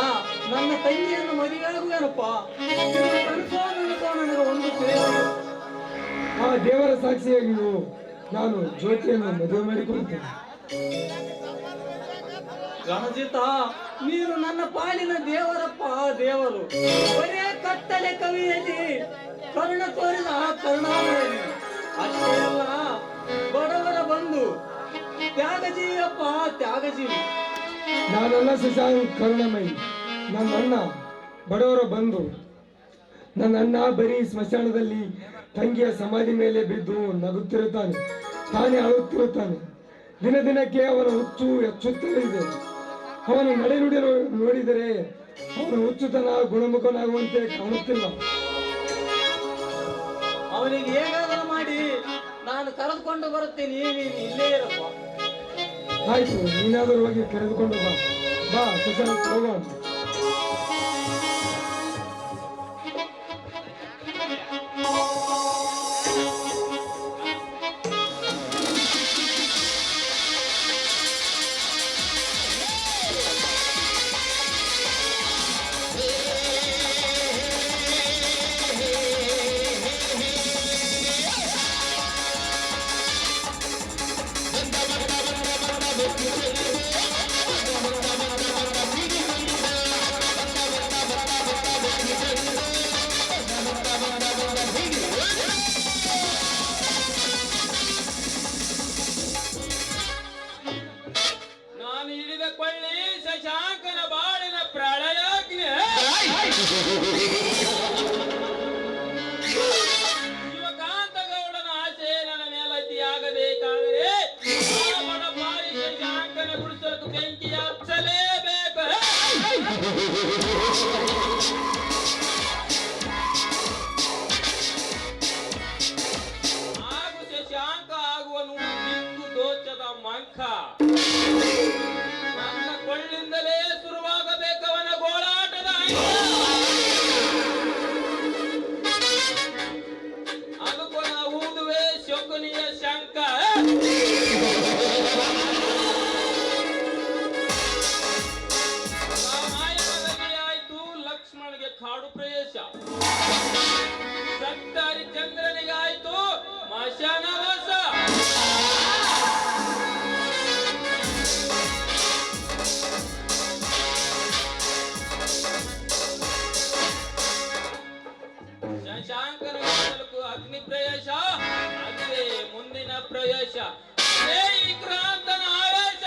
ನನ್ನ ತಂಗಿಯನ್ನು ಮದುವೆಯಾಗುವೇನಪ್ಪ? ನನಗೆ ಒಂದು ತಿಳಿಯಲ್ಲ. ಆ ದೇವರ ಸಾಕ್ಷಿಯಾಗಿಯೂ ನಾನು ಜ್ಯೋತಿಯನ್ನು ಮದುವೆ ಮಾಡಿಕೊಳ್ತೇನೆ. ರಣಜಿತ, ನೀನು ನನ್ನ ಪಾಲಿನ ದೇವರಪ್ಪ, ದೇವರು. ಬರೇ ಕತ್ತಲೆ ಕವಿಯಲ್ಲಿ ಕರುಣ ತೋರಿದ ಕರುಣಾಮಯಿ. ಅಷ್ಟೇ ಅಲ್ಲ, ಬಡವರ ಬಂಧು, ತ್ಯಾಗಜೀವಿಯಪ್ಪ, ತ್ಯಾಗಜೀವಿ. ನಾನಲ್ಲ ಶಶಾಂಕ್ ಕರುಣಮಯಿ. ನನ್ನ ಅಣ್ಣ ಬಡವರ ಬಂಧು. ನನ್ನ ಅಣ್ಣ ಬರೀ ಸ್ಮಶಾನದಲ್ಲಿ ತಂಗಿಯ ಸಮಾಧಿ ಮೇಲೆ ಬಿದ್ದು ನಗುತ್ತಿರುತ್ತಾನೆ, ತಾನೇ ಅಳುತ್ತಿರುತ್ತಾನೆ. ದಿನ ದಿನಕ್ಕೆ ಅವನ ಹುಚ್ಚು ಹೆಚ್ಚುತ್ತಲೇ ಇದೆ. ಅವನ ನಡೆನುಡಿ ನೋಡಿದರೆ ಅವನ ಹುಚ್ಚುತನ ಗುಣಮುಖನಾಗುವಂತೆ ಕಾಣುತ್ತಿಲ್ಲ. ಅವನಿಗೆ ಹೇಗಾದರೂ ಮಾಡಿ ನಾನು ಕರೆದುಕೊಂಡು ಬರುತ್ತೇನೆ, ನೀನು ಇಲ್ಲೇ ಇರಪ್ಪ. ಆಯ್ತು, ನೀನಾದರೂ ಹೋಗಿ ಕರೆದುಕೊಂಡು ಬಾ. ಬಾ ಶಶಾಂಕ್, ಹೋಗೋಣ. ಶಿವಕಾಂತ ಗೌಡನ ಆಸೆ ನನ್ನ ಮೇಲತಿಯಾಗಬೇಕಾದರೆ ಶಶಾಂಕನ ಗುಡಿಸಲು ಬೆಂಕಿ ಹಚ್ಚಲೇಬೇಕು. ಹಾಗೂ ಶಶಾಂಕ ಆಗುವನು ಬಿಂದು ದೋಚದ ಮಂಕ. ನನ್ನ ಕೊಳ್ಳಿಂದಲೇ ಶುರುವಾಗಬೇಕವನ ಗೋಳಾಟದ ಅದಕ್ಕೂ ನಾವು ಊದುವೆ ಶಕುನಿಯ ಶಂಕ. ರಾಮಾಯಣದಲ್ಲಿ ಆಯ್ತು ಲಕ್ಷ್ಮಣನಿಗೆ ಕಾಡು ಪ್ರವೇಶ, ಸತ್ತರಿ ಚಂದ್ರನಿಗೆ ಆಯ್ತು ಮಶಾನವಾಸ. ಪ್ರವೇಶ ಈ ಕ್ರಾಂತನ ಆವೇಶ.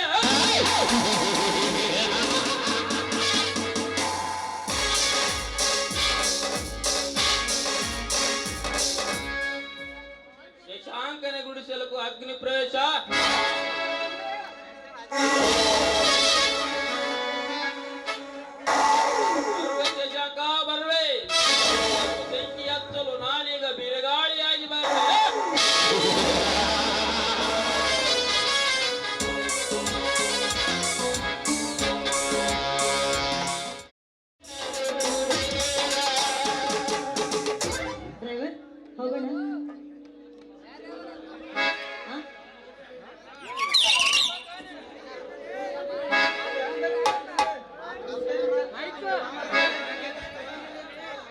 ಶಶಾಂಕನ ಗುಡಿಸಲಕ್ಕೂ ಅಗ್ನಿ ಪ್ರವೇಶ. ಶಶಾಂಕ ಬರ್ವೆ, ಬೆಂಕಿ ಹಚ್ಚಲು ನಾನೀಗ ಬಿರುಗಾಳಿಯಾಗಿ ಬರ್ವೆ. ಡ್ರೈವರ್ ಹೋಗೋಣ.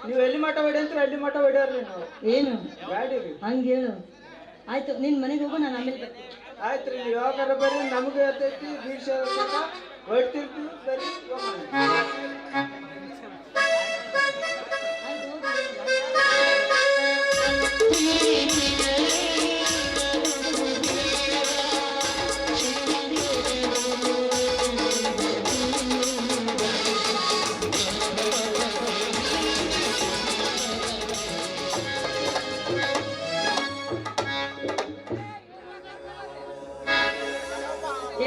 ನೀವು ಎಲ್ಲಿ ಮಠ ಹೊಡಿ ಅಂತ ಅಲ್ಲಿ ಮಠ ಹೊಡ್ಯಾರ್ರಿ ನಾವು. ಏನು ಗಾಡಿ ರೀ. ಹಂಗೆ ಹೇಳು. ಆಯ್ತು, ನಿನ್ ಮನೆಗೆ ಹೋಗು, ನಾನು ಆಮೇಲೆ ಬರ್ತೀನಿ. ಆಯ್ತು ರೀ, ನೀವು ಯಾವಾಗಾರ ಬರ್ರಿ, ನಮ್ಗೆ ಇರ್ತೈತಿ ದೀಕ್ಷೆ ಹೊಡ್ತಿರ್ತೀವಿ ಬರ್ರಿ.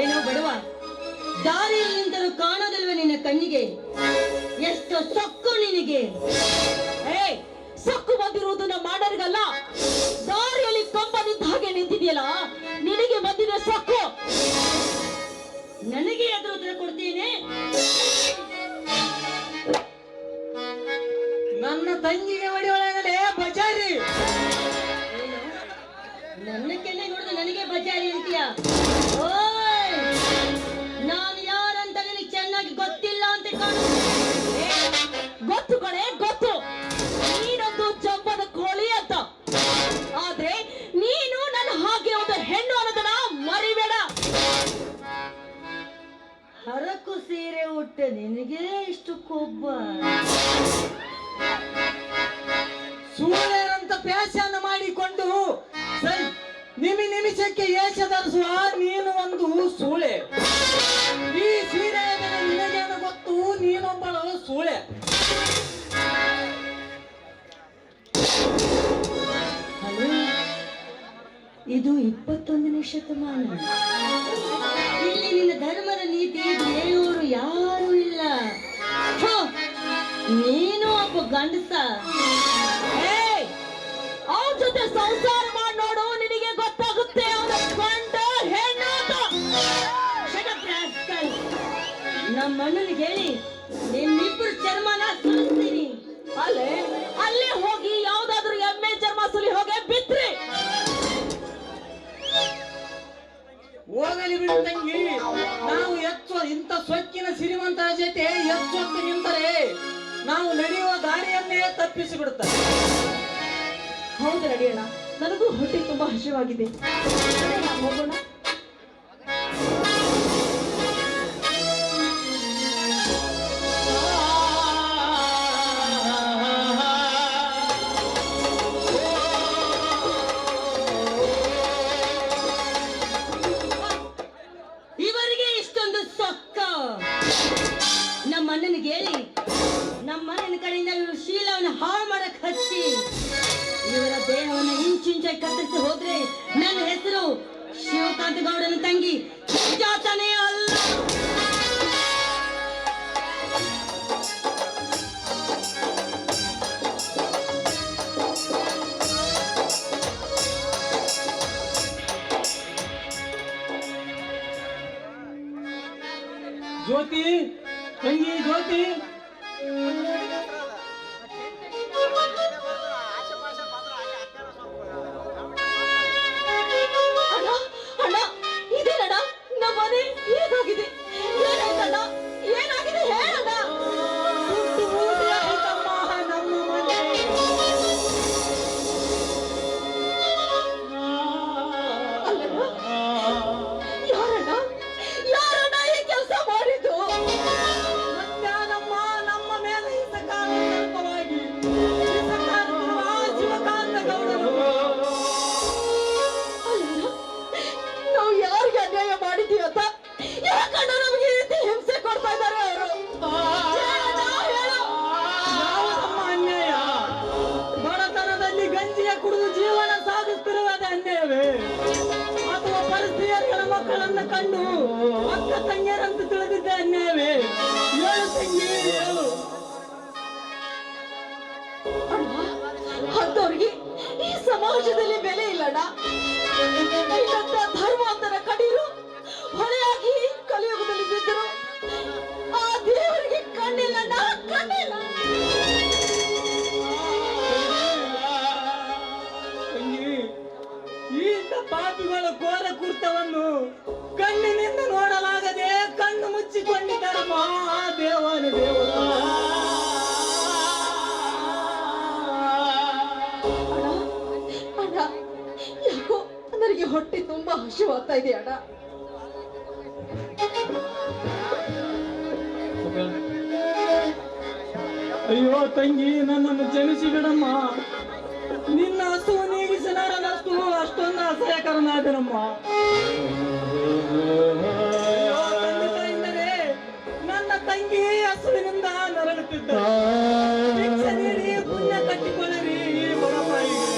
ಏನೋ ಬಡವ, ದಾರಿಯಲ್ಲಿ ನಿಂತರೂ ಕಾಣೋದಿಲ್ವ ನಿನ್ನ ಕಣ್ಣಿಗೆ? ಎಷ್ಟು ಸೊಕ್ಕು ನಿನಗೆ! ಸೊಕ್ಕು ಬಂದಿರುವುದನ್ನ ಮಾಡೋರಿಗಲ್ಲ, ದಾರಿಯಲ್ಲಿ ಕಂಬ ನಿಂತ ಹಾಗೆ ನಿಂತಿದೆಯಲ್ಲ, ನಿನಗೆ ಬಂದಿದೆ ಸೊಕ್ಕು. ನನಗೆ ಎದುರು ಉತ್ತರ ಕೊಡ್ತೀನಿ. ನನ್ನ ತಂಗಿಗೆ ಹೊಡಿಯೊಳಗಡೆ ಬಜಾರಿ. ನನ್ನ ಕೆನ್ನೆ ನೋಡಿದ್ರೆ ನನಗೆ ಬಜಾರಿ ಅಂತೀಯ? ಓಯ್, ನಾನು ಯಾರಂತ ನಿನಗೆ ಚೆನ್ನಾಗಿ ಗೊತ್ತಿಲ್ಲ ಅಂತ ಕಾಣು. ಗೊತ್ತು ಕಣೆ, ಗೊತ್ತು. ನೀನೊಂದು ಜಂಬದ ಕೋಳಿ ಅಂತ. ಆದ್ರೆ ನೀನು ನನ್ನ ಹಾಗೆ ಒಂದು ಹೆಣ್ಣು ಅನ್ನೋದನ್ನ ಮರಿಬೇಡ. ಹರಕು ಸೀರೆ ಉಟ್ಟ ನಿನಗೆ ಇಷ್ಟು ಕೊಬ್ಬ? ಸೂಳೆರಂತ ಪ್ಯಾಶನ ಮಾಡಿಕೊಂಡು ಸರಿ ನಿಮಿಷಕ್ಕೆ ಏಷ ಧರಿಸುವ ನೀನು ಒಂದು ಸೂಳೆ. ಈ ಸೀರೆ ನಿನಗೇನು ಗೊತ್ತು, ನೀನೊಬ್ಬಳು ಸೂಳೆ. ಹಲೋ, ಇದು 21ನೇ ಶತಮಾನ. ಇಲ್ಲಿ ನಿನ್ನ ಧರ್ಮದ ನೀತಿ ದೇವರು ಯಾರು ಇಲ್ಲ. ಥು, ನೀನು ಒಬ್ಬ ಗಂಡಸ. ಅವನ ಜೊತೆ ಸಂಸಾರ ಮಾಡಿ ನೋಡು, ನಿನಗೆ ಗೊತ್ತಾಗುತ್ತೆ ಅವನ ಗಂಡ ಹೆಣ್ಣು ಅಂತ. Shut up, rascal. ನಮ್ಮ ಅಣ್ಣನಿಗೆ ಹೇಳಿ ನಿಮ್ಮಿಬ್ಬರು ಚರ್ಮನ ಸುಲಿಸ್ತೀನಿ. ಅಲ್ಲೇ ಹೋಗಿ ಯಾವ್ದಾದ್ರು ಎಮ್ಮೆ ಚರ್ಮ ಸುಲಿ ಹೋಗಿ ಬಿತ್ರಿ. ಹೋಗಲಿ ಬಿಡು ತಂಗಿ, ನಾವು ಇಂಥ ಸೊಕ್ಕಿನ ಸಿರಿವಂತರ ಜೊತೆ ಎಚ್ಚೊತ್ತು ನಿಂತರೆ ನಾವು ನಡೆಯುವ ದಾರಿಯನ್ನೇ ತಪ್ಪಿಸಿ ಬಿಡುತ್ತಾರೆ. ಹೌದು, ನಡಿಯೋಣ. ನನಗೂ ಹೊಟ್ಟೆ ತುಂಬಾ ಹಸಿವಾಗಿದೆ. ಹೋಗೋಣ. ಇವರಿಗೆ ಇಷ್ಟೊಂದು ಸೊಕ್ಕ. ನಮ್ಮ ಅಣ್ಣನಿಗೆ ಹೇಳಿ ನಮ್ಮ ಅಣ್ಣನ ಕಡೆಯಿಂದ ಇವರು ಶೀಲವನ್ನು ಹಾಳು ಮಾಡಕ್ ಹಚ್ಚಿ ಇವರ ದೇಹವನ್ನು ಇಂಚಿಂಚಾಗಿ ಕತ್ತರಿಸಿ ಹೋದ್ರೆ ನನ್ನ ಹೆಸರು ಶಿವಕಾಂತ ಗೌಡನ ತಂಗಿ ಸುಜಾತನೇ ಅಲ್ಲ. ಜ್ಯೋತಿ, ತಂಗಿ ಜ್ಯೋತಿ, ಅಣ್ಣ, ಇದೇನಣ್ಣ ನಮ್ಮ ಮನೆ ಹೇಗಾಗಿದೆ? ಏನಾಯ್ತಣ್ಣ? ಏನಾಗಿದೆ ಹೇಳಣ್ಣ. ಸುಟ್ಟು ಬೂದಿ ಆಯ್ತಮ್ಮ ನಮ್ಮ ಮನೆ. ಯಾರಣ್ಣ ಯಾರಣ್ಣ ಈ ಕೆಲಸ ಮಾಡಿದ್ದು? ಮಧ್ಯಾಹ್ನಮ್ಮ ನಮ್ಮ ಮೇಲೆ ಈ ಸಕ ಮಕ್ಕಳನ್ನ ಕಂಡು ಅಕ್ಕ ತಂಗಿಯರಂತ ತಿಳಿದಿದ್ದ ಅನ್ಯಾಯವೇ? ಹೇಳು ತಂಗಿ, ಹೇಳು. ಅಂಥವ್ರಿಗೆ ಈ ಸಮಾಜದಲ್ಲಿ ಬೆಲೆ ಇಲ್ಲಣ್ಣ. ಇಲ್ಲಂತ ಧರ್ಮಾಂತರ ಕಡೀರು ಹೊಳೆಯಾಗಿ ಕಲಿಯುಗದಲ್ಲಿ ಬಿದ್ದರು. ಆ ದೇವರಿಗೆ ಕಣ್ಣಿಲ್ಲಣ್ಣ, ಕಣ್ಣಿಲ್ಲ. ತಂಗಿ, ಈ ಪಾಪಿಗಳ ಘೋರ ಕೃತ್ಯವನ್ನು ಕಣ್ಣಿನಿಂದ ನೋಡಲಾಗದೆ ಕಣ್ಣು ಮುಚ್ಚಿಕೊಂಡಿದ್ದಾರೆ ದೇವನ ದೇವರು. ಅಣ್ಣ, ಯಾಕೋ ನನಗೆ ಹೊಟ್ಟೆ ತುಂಬಾ ಹಸಿವಾಗ್ತಾ ಇದೆ ಅಣ್ಣ. ಅಯ್ಯೋ ತಂಗಿ, ನನ್ನನ್ನು ಕ್ಷಮಿಸಿ ಬಿಡಮ್ಮ. ನಿನ್ನ ಹಸುವು ನೀಗಿಸಲಾರದಷ್ಟು ಅಷ್ಟೊಂದು ಅಸಹ್ಯಕರನಾದನಮ್ಮ. ತಂದೆ, ನನ್ನ ತಂಗಿ ಹಸುವಿನಿಂದ ನರಳುತ್ತಿದ್ದ. ಭಿಕ್ಷೆ ನೀಡಿ ಪುಣ್ಯ ಕಟ್ಟಿಕೊಳ್ಳಿರಿ ಈ ಬಡಪಾಯಿಗೆ.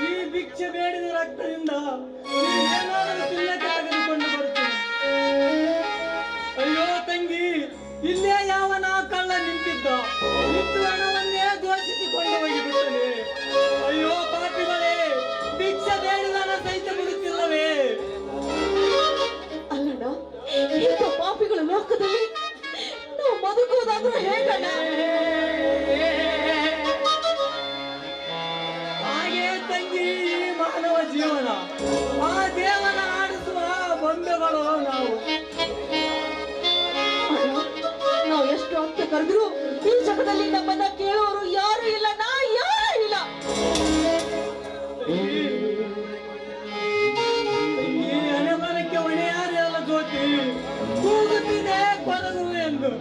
ಈ ಭಿಕ್ಷೆ ಬೇಡಿದ ರಕ್ತದಿಂದ ಏನಾದರೂ ತಿನ್ನಕ್ಕೆ ತೆಗೆದುಕೊಂಡು ಬರುತ್ತೇನೆ. ಅಯ್ಯೋ ತಂಗಿ, ಇಲ್ಲೇ ಯಾವನ ಕಳ್ಳ ನಿಂತಿದ್ದ, ನಿಂತು ಹಣವನ್ನೇ ದೋಚಿಸಿಕೊಂಡು ಹೋಗಿಬಿಟ್ಟನೆ. ಅಯ್ಯೋ ಪಾಪಿಗಳೇ, ಭಿಕ್ಷೆ ಬೇಡಿದನ ಸಹಿತ ಬಿಡುತ್ತಿಲ್ಲವೇ? ಅಲ್ಲಣ್ಣ, ಇಂಥ ಪಾಪಿಗಳ ಲೋಕದಲ್ಲಿ ನಾವು ಬದುಕುವುದಾದ್ರೂ ಹೇಗಣ್ಣ? ಹಾಗೆ ತಂಗಿ, ಮಾನವ ಜೀವನ ಆ ದೇವನ ಆಡಿಸುವ ಬಂಧುಗಳು ನಾವು. ನಾವು ಎಷ್ಟು ಹೊತ್ತು ಕರೆದ್ರು ಈ ಜಗದಲ್ಲಿ ನಮ್ಮನ್ನ ಕೇಳೋರು ಯಾರು ಇಲ್ಲ, ಯಾರು ಇಲ್ಲ. ಈ ಹಣೆಬರಕ್ಕೆ ಹೊಣೆಯಾರೇ ಅಲ್ಲ ಜ್ಯೋತಿ. ಕೂಗುತ್ತಿದೆ ಕೊರಗು ಎಂದು.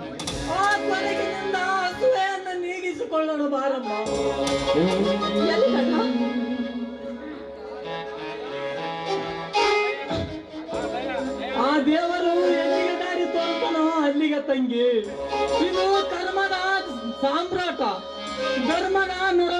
ಆ ಕೊರಗಿನಿಂದ ಹಸುವೆಯನ್ನು ನೀಗಿಸಿಕೊಳ್ಳಲು ಬಾರಮ್ಮ. ಎಲ್ಲಿಗಣ್ಣ? ಆ ದೇವರು ಎಲ್ಲಿಗೆ ದಾರಿ ತೋರ್ತಾನೋ ಅಲ್ಲಿಗೆ ತಂಗಿ. ಇದು ಕರ್ಮದ ಸಾಮ್ರಾಟ, ಧರ್ಮದ ನರ